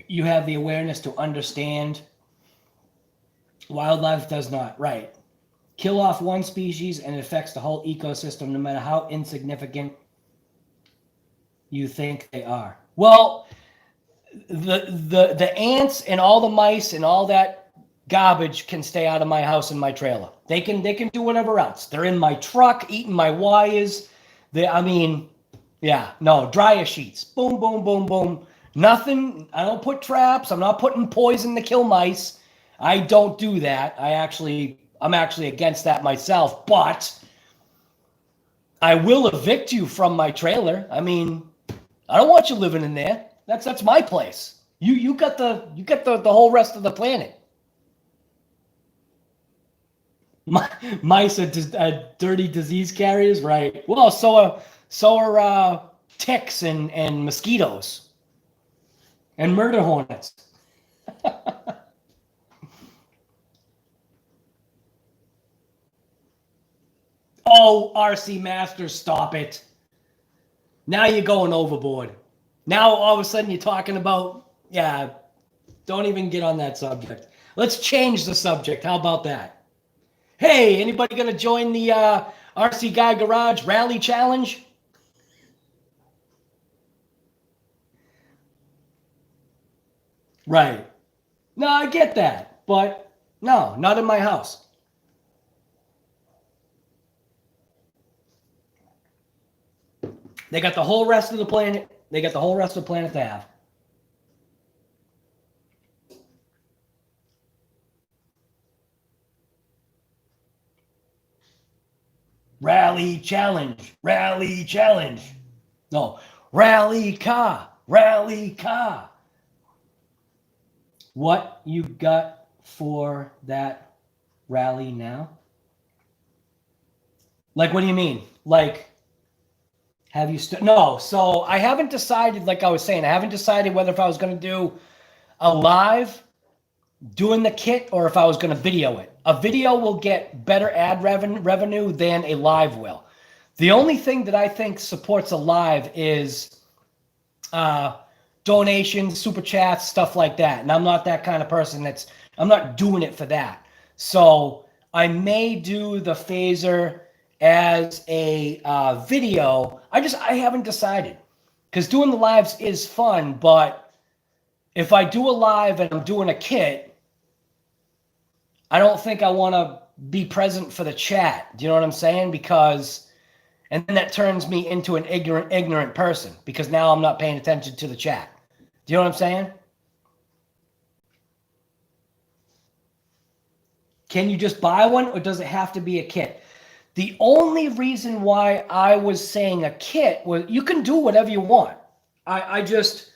You have the awareness to understand. Wildlife does not, right? Kill off one species and it affects the whole ecosystem, no matter how insignificant you think they are. Well, the ants and all the mice and all that garbage can stay out of my house and my trailer. They can do whatever else. They're in my truck eating my wires. I mean, yeah, no, dryer sheets. Boom, boom, boom, boom. Nothing. I don't put traps. I'm not putting poison to kill mice. I don't do that. I'm actually against that myself, but I will evict you from my trailer. I mean, I don't want you living in there. That's my place. You got the whole rest of the planet. Mice are dirty disease carriers, right? Well, so are ticks and mosquitoes and murder hornets. Oh, RC Masters, stop it. Now you're going overboard. Now all of a sudden you're talking about, yeah, don't even get on that subject. Let's change the subject. How about that? Hey, anybody going to join the RC Guy Garage Rally Challenge? Right. No, I get that. But no, not in my house. They got the whole rest of the planet. They got the whole rest of the planet to have. Rally challenge. Rally challenge. No. Rally car. Rally car. What you got for that rally now? Like, what do you mean? Like, have you no, so I haven't decided, like I was saying, I haven't decided whether if I was going to do a live doing the kit or if I was going to video it. A video will get better ad revenue than a live will. The only thing that I think supports a live is donations, super chats, stuff like that. And I'm not that kind of person. I'm not doing it for that. So I may do the phaser as a video. I haven't decided, because doing the lives is fun, but if I do a live and I'm doing a kit, I don't think I want to be present for the chat. Do you know what I'm saying? Because, and then that turns me into an ignorant person, because now I'm not paying attention to the chat. Do you know what I'm saying? Can you just buy one, or does it have to be a kit? The only reason why I was saying a kit was you can do whatever you want. I just,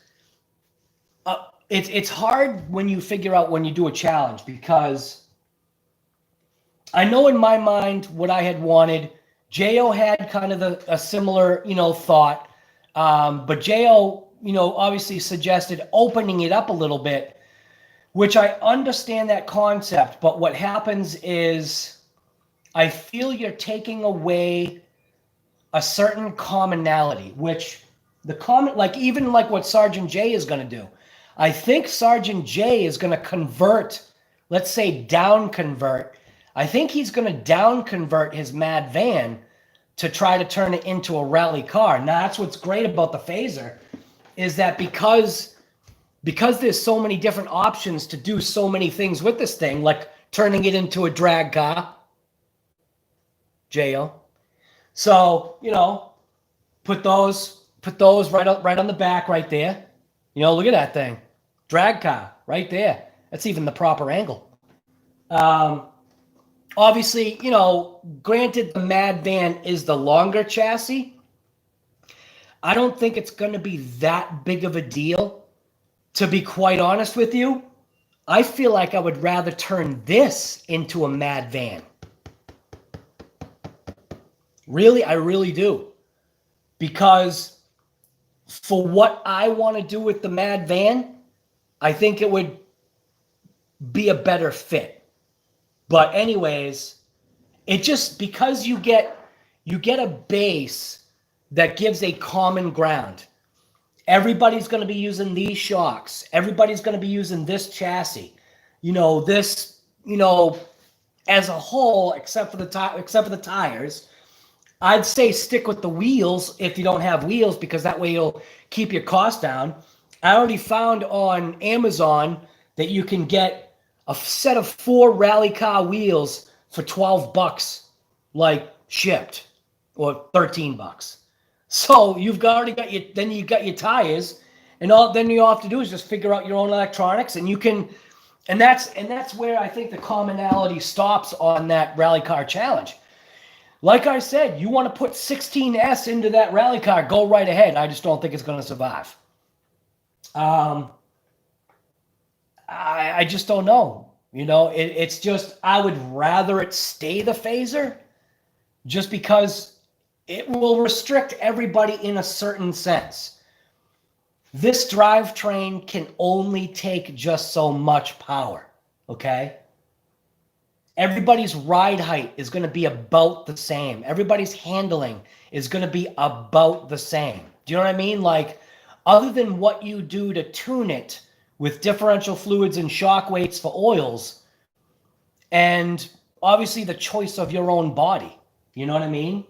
it's hard when you figure out when you do a challenge, because I know in my mind what I had wanted. Jo had kind of a similar, thought, but Jo, obviously suggested opening it up a little bit, which I understand that concept. But what happens is, I feel you're taking away a certain commonality, which even what Sergeant J is going to do. I think Sergeant J is going to convert, let's say down convert. I think he's going to down convert his Mad Van to try to turn it into a rally car. Now, that's what's great about the phaser, is that because there's so many different options to do so many things with this thing, like turning it into a drag car. Jo. So, put those right on the back right there. Look at that thing. Drag car right there. That's even the proper angle. Obviously, granted the Mad Van is the longer chassis. I don't think it's going to be that big of a deal. To be quite honest with you, I feel like I would rather turn this into a Mad Van. Really, I really do. Because for what I want to do with the Mad Van, I think it would be a better fit. But anyways, it just, because you get a base that gives a common ground. Everybody's going to be using these shocks. Everybody's going to be using this chassis. You know, this, you know, as a whole, except for the tires, I'd say stick with the wheels if you don't have wheels, because that way you'll keep your cost down. I already found on Amazon that you can get a set of 4 rally car wheels for $12, like shipped, or $13. So you've already got your, then you got your tires, and then you all have to do is just figure out your own electronics, and you can, and that's where I think the commonality stops on that rally car challenge. Like I said, you want to put 16S into that rally car, go right ahead. I just don't think it's going to survive. I just don't know. You know, it's just, I would rather it stay the phaser, just because it will restrict everybody in a certain sense. This drivetrain can only take just so much power, okay? Everybody's ride height is going to be about the same. Everybody's handling is going to be about the same. Do you know what I mean? Like, other than what you do to tune it with differential fluids and shock weights for oils, and obviously the choice of your own body. You know what I mean?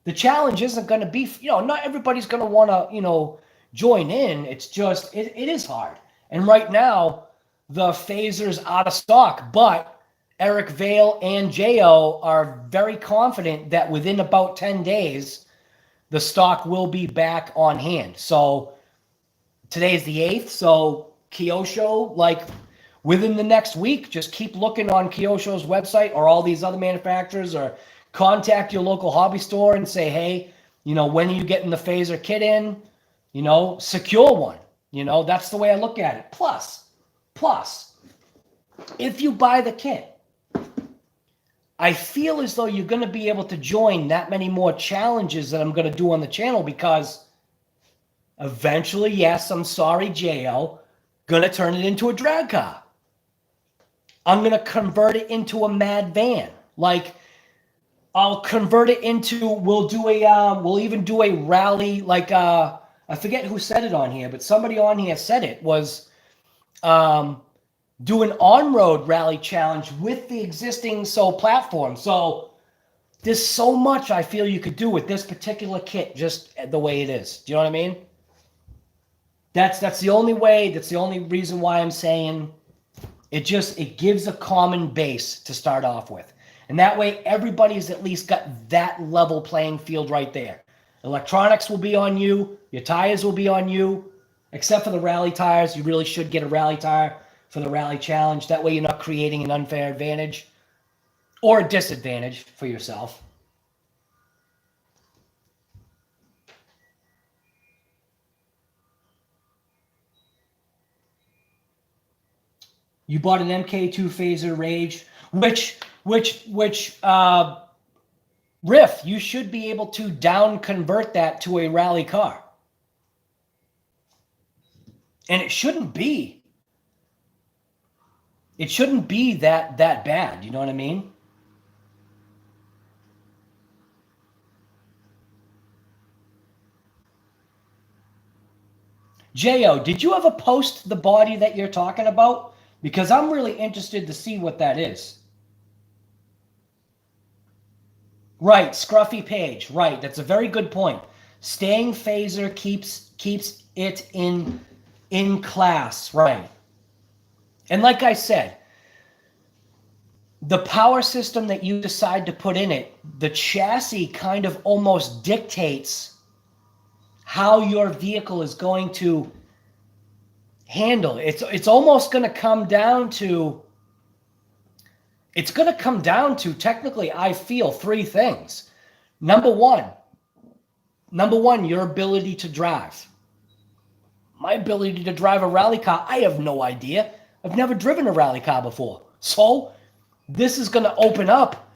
The challenge isn't going to be, you know, not everybody's going to want to, you know, join in. It's just, it is hard. And right now, the phaser's out of stock, but Eric Vale and Jo are very confident that within about 10 days, the stock will be back on hand. So today's the 8th. So Kyosho, like within the next week, just keep looking on Kyosho's website or all these other manufacturers, or contact your local hobby store and say, hey, you know, when are you getting the phaser kit in? You know, secure one. You know, that's the way I look at it. Plus, if you buy the kit, I feel as though you're going to be able to join that many more challenges that I'm going to do on the channel, because eventually, yes, I'm sorry, Jo, going to turn it into a drag car. I'm going to convert it into a mad van. Like, I'll convert it into, we'll even do a rally, like, I forget who said it on here, but somebody on here said it was, do an on-road rally challenge with the existing platform. So there's so much I feel you could do with this particular kit, just the way it is. Do you know what I mean? That's the only way. That's the only reason why I'm saying it gives a common base to start off with. And that way everybody's at least got that level playing field right there. Electronics will be on you. Your tires will be on you. Except for the rally tires. You really should get a rally tire for the rally challenge. That way you're not creating an unfair advantage or a disadvantage for yourself. You bought an MK2 Phaser Rage, which Riff, you should be able to down convert that to a rally car. And it shouldn't be that bad. You know what I mean? Jo, did you ever post the body that you're talking about? Because I'm really interested to see what that is. Right, Scruffy Page. Right, that's a very good point. Staying phaser keeps it in class. Right. And like I said, the power system that you decide to put in it, the chassis kind of almost dictates how your vehicle is going to handle. It's almost going to come down to, technically, I feel, 3 things. Number one, your ability to drive. My ability to drive a rally car, I have no idea. I've never driven a rally car before. So this is going to open up,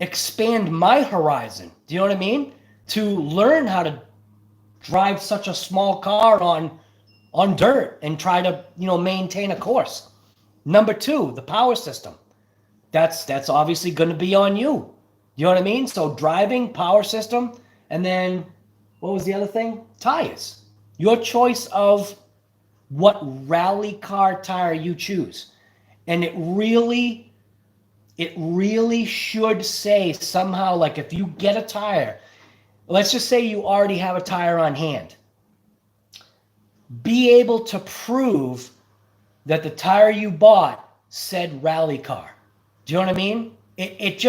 expand my horizon. Do you know what I mean? To learn how to drive such a small car on dirt and try to, maintain a course. Number 2, the power system. That's obviously going to be on you. You know what I mean? So driving, power system, and then what was the other thing? Tires. Your choice of what rally car tire you choose. And it really should say somehow, like if you get a tire, let's just say you already have a tire on hand, be able to prove that the tire you bought said rally car. Do you know what I mean? It's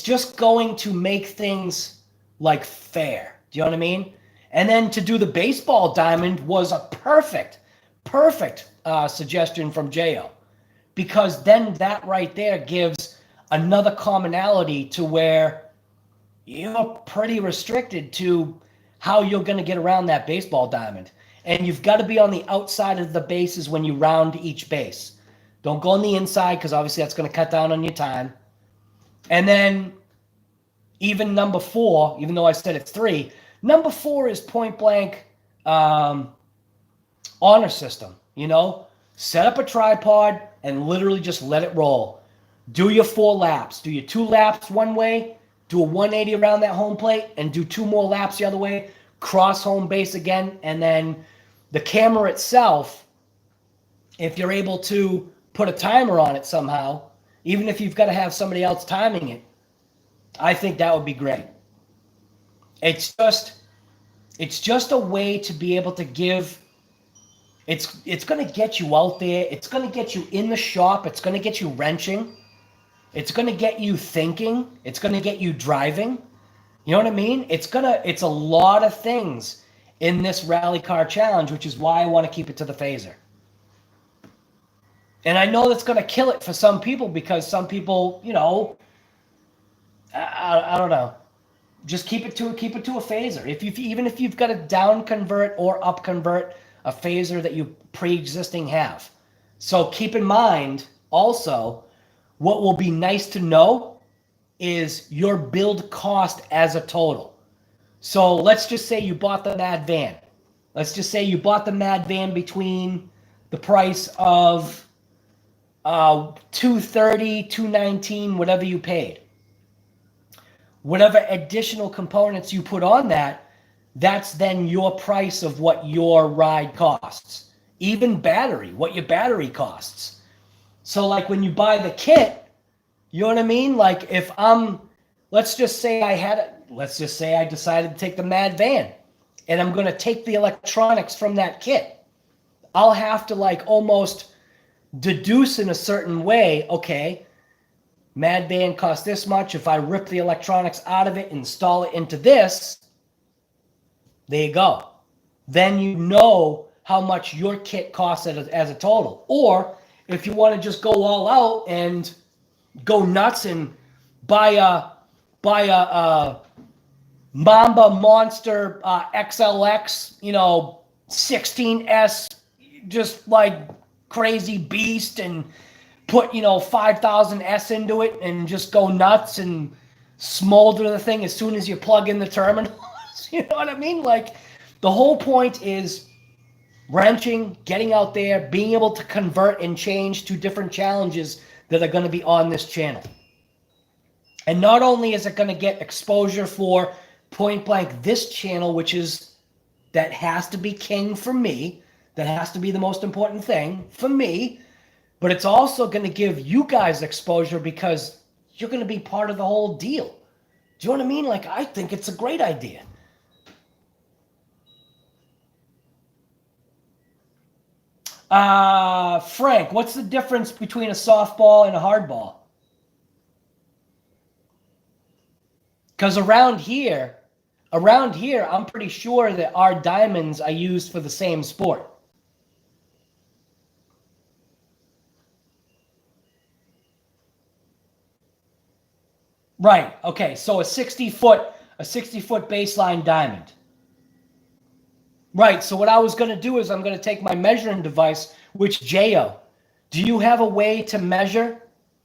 just going to make things like fair. Do you know what I mean? And then to do the baseball diamond was a perfect suggestion from Jo, because then that right there gives another commonality to where you're pretty restricted to how you're going to get around that baseball diamond. And you've got to be on the outside of the bases when you round each base. Don't go on the inside, because obviously that's going to cut down on your time. And then even number 4, even though I said it's 3, number 4 is point blank honor system. You know, set up a tripod and literally just let it roll. Do your 4 laps. Do your 2 laps one way, do a 180 around that home plate, and do 2 more laps the other way, cross home base again, and then the camera itself, if you're able to put a timer on it somehow, even if you've got to have somebody else timing it, I think that would be great. It's just a way to be able to give, it's going to get you out there. It's going to get you in the shop. It's going to get you wrenching. It's going to get you thinking. It's going to get you driving. You know what I mean? It's a lot of things in this rally car challenge, which is why I want to keep it to the phaser. And I know that's going to kill it for some people, because some people, you know, I don't know. Just keep it to a phaser. Even if you've got a down convert or up convert, a phaser that you pre-existing have. So keep in mind also, what will be nice to know is your build cost as a total. So let's just say you bought the Mad Van. Let's just say you bought the Mad Van between the price of $230, $219, whatever you paid. Whatever additional components you put on that, that's then your price of what your ride costs. Even battery, what your battery costs. So like when you buy the kit, you know what I mean? Like if let's just say I decided to take the Mad Van, and I'm going to take the electronics from that kit. I'll have to like almost deduce in a certain way, okay, Mad Van costs this much. If I rip the electronics out of it, install it into this, there you go. Then you know how much your kit costs as a total. Or if you want to just go all out and go nuts and buy a Mamba Monster XLX, 16S, just like crazy beast, and put 5,000 S into it and just go nuts and smolder the thing as soon as you plug in the terminals. You know what I mean? Like, the whole point is wrenching, getting out there, being able to convert and change to different challenges that are going to be on this channel. And not only is it going to get exposure for point blank this channel, that has to be king for me, that has to be the most important thing for me, but it's also going to give you guys exposure because you're going to be part of the whole deal. Do you know what I mean? Like, I think it's a great idea. Frank, what's the difference between a softball and a hardball? Because around here, I'm pretty sure that our diamonds are used for the same sport. Right. Okay. So a 60-foot baseline diamond. Right. So what I was going to do is I'm going to take my measuring device, which Jo, do you have a way to measure?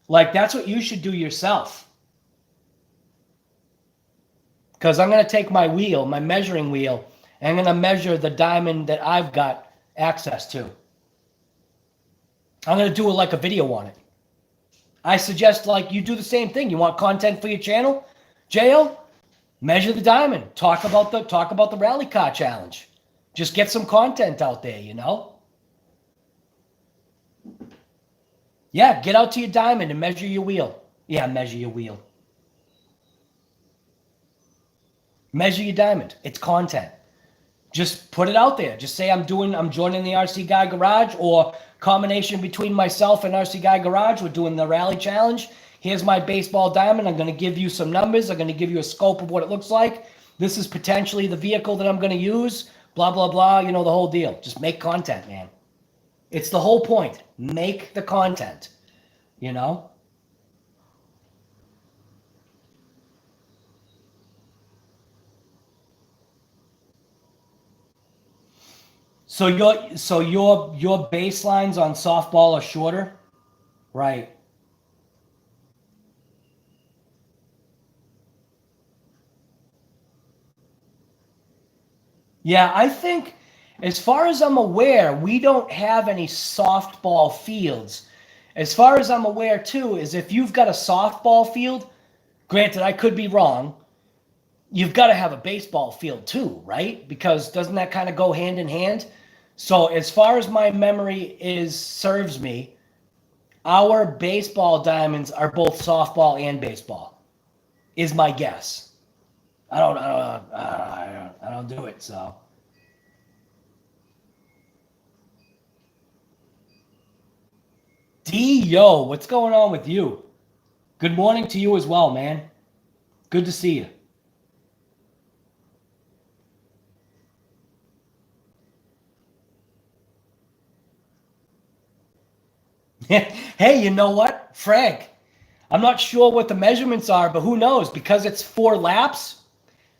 Like, that's what you should do yourself. Because I'm going to take my wheel, my measuring wheel, and I'm going to measure the diamond that I've got access to. I'm going to do like a video on it. I suggest like you do the same thing. You want content for your channel? Jo, measure the diamond. Talk about the rally car challenge. Just get some content out there, you know? Yeah, get out to your diamond and measure your wheel. Yeah, measure your wheel. Measure your diamond. It's content. Just put it out there. Just say I'm joining the RC Guy Garage, or combination between myself and RC Guy Garage. We're doing the rally challenge. Here's my baseball diamond. I'm going to give you some numbers. I'm going to give you a scope of what it looks like. This is potentially the vehicle that I'm going to use. Blah, blah, blah. You know, the whole deal. Just make content, man. It's the whole point. Make the content, you know? So your baselines on softball are shorter, right? Yeah, I think as far as I'm aware, we don't have any softball fields. As far as I'm aware too, is if you've got a softball field, granted I could be wrong, you've got to have a baseball field too, right? Because doesn't that kind of go hand in hand? So as far as my memory serves me, our baseball diamonds are both softball and baseball, is my guess. I don't do it, so. Yo, what's going on with you? Good morning to you as well, man. Good to see you. Hey, you know what, Frank? I'm not sure what the measurements are, but who knows? Because it's 4 laps,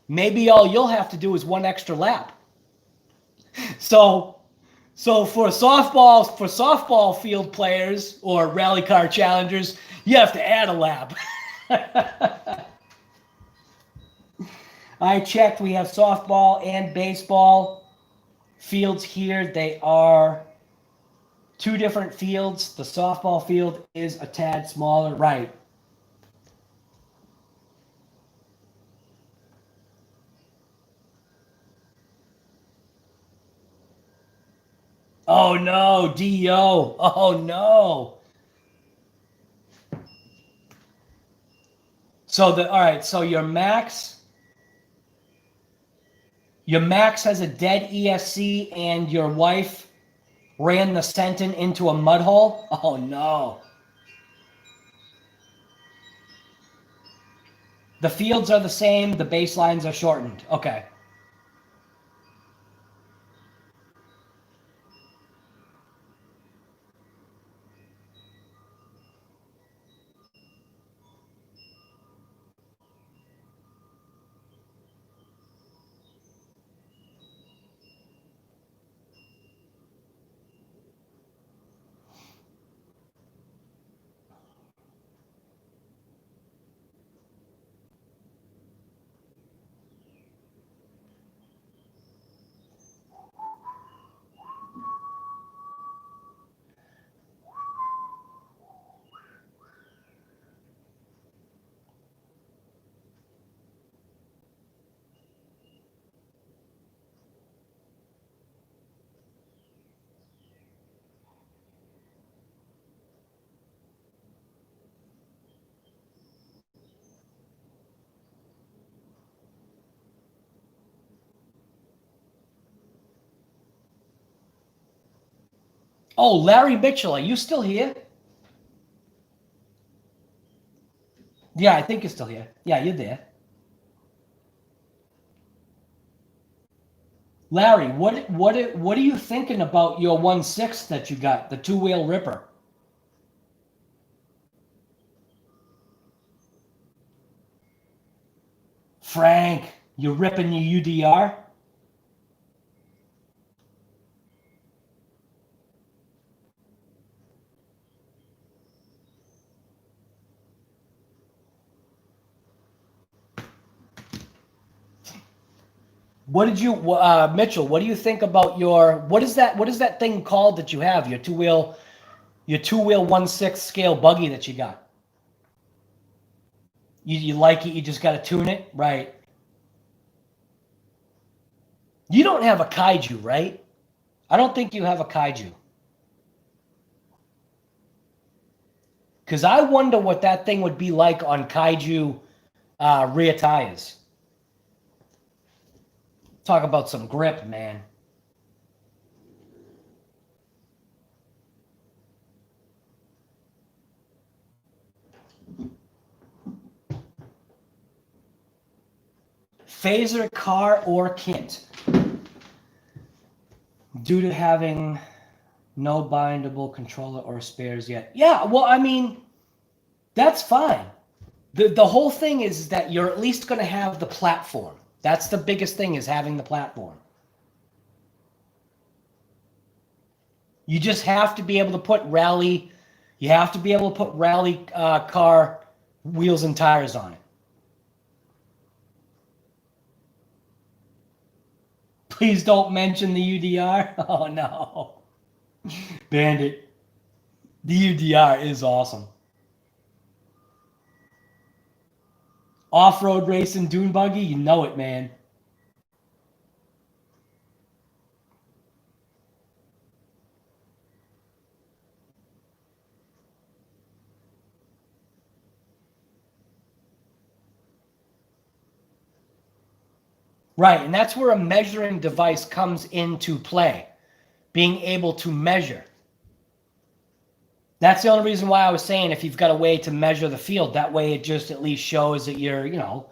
maybe all you'll have to do is 1 extra lap. So for softball field players or rally car challengers, you have to add a lap. I checked. We have softball and baseball fields here. They are 2 different fields. The softball field is a tad smaller, right? Oh no, DO. Oh no. So all right, so your max has a dead ESC and your wife ran the Senton into a mud hole? Oh no. The fields are the same, the baselines are shortened. Okay. Oh, Larry Mitchell, are you still here? Yeah, I think you're still here. Yeah, you're there. Larry, what are you thinking about your 1.6 that you got, the 2-wheel ripper? Frank, you're ripping your UDR? What did you, Mitchell? What do you think about your? What is that thing called that you have? Your two wheel 1.6 scale buggy that you got. You like it? You just got to tune it, right? You don't have a kaiju, right? I don't think you have a kaiju. Because I wonder what that thing would be like on kaiju rear tires. Talk about some grip, man. Phaser, car, or kit. Due to having no bindable controller or spares yet. Yeah, well, I mean, that's fine. The whole thing is that you're at least going to have the platform. That's the biggest thing, is having the platform. You just have to be able to put rally, you have to be able to put rally car wheels and tires on it. Please don't mention the UDR. Oh no. Bandit. The UDR is awesome. Off-road racing dune buggy, you know it, man. Right, and that's where a measuring device comes into play. Being able to measure. That's the only reason why I was saying if you've got a way to measure the field, that way it just at least shows that you're, you know.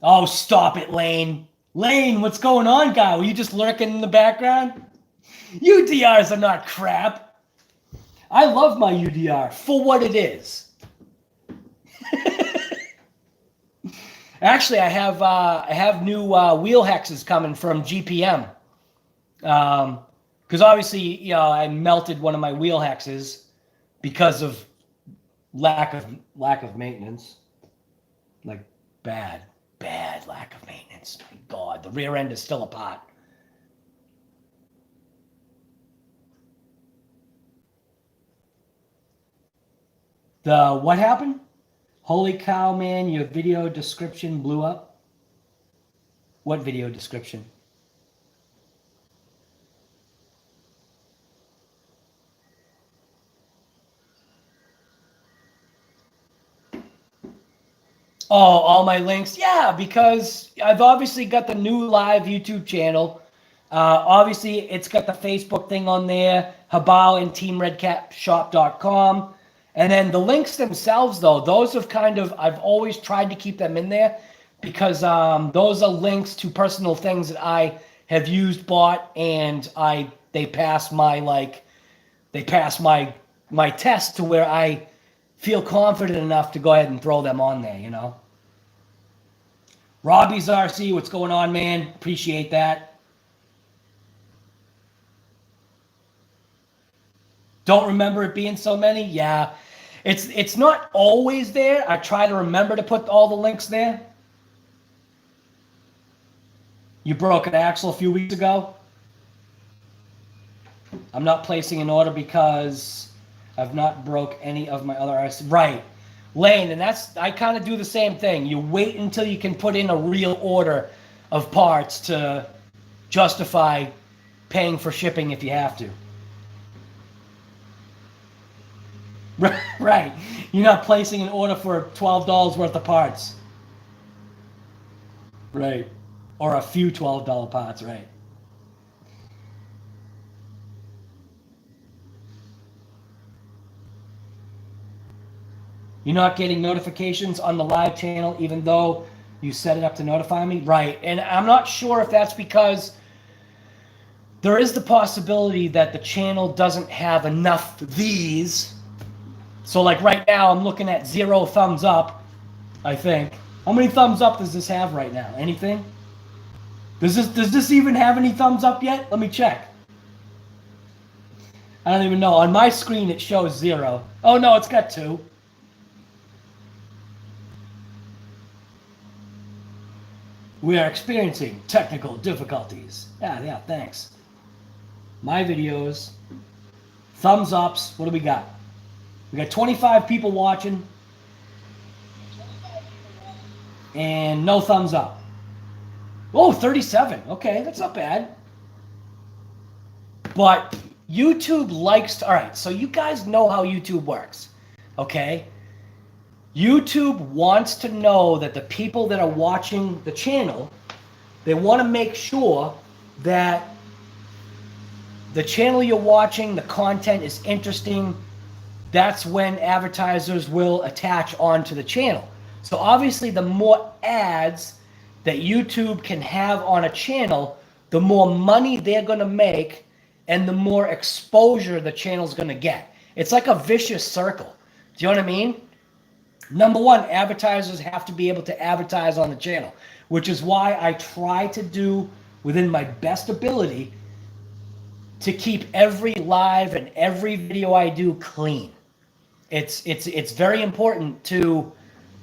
Oh, stop it, Lane. Lane, what's going on, guy? Were you just lurking in the background? UDRs are not crap. I love my UDR for what it is. Actually, I have new wheel hexes coming from GPM. Because obviously, you know, I melted one of my wheel hexes because of lack of maintenance. Like bad lack of maintenance. My God, the rear end is still apart. What happened? Holy cow, man, your video description blew up. What video description? Oh, all my links? Yeah, because I've obviously got the new live YouTube channel. Obviously, it's got the Facebook thing on there, HoBao and TeamRedcatShop.com. And then the links themselves, though, those have kind of, I've always tried to keep them in there because those are links to personal things that I have used, bought, and they pass my my test to where I feel confident enough to go ahead and throw them on there, you know. Robbie's RC, what's going on, man? Appreciate that. Don't remember it being so many? Yeah. It's not always there. I try to remember to put all the links there. You broke an axle a few weeks ago. I'm not placing an order because I've not broke any of my other RC. Right. Lane, and I kind of do the same thing. You wait until you can put in a real order of parts to justify paying for shipping if you have to. Right. You're not placing an order for $12 worth of parts. Right. Or a few $12 parts, right. You're not getting notifications on the live channel even though you set it up to notify me? Right. And I'm not sure if that's because there is the possibility that the channel doesn't have enough of these. So like right now, I'm looking at 0 thumbs up, I think. How many thumbs up does this have right now? Anything? Does this even have any thumbs up yet? Let me check. I don't even know. On my screen, it shows 0. Oh no, it's got 2. We are experiencing technical difficulties. Yeah, thanks. My videos. Thumbs ups. What do we got? We got 25 people watching. And no thumbs up. Oh, 37. Okay, that's not bad. But YouTube likes to, all right, so you guys know how YouTube works, okay? YouTube wants to know that the people that are watching the channel, they want to make sure that the channel you're watching, the content is interesting. That's when advertisers will attach onto the channel. So obviously the more ads that YouTube can have on a channel, the more money they're going to make and the more exposure the channel's going to get. It's like a vicious circle. Do you know what I mean? Number one, advertisers have to be able to advertise on the channel, which is why I try to do within my best ability to keep every live and every video I do clean. It's very important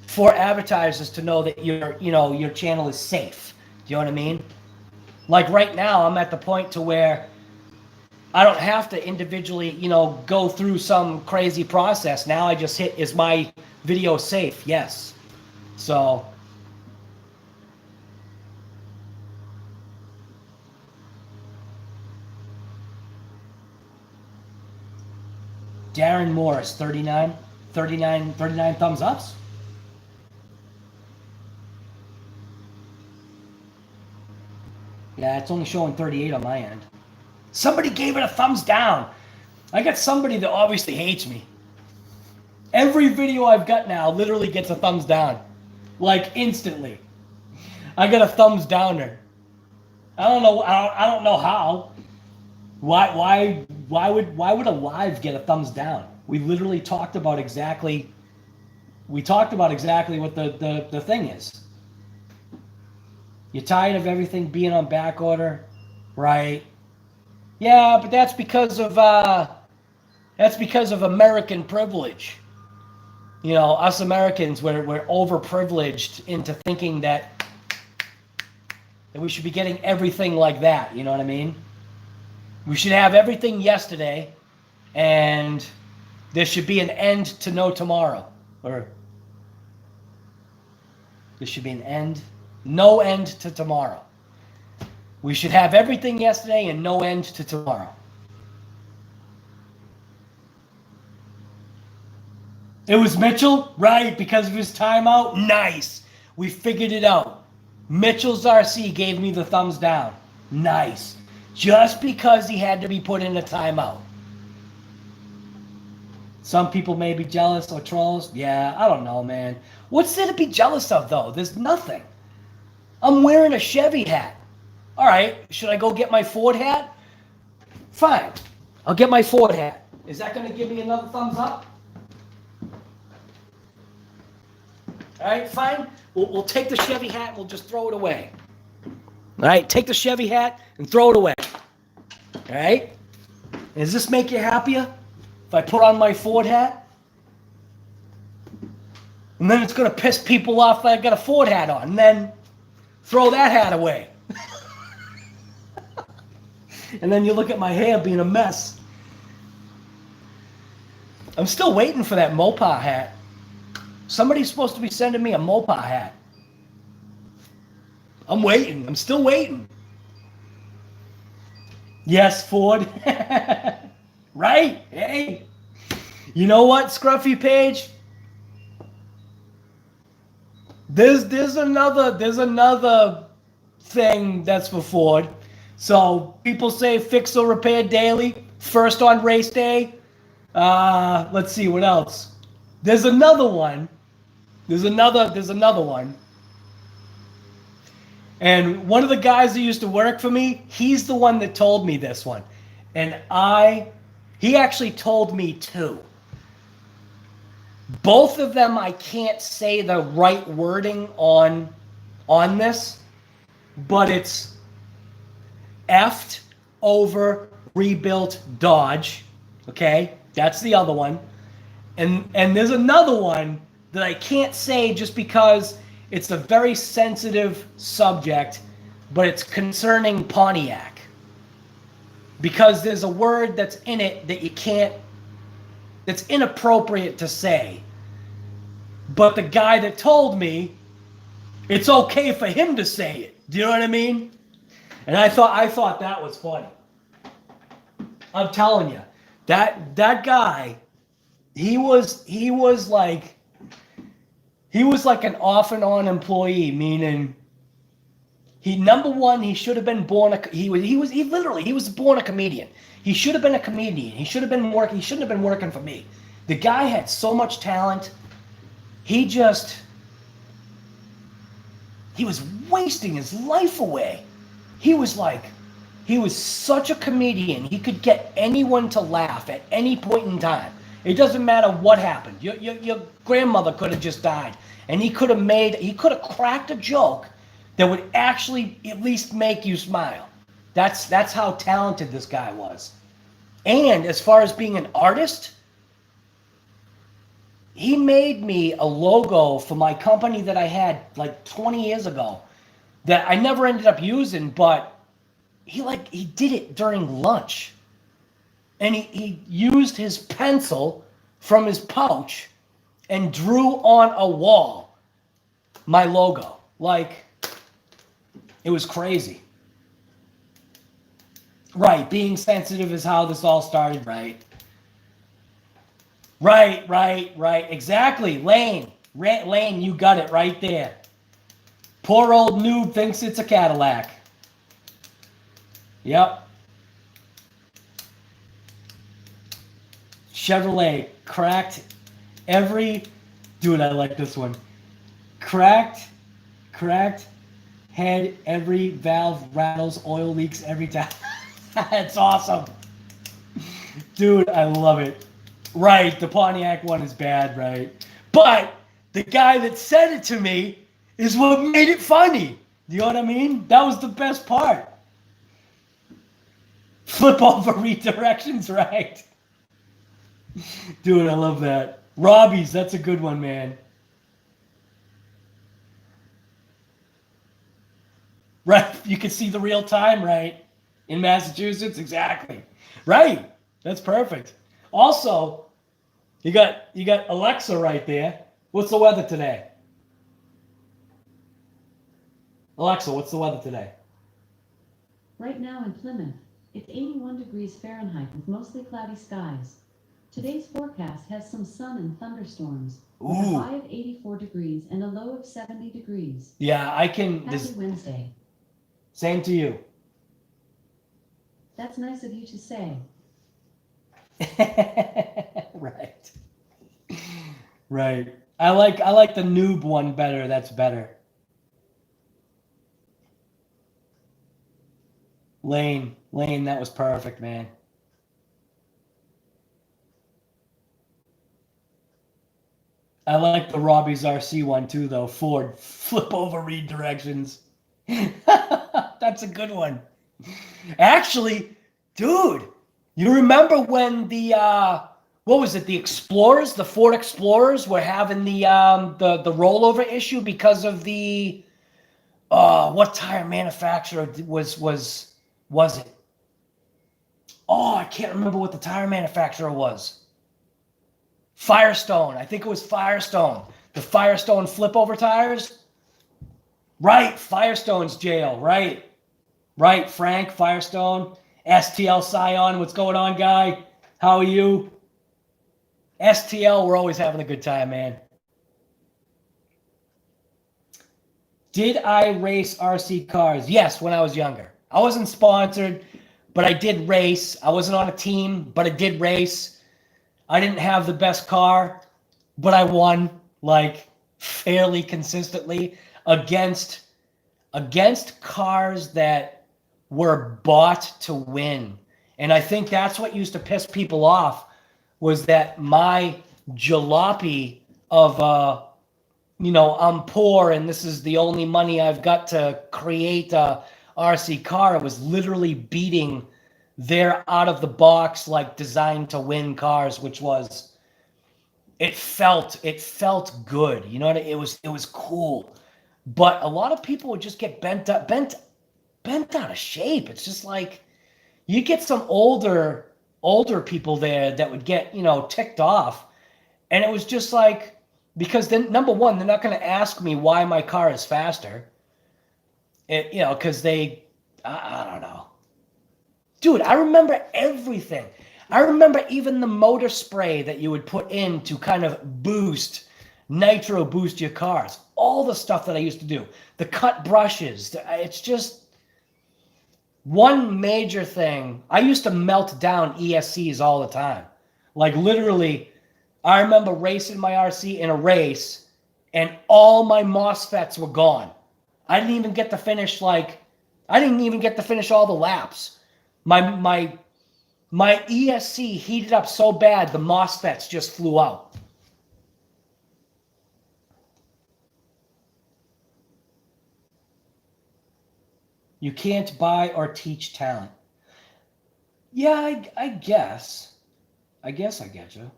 for advertisers to know that your channel is safe. Do you know what I mean? Like right now, I'm at the point to where I don't have to individually, go through some crazy process. Now I just hit, is my video safe? Yes. So Darren Morris, 39 thumbs ups. Yeah, it's only showing 38 on my end. Somebody gave it a thumbs down. I got somebody that obviously hates me. Every video I've got now literally gets a thumbs down. Like instantly. I got a thumbs downer. I don't know how. Why would a live get a thumbs down? We literally talked about exactly what the thing is. You're tired of everything being on back order, right? Yeah, but that's because of American privilege. Us Americans, we're overprivileged into thinking that we should be getting everything like that. You know what I mean? We should have everything yesterday, and there should be an end to no tomorrow. Or there should be no end to tomorrow. We should have everything yesterday and no end to tomorrow. It was Mitchell? Right, because of his timeout? Nice. We figured it out. Mitchell's RC gave me the thumbs down. Nice. Just because he had to be put in a timeout. Some people may be jealous or trolls. Yeah, I don't know, man. What's there to be jealous of, though? There's nothing. I'm wearing a Chevy hat. All right, should I go get my Ford hat? Fine, I'll get my Ford hat. Is that going to give me another thumbs up? All right, fine. We'll take the Chevy hat and we'll just throw it away. All right, take the Chevy hat and throw it away. All right? Does this make you happier if I put on my Ford hat? And then it's going to piss people off that I got a Ford hat on, and then throw that hat away. And then you look at my hair being a mess. I'm still waiting for that Mopar hat. Somebody's supposed to be sending me a Mopar hat. I'm waiting. I'm still waiting. Yes, Ford. Right? Hey. You know what, Scruffy Page? There's another thing that's for Ford. So people say fix or repair daily, first on race day. Let's see what else. There's another one. There's another one. And one of the guys that used to work for me, he's the one that told me this one. And he actually told me two. Both of them, I can't say the right wording on this, but it's effed over rebuilt Dodge. Okay, that's the other one. And there's another one that I can't say just because it's a very sensitive subject, but it's concerning Pontiac. Because there's a word that's in it that you can't, that's inappropriate to say. But the guy that told me It's okay for him to say it. Do you know what I mean? And I thought that was funny. I'm telling you, that guy, he was like an off and on employee, meaning number one, he should have been born he was born a comedian. He should have been a comedian. He shouldn't have been working for me. The guy had so much talent. He was wasting his life away. He was such a comedian. He could get anyone to laugh at any point in time. It doesn't matter what happened. Your grandmother could have just died, and he could have cracked a joke that would actually at least make you smile. That's how talented this guy was. And as far as being an artist, he made me a logo for my company that I had like 20 years ago that I never ended up using, but he did it during lunch. And he used his pencil from his pouch and drew on a wall my logo. Like, it was crazy. Right, being sensitive is how this all started, right? Right. Exactly. Lane, you got it right there. Poor old noob thinks it's a Cadillac. Yep. Chevrolet cracked every... Dude, I like this one. Cracked head, every valve rattles, oil leaks every time. That's awesome. Dude, I love it. Right, the Pontiac one is bad, right? But the guy that said it to me is what made it funny. You know what I mean? That was the best part. Flip over redirections, right? Dude, I love that. Robbie's, that's a good one, man. Right, you can see the real time, right? In Massachusetts, exactly. Right, that's perfect. Also, you got Alexa right there. What's the weather today? Alexa, what's the weather today? Right now in Plymouth, it's 81 degrees Fahrenheit with mostly cloudy skies. Today's forecast has some sun and thunderstorms. With a high of 84 degrees and a low of 70 degrees. Yeah, I can... Happy Wednesday. Same to you. That's nice of you to say. Right. I like the noob one better. That's better. Lane, that was perfect, man. I like the Robbie's RC one too, though. Ford, flip over redirections. That's a good one. Actually, dude, you remember when the what was it? The Explorers, the Ford Explorers, were having the rollover issue because of the what tire manufacturer was it? Oh, I can't remember what the tire manufacturer was. Firestone. I think it was Firestone. The Firestone flip over tires. Right, Firestone's jail. Right, Frank Firestone. STL Scion, what's going on, guy? How are you? STL, we're always having a good time, man. Did I race RC cars? Yes, when I was younger. I wasn't sponsored, but I did race. I wasn't on a team, but I did race. I didn't have the best car, but I won, like, fairly consistently against cars that were bought to win. And I think that's what used to piss people off, was that my jalopy of, I'm poor and this is the only money I've got to create a RC car, was literally beating their out of the box, like, designed to win cars, which was, it felt good. You know what it was cool. But a lot of people would just get bent out of shape. It's just like, you get some older people there that would get, ticked off. And it was just like, Because then, number one, they're not going to ask me why my car is faster. You know, because I don't know. Dude, I remember everything. I remember even the motor spray that you would put in to kind of nitro boost your cars. All the stuff that I used to do. The cut brushes. It's just one major thing. I used to melt down ESCs all the time. Like literally, I remember racing my RC in a race and all my MOSFETs were gone. I didn't even get to finish all the laps. My ESC heated up so bad the MOSFETs just flew out. You can't buy or teach talent. Yeah, I guess. I guess I get you.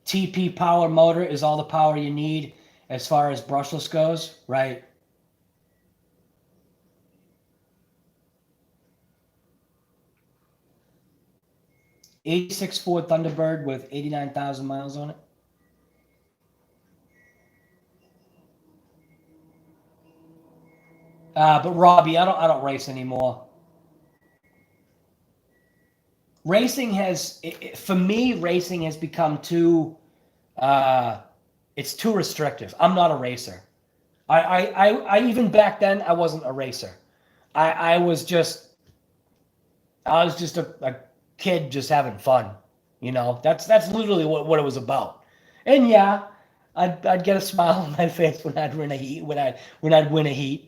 TP power motor is all the power you need as far as brushless goes, right? '86 Ford Thunderbird with 89,000 miles on it. But Robbie, I don't race anymore. Racing has, for me, racing has become too, it's too restrictive. I'm not a racer. I even back then, I wasn't a racer. I was just a kid just having fun. You know, that's literally what it was about. And yeah, I'd get a smile on my face when I'd win a heat, when I'd win a heat.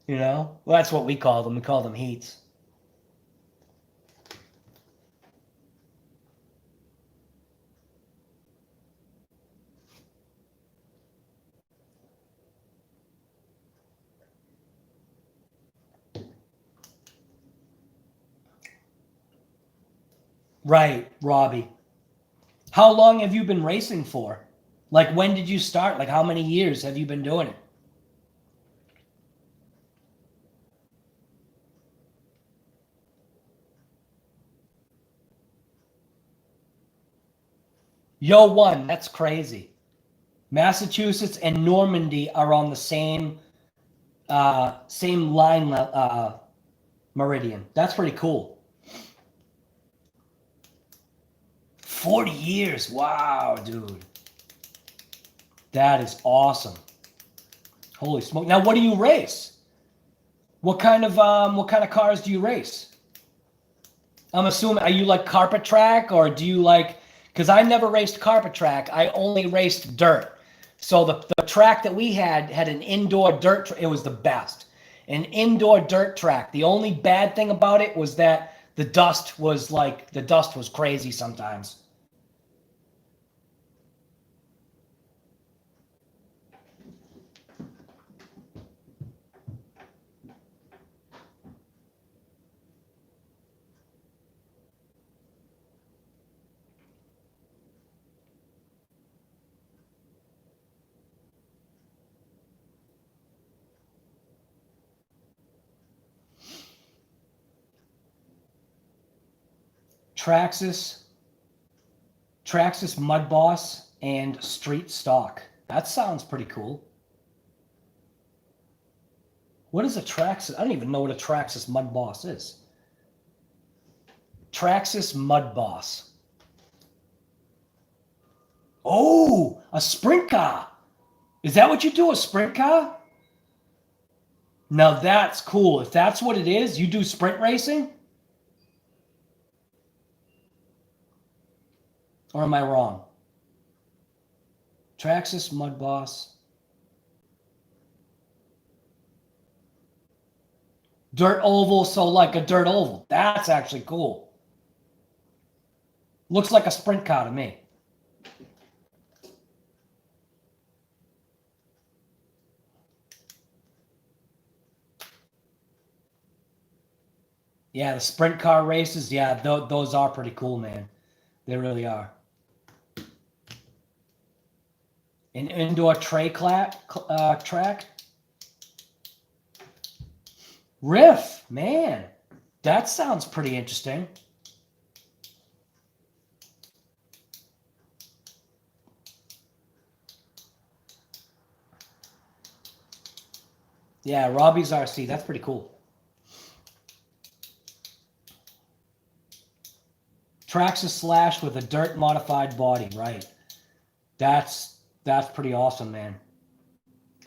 You know, well, that's what we call them. We call them heats. Right, Robbie. How long have you been racing for? Like, when did you start? Like, how many years have you been doing it? Yo, one, that's crazy. Massachusetts and Normandy are on the same line meridian. That's pretty cool. 40 years. Wow, dude. That is awesome. Holy smoke. Now, what do you race? What kind of cars do you race? I'm assuming, are you like carpet track, or do you like, because I never raced carpet track. I only raced dirt. So the track that we had an indoor dirt. It was the best. An indoor dirt track. The only bad thing about it was that the dust was crazy sometimes. Traxxas Mud Boss, and Street Stock. That sounds pretty cool. What is a Traxxas? I don't even know what a Traxxas Mud Boss is. Traxxas Mud Boss. Oh, a sprint car. Is that what you do, a sprint car? Now that's cool. If that's what it is, you do sprint racing? Or am I wrong? Traxxas Mud Boss. Dirt oval, so like a dirt oval. That's actually cool. Looks like a sprint car to me. Yeah, the sprint car races, yeah, those are pretty cool, man. They really are. An indoor track. Riff, man. That sounds pretty interesting. Yeah, Robbie's RC. That's pretty cool. Traxxas Slash with a dirt modified body, right? That's pretty awesome, man.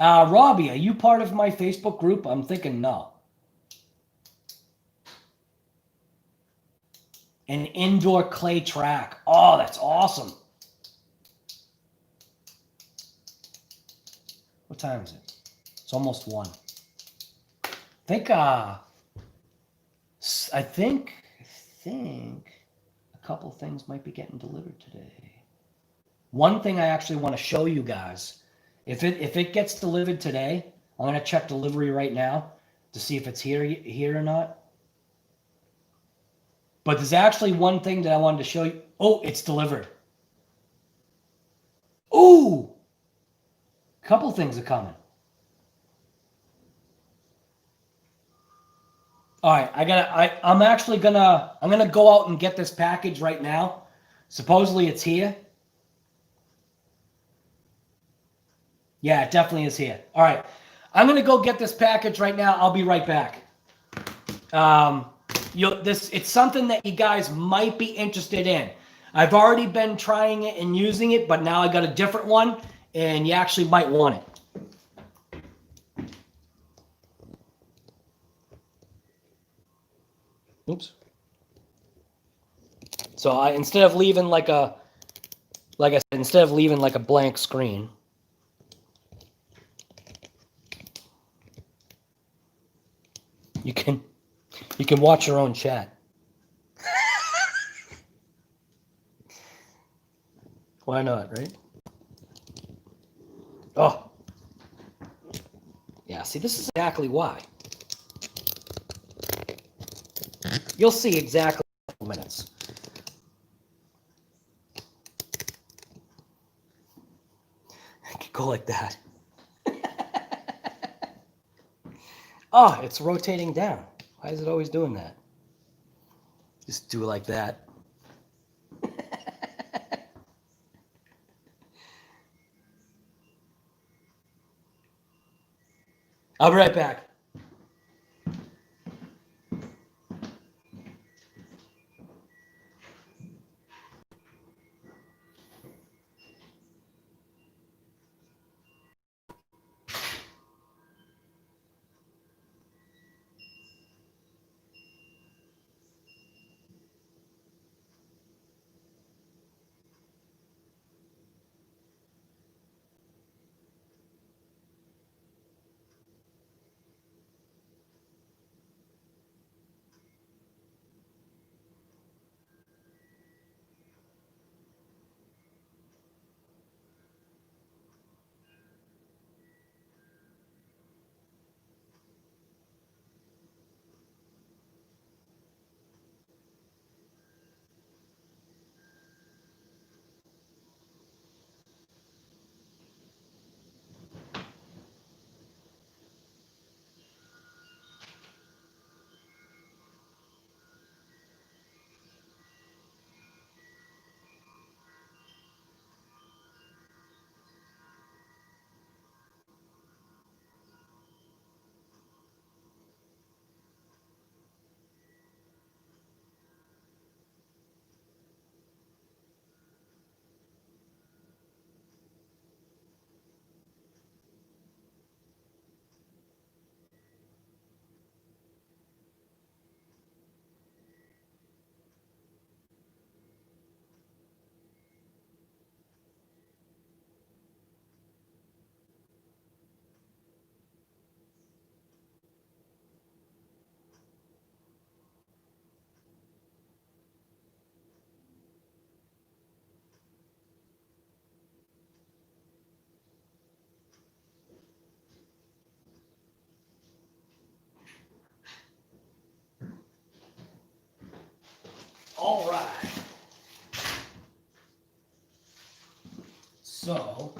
Robbie, are you part of my Facebook group? I'm thinking no. An indoor clay track. Oh, that's awesome. What time is it? It's almost 1. I think a couple things might be getting delivered today. One thing I actually want to show you guys, if it gets delivered today, I'm gonna check delivery right now to see if it's here or not. But there's actually one thing that I wanted to show you. Oh, it's delivered. Ooh, a couple things are coming. All right, I'm gonna go out and get this package right now. Supposedly it's here. Yeah, it definitely is here. All right, I'm gonna go get this package right now. I'll be right back. It's something that you guys might be interested in. I've already been trying it and using it, but now I got a different one, and you actually might want it. Oops. So instead of leaving like I said, instead of leaving like a blank screen, you can watch your own chat. Why not, right? Oh. Yeah, see, this is exactly why. You'll see exactly in a couple minutes. I could go like that. Oh, it's rotating down. Why is it always doing that? Just do it like that. I'll be right back. All right. So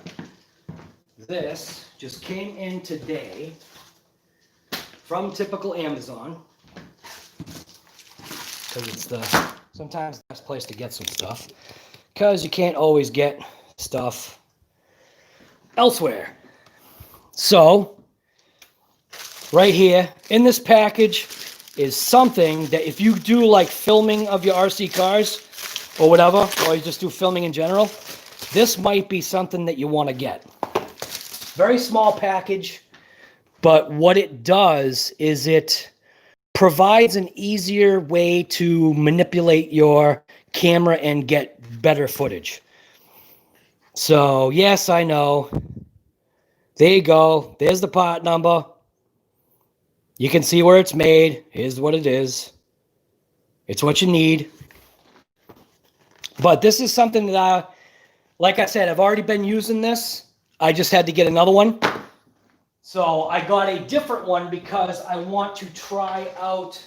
this just came in today from typical Amazon, because it's sometimes the best place to get some stuff, because you can't always get stuff elsewhere. So right here in this package is something that if you do like filming of your RC cars or whatever, or you just do filming in general, this might be something that you want to get. Very small package, but what it does is it provides an easier way to manipulate your camera and get better footage. So yes, I know. There you go. There's the part number. You can see where it's made. Here's what it is. It's what you need. But this is something that like I said, I've already been using this. I just had to get another one. So I got a different one because I want to try out,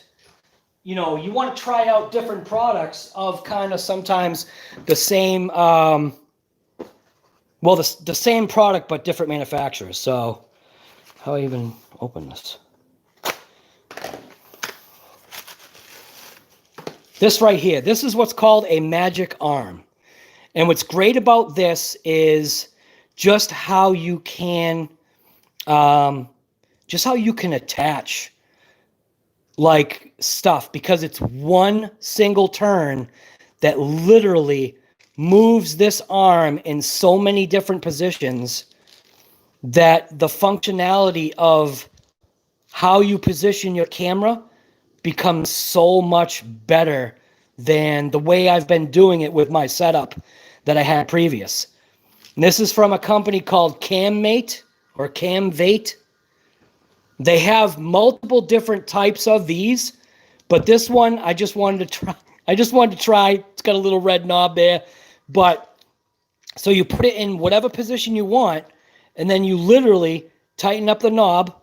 you know, you want to try out different products of kind of sometimes the same, well, the same product, but different manufacturers. So how do I even open this? This right here, this is what's called a magic arm. And what's great about this is just how you can, attach like stuff, because it's one single turn that literally moves this arm in so many different positions that the functionality of how you position your camera becomes so much better than the way I've been doing it with my setup that I had previous. And this is from a company called CamMate or CamVate. They have multiple different types of these, but this one I just wanted to try. It's got a little red knob there, but so you put it in whatever position you want, and then you literally tighten up the knob,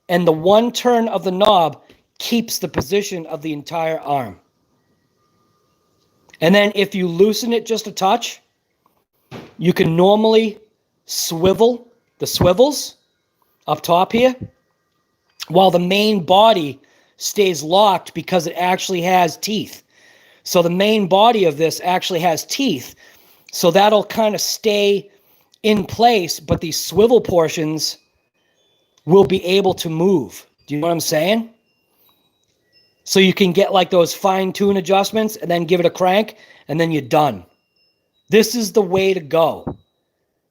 and the one turn of the knob keeps the position of the entire arm. And then if you loosen it just a touch, you can normally swivel the swivels up top here, while the main body stays locked because it actually has teeth. So the main body of this actually has teeth. So that'll kind of stay in place, but these swivel portions will be able to move. Do you know what I'm saying? So you can get like those fine-tune adjustments and then give it a crank and then you're done. This is the way to go.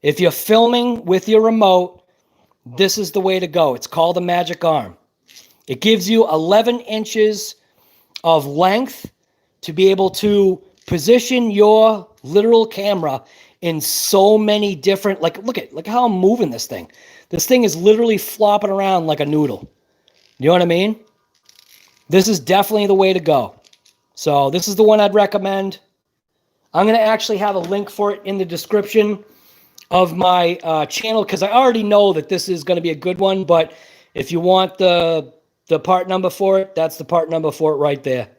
If you're filming with your remote, this is the way to go. It's called the magic arm. It gives you 11 inches of length to be able to position your literal camera in so many different, like, look how I'm moving this thing. This thing is literally flopping around like a noodle. You know what I mean? This is definitely the way to go. So this is the one I'd recommend. I'm going to actually have a link for it in the description of my channel, because I already know that this is going to be a good one, but if you want the part number for it, that's the part number for it right there.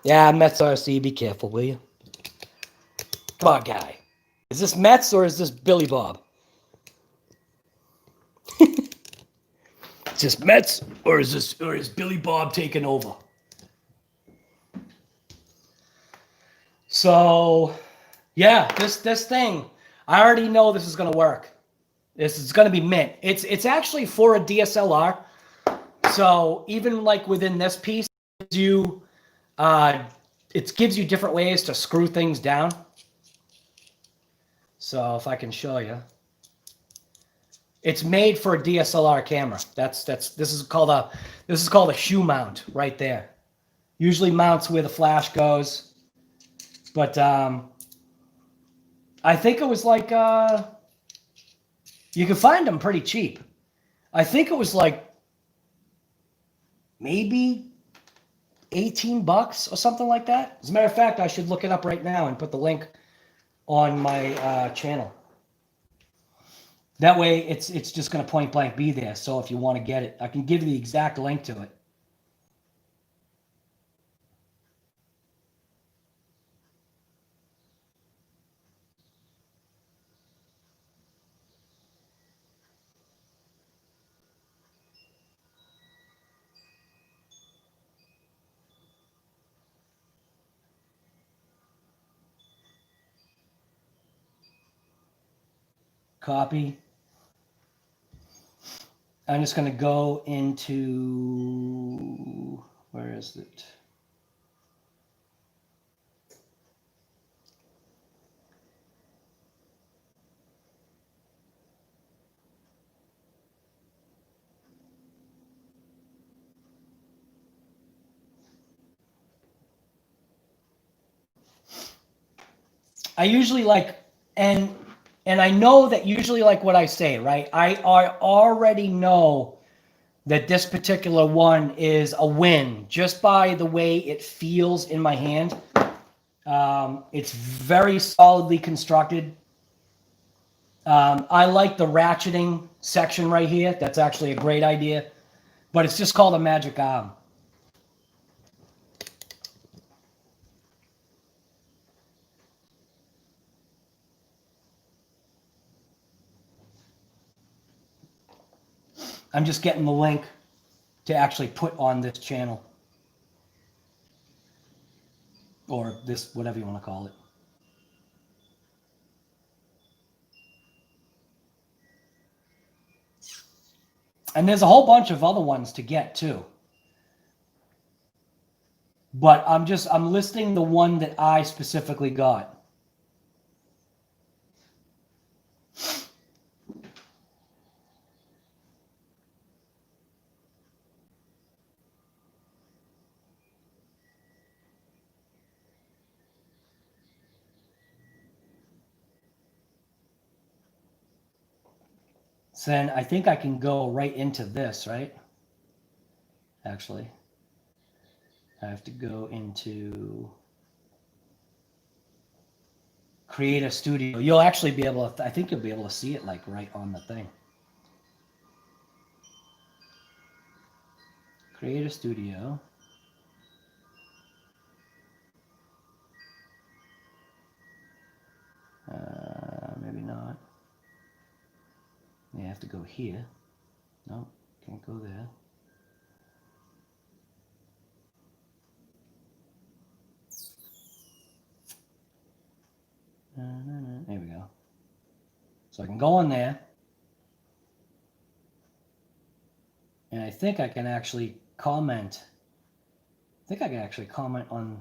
Yeah, Mets RC, be careful, will you? Come on, guy. Is this Mets or is this Billy Bob? Is this Mets or is Billy Bob taking over? So, yeah, this thing, I already know this is gonna work. This is gonna be mint. It's actually for a DSLR. So even like within this piece, it gives you different ways to screw things down. So if I can show you, it's made for a DSLR camera. This is called a shoe mount right there. Usually mounts where the flash goes, but I think it was like you can find them pretty cheap. I think it was like maybe 18 bucks or something like that. As a matter of fact, I should look it up right now and put the link on my channel. That way it's just going to point blank be there. So if you want to get it, I can give you the exact link to it. Copy. I'm just going to go into, where is it? I usually like, and I know that usually like what I say, right? I already know that this particular one is a win just by the way it feels in my hand. It's very solidly constructed. I like the ratcheting section right here. That's actually a great idea, but it's just called a magic arm. I'm just getting the link to actually put on this channel. Or this, whatever you want to call it. And there's a whole bunch of other ones to get too. But I'm listing the one that I specifically got. So then I think I can go right into this, right? Actually, I have to go into create a studio. You'll actually be able to, I think you'll be able to see it like right on the thing. Create a studio. Maybe not. You have to go here. No, can't go there. There we go. So I can go in there. And I think I can actually comment. I think I can actually comment on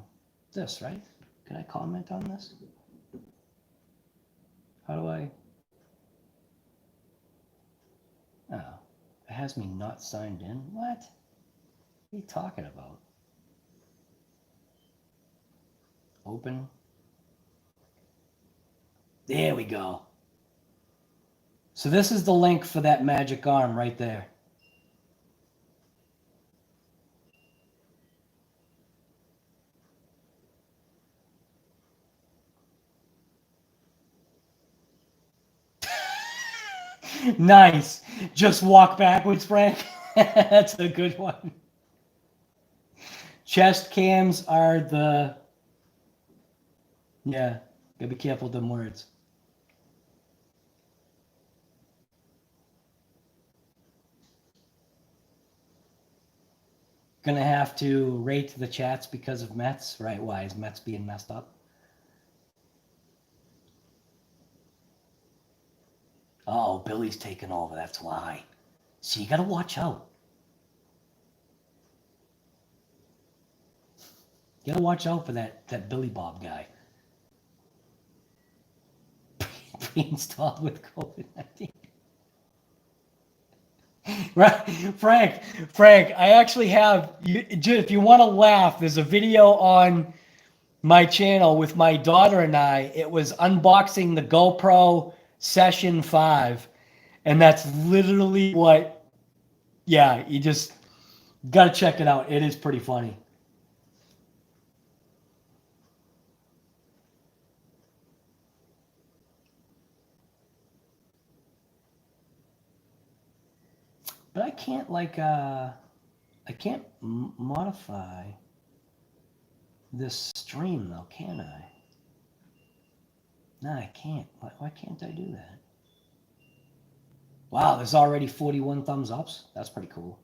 this, right? Can I comment on this? How do I? Oh, it has me not signed in. What? What are you talking about? Open. There we go. So this is the link for that magic arm right there. Nice. Just walk backwards, Frank. That's a good one. Chest cams are the... Yeah, gotta be careful with them words. Gonna have to rate the chats because of Mets, right? Why is Mets being messed up? Oh, Billy's taking over. That's why. So you gotta watch out. You gotta watch out for that Billy Bob guy. Pre-installed with COVID-19. Right, Frank, I actually have, if you want to laugh, there's a video on my channel with my daughter and I. It was unboxing the GoPro Session 5, and that's literally what, yeah, you just got to check it out. It is pretty funny. But I can't I can't modify this stream though, can I? No, I can't. Why can't I do that? Wow, there's already 41 thumbs ups. That's pretty cool.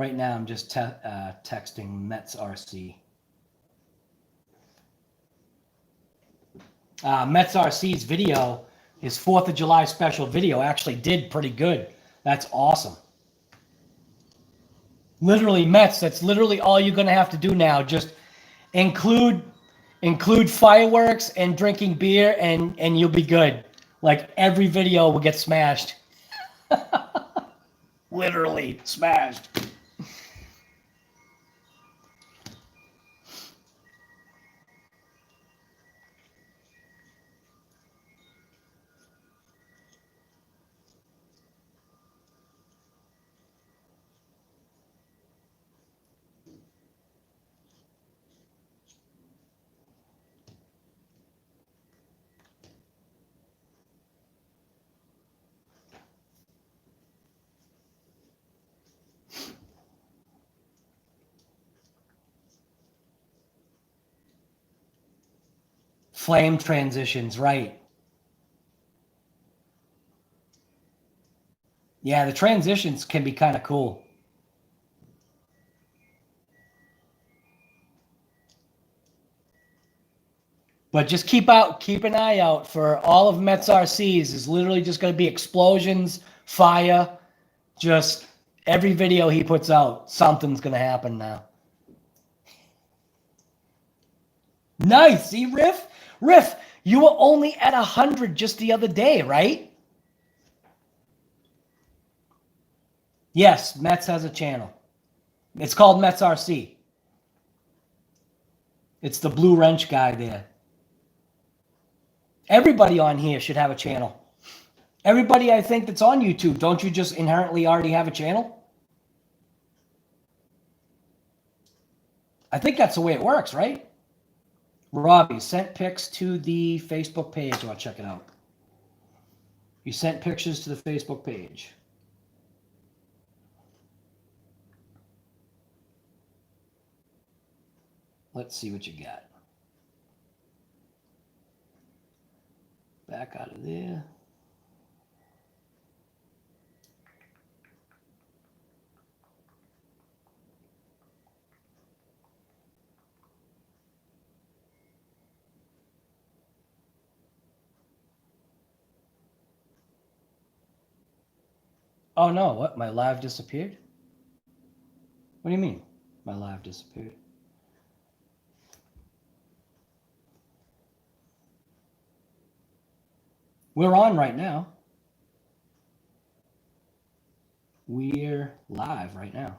Right now, I'm just texting Mets RC. Mets RC's video, his 4th of July special video, actually did pretty good. That's awesome. Literally, Mets, that's literally all you're going to have to do now. Just include fireworks and drinking beer, and you'll be good. Like, every video will get smashed. Literally smashed. Flame transitions, right. Yeah, the transitions can be kind of cool. But just keep an eye out for all of Mets RCs. Is literally just going to be explosions, fire. Just every video he puts out, something's going to happen now. Nice. See, Riff, you were only at 100 just the other day, right? Yes, Mets has a channel. It's called Mets RC. It's the blue wrench guy there. Everybody on here should have a channel. Everybody, I think, that's on YouTube, don't you just inherently already have a channel? I think that's the way it works, right? Robbie sent pics to the Facebook page. I'll check it out. You sent pictures to the Facebook page. Let's see what you got. Back out of there. Oh no, what? My live disappeared? What do you mean? My live disappeared? We're on right now. We're live right now.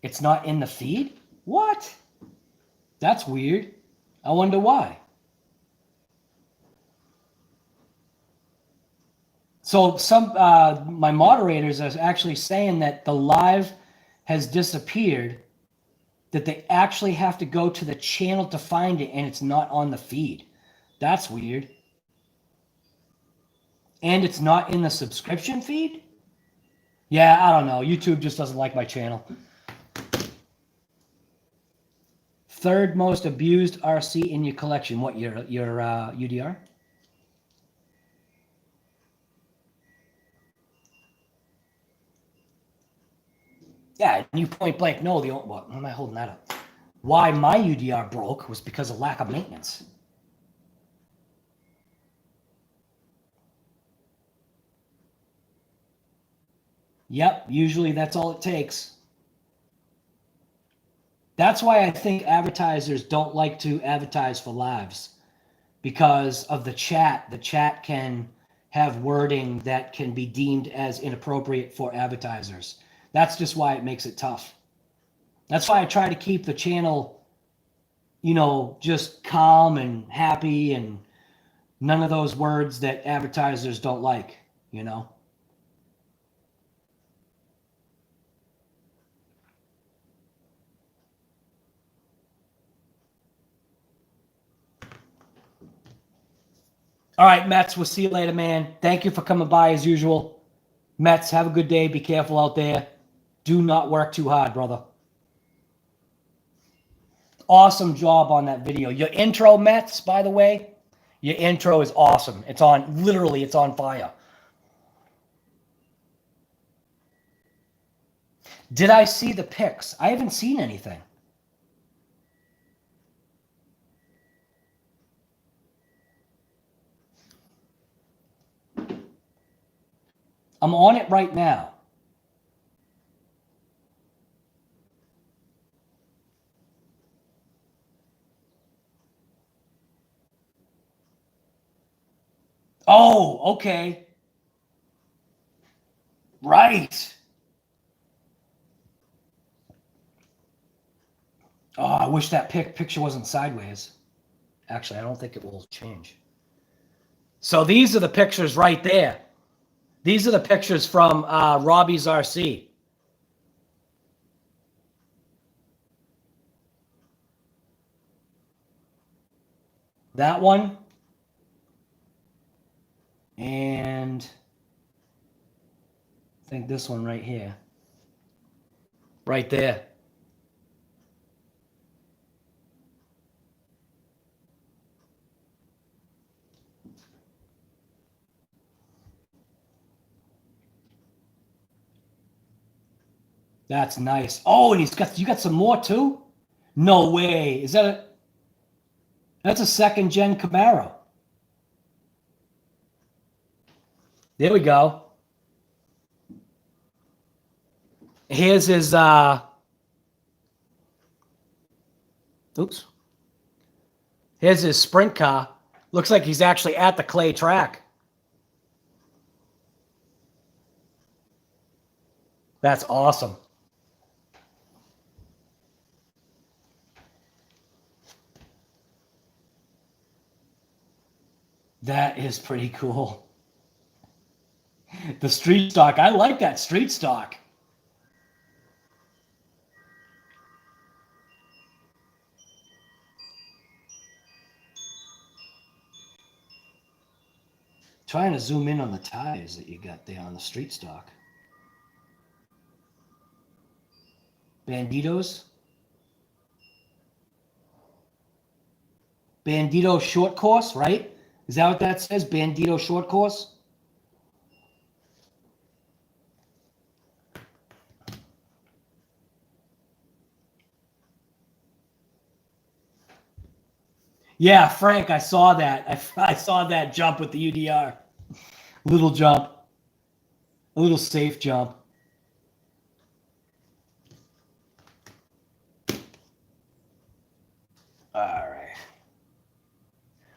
It's not in the feed? What? That's weird. I wonder why. So my moderators are actually saying that the live has disappeared, that they actually have to go to the channel to find it, and it's not on the feed. That's weird. And it's not in the subscription feed? Yeah, I don't know. YouTube just doesn't like my channel. Third most abused RC in your collection. What, your UDR? Yeah, and you point blank know the what? Why am I holding that up? Why my UDR broke was because of lack of maintenance. Yep, usually that's all it takes. That's why I think advertisers don't like to advertise for lives, because of the chat. The chat can have wording that can be deemed as inappropriate for advertisers. That's just why it makes it tough. That's why I try to keep the channel, you know, just calm and happy and none of those words that advertisers don't like, you know. All right, Mets, we'll see you later, man. Thank you for coming by as usual. Mets, have a good day. Be careful out there. Do not work too hard, brother. Awesome job on that video. Your intro, Mets, by the way, Your intro is awesome. It's on, literally, it's on fire. Did I see the pics? I haven't seen anything. I'm on it right now. Oh, okay. Right. Oh, I wish that picture wasn't sideways. Actually, I don't think it will change. So these are the pictures right there. These are the pictures from Robbie's RC. That one. And I think this one right here. Right there. That's nice. Oh, and you got some more too? No way. Is that that's a second gen Camaro. There we go. Here's his oops. Here's his sprint car. Looks like he's actually at the clay track. That's awesome. That is pretty cool. The street stock. I like that street stock. Trying to zoom in on the tires that you got there on the street stock. Banditos. Bandito short course, right? Is that what that says? Bandito short course? Yeah, Frank, I saw that. I saw that jump with the UDR. Little jump. A little safe jump. All right.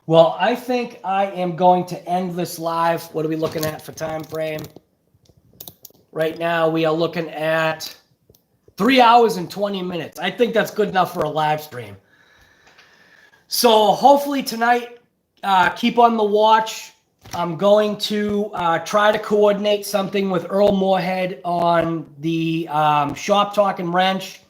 Well, I think I am going to end this live. What are we looking at for time frame? Right now, we are looking at 3 hours and 20 minutes. I think that's good enough for a live stream. So hopefully tonight, keep on the watch. I'm going to try to coordinate something with Earl Moorhead on the Shop Talk and Wrench.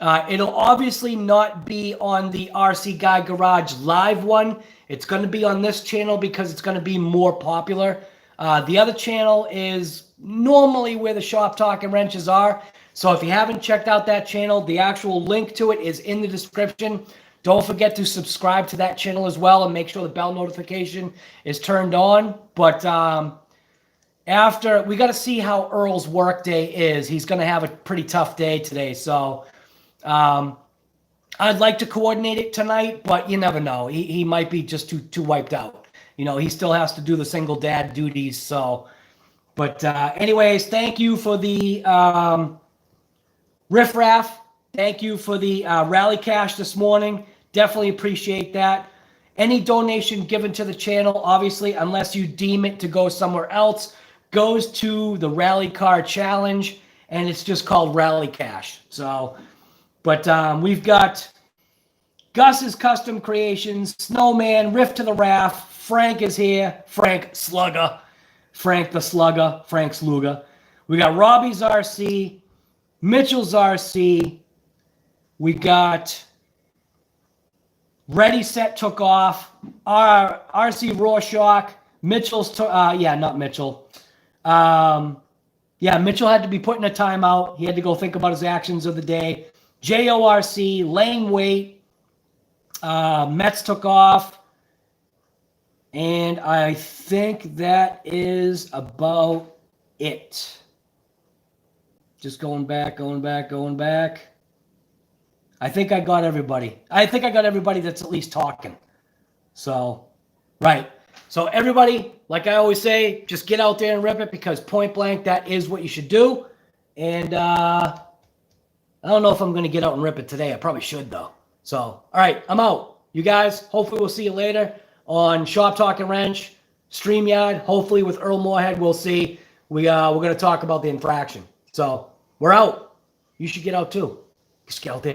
It'll obviously not be on the RC Guy Garage live one. It's going to be on this channel because it's going to be more popular. The other channel is normally where the Shop Talk and Wrenches are. So if you haven't checked out that channel, the actual link to it is in the description. Don't forget to subscribe to that channel as well and make sure the bell notification is turned on. But after, we got to see how Earl's work day is. He's going to have a pretty tough day today. So I'd like to coordinate it tonight, but you never know. He might be just too wiped out. You know, he still has to do the single dad duties. So, but anyways, thank you for the riffraff. Thank you for the rally cash this morning. Definitely appreciate that. Any donation given to the channel, obviously, unless you deem it to go somewhere else, goes to the Rally Car Challenge, and it's just called Rally Cash. So, but we've got Gus's Custom Creations, Snowman, Rift to the Raft, Frank is here, Frank Slugger, Frank the Slugger, Frank Sluga. We got Robbie's RC, Mitchell's RC. We got Ready, Set, Took Off, our RC Rorschach, Mitchell's, not Mitchell. Mitchell had to be put in a timeout. He had to go think about his actions of the day. JORC, Lane Wait, Mets Took Off, And I think that is about it. Just going back. I think I got everybody. I think I got everybody that's at least talking. So, right. So everybody, like I always say, just get out there and rip it, because point blank, that is what you should do. And I don't know if I'm going to get out and rip it today. I probably should, though. So, all right, I'm out. You guys, hopefully we'll see you later on Shop Talk and Wrench, StreamYard. Hopefully with Earl Moorhead, we'll see. We're going to talk about the infraction. So we're out. You should get out too. Just get out there.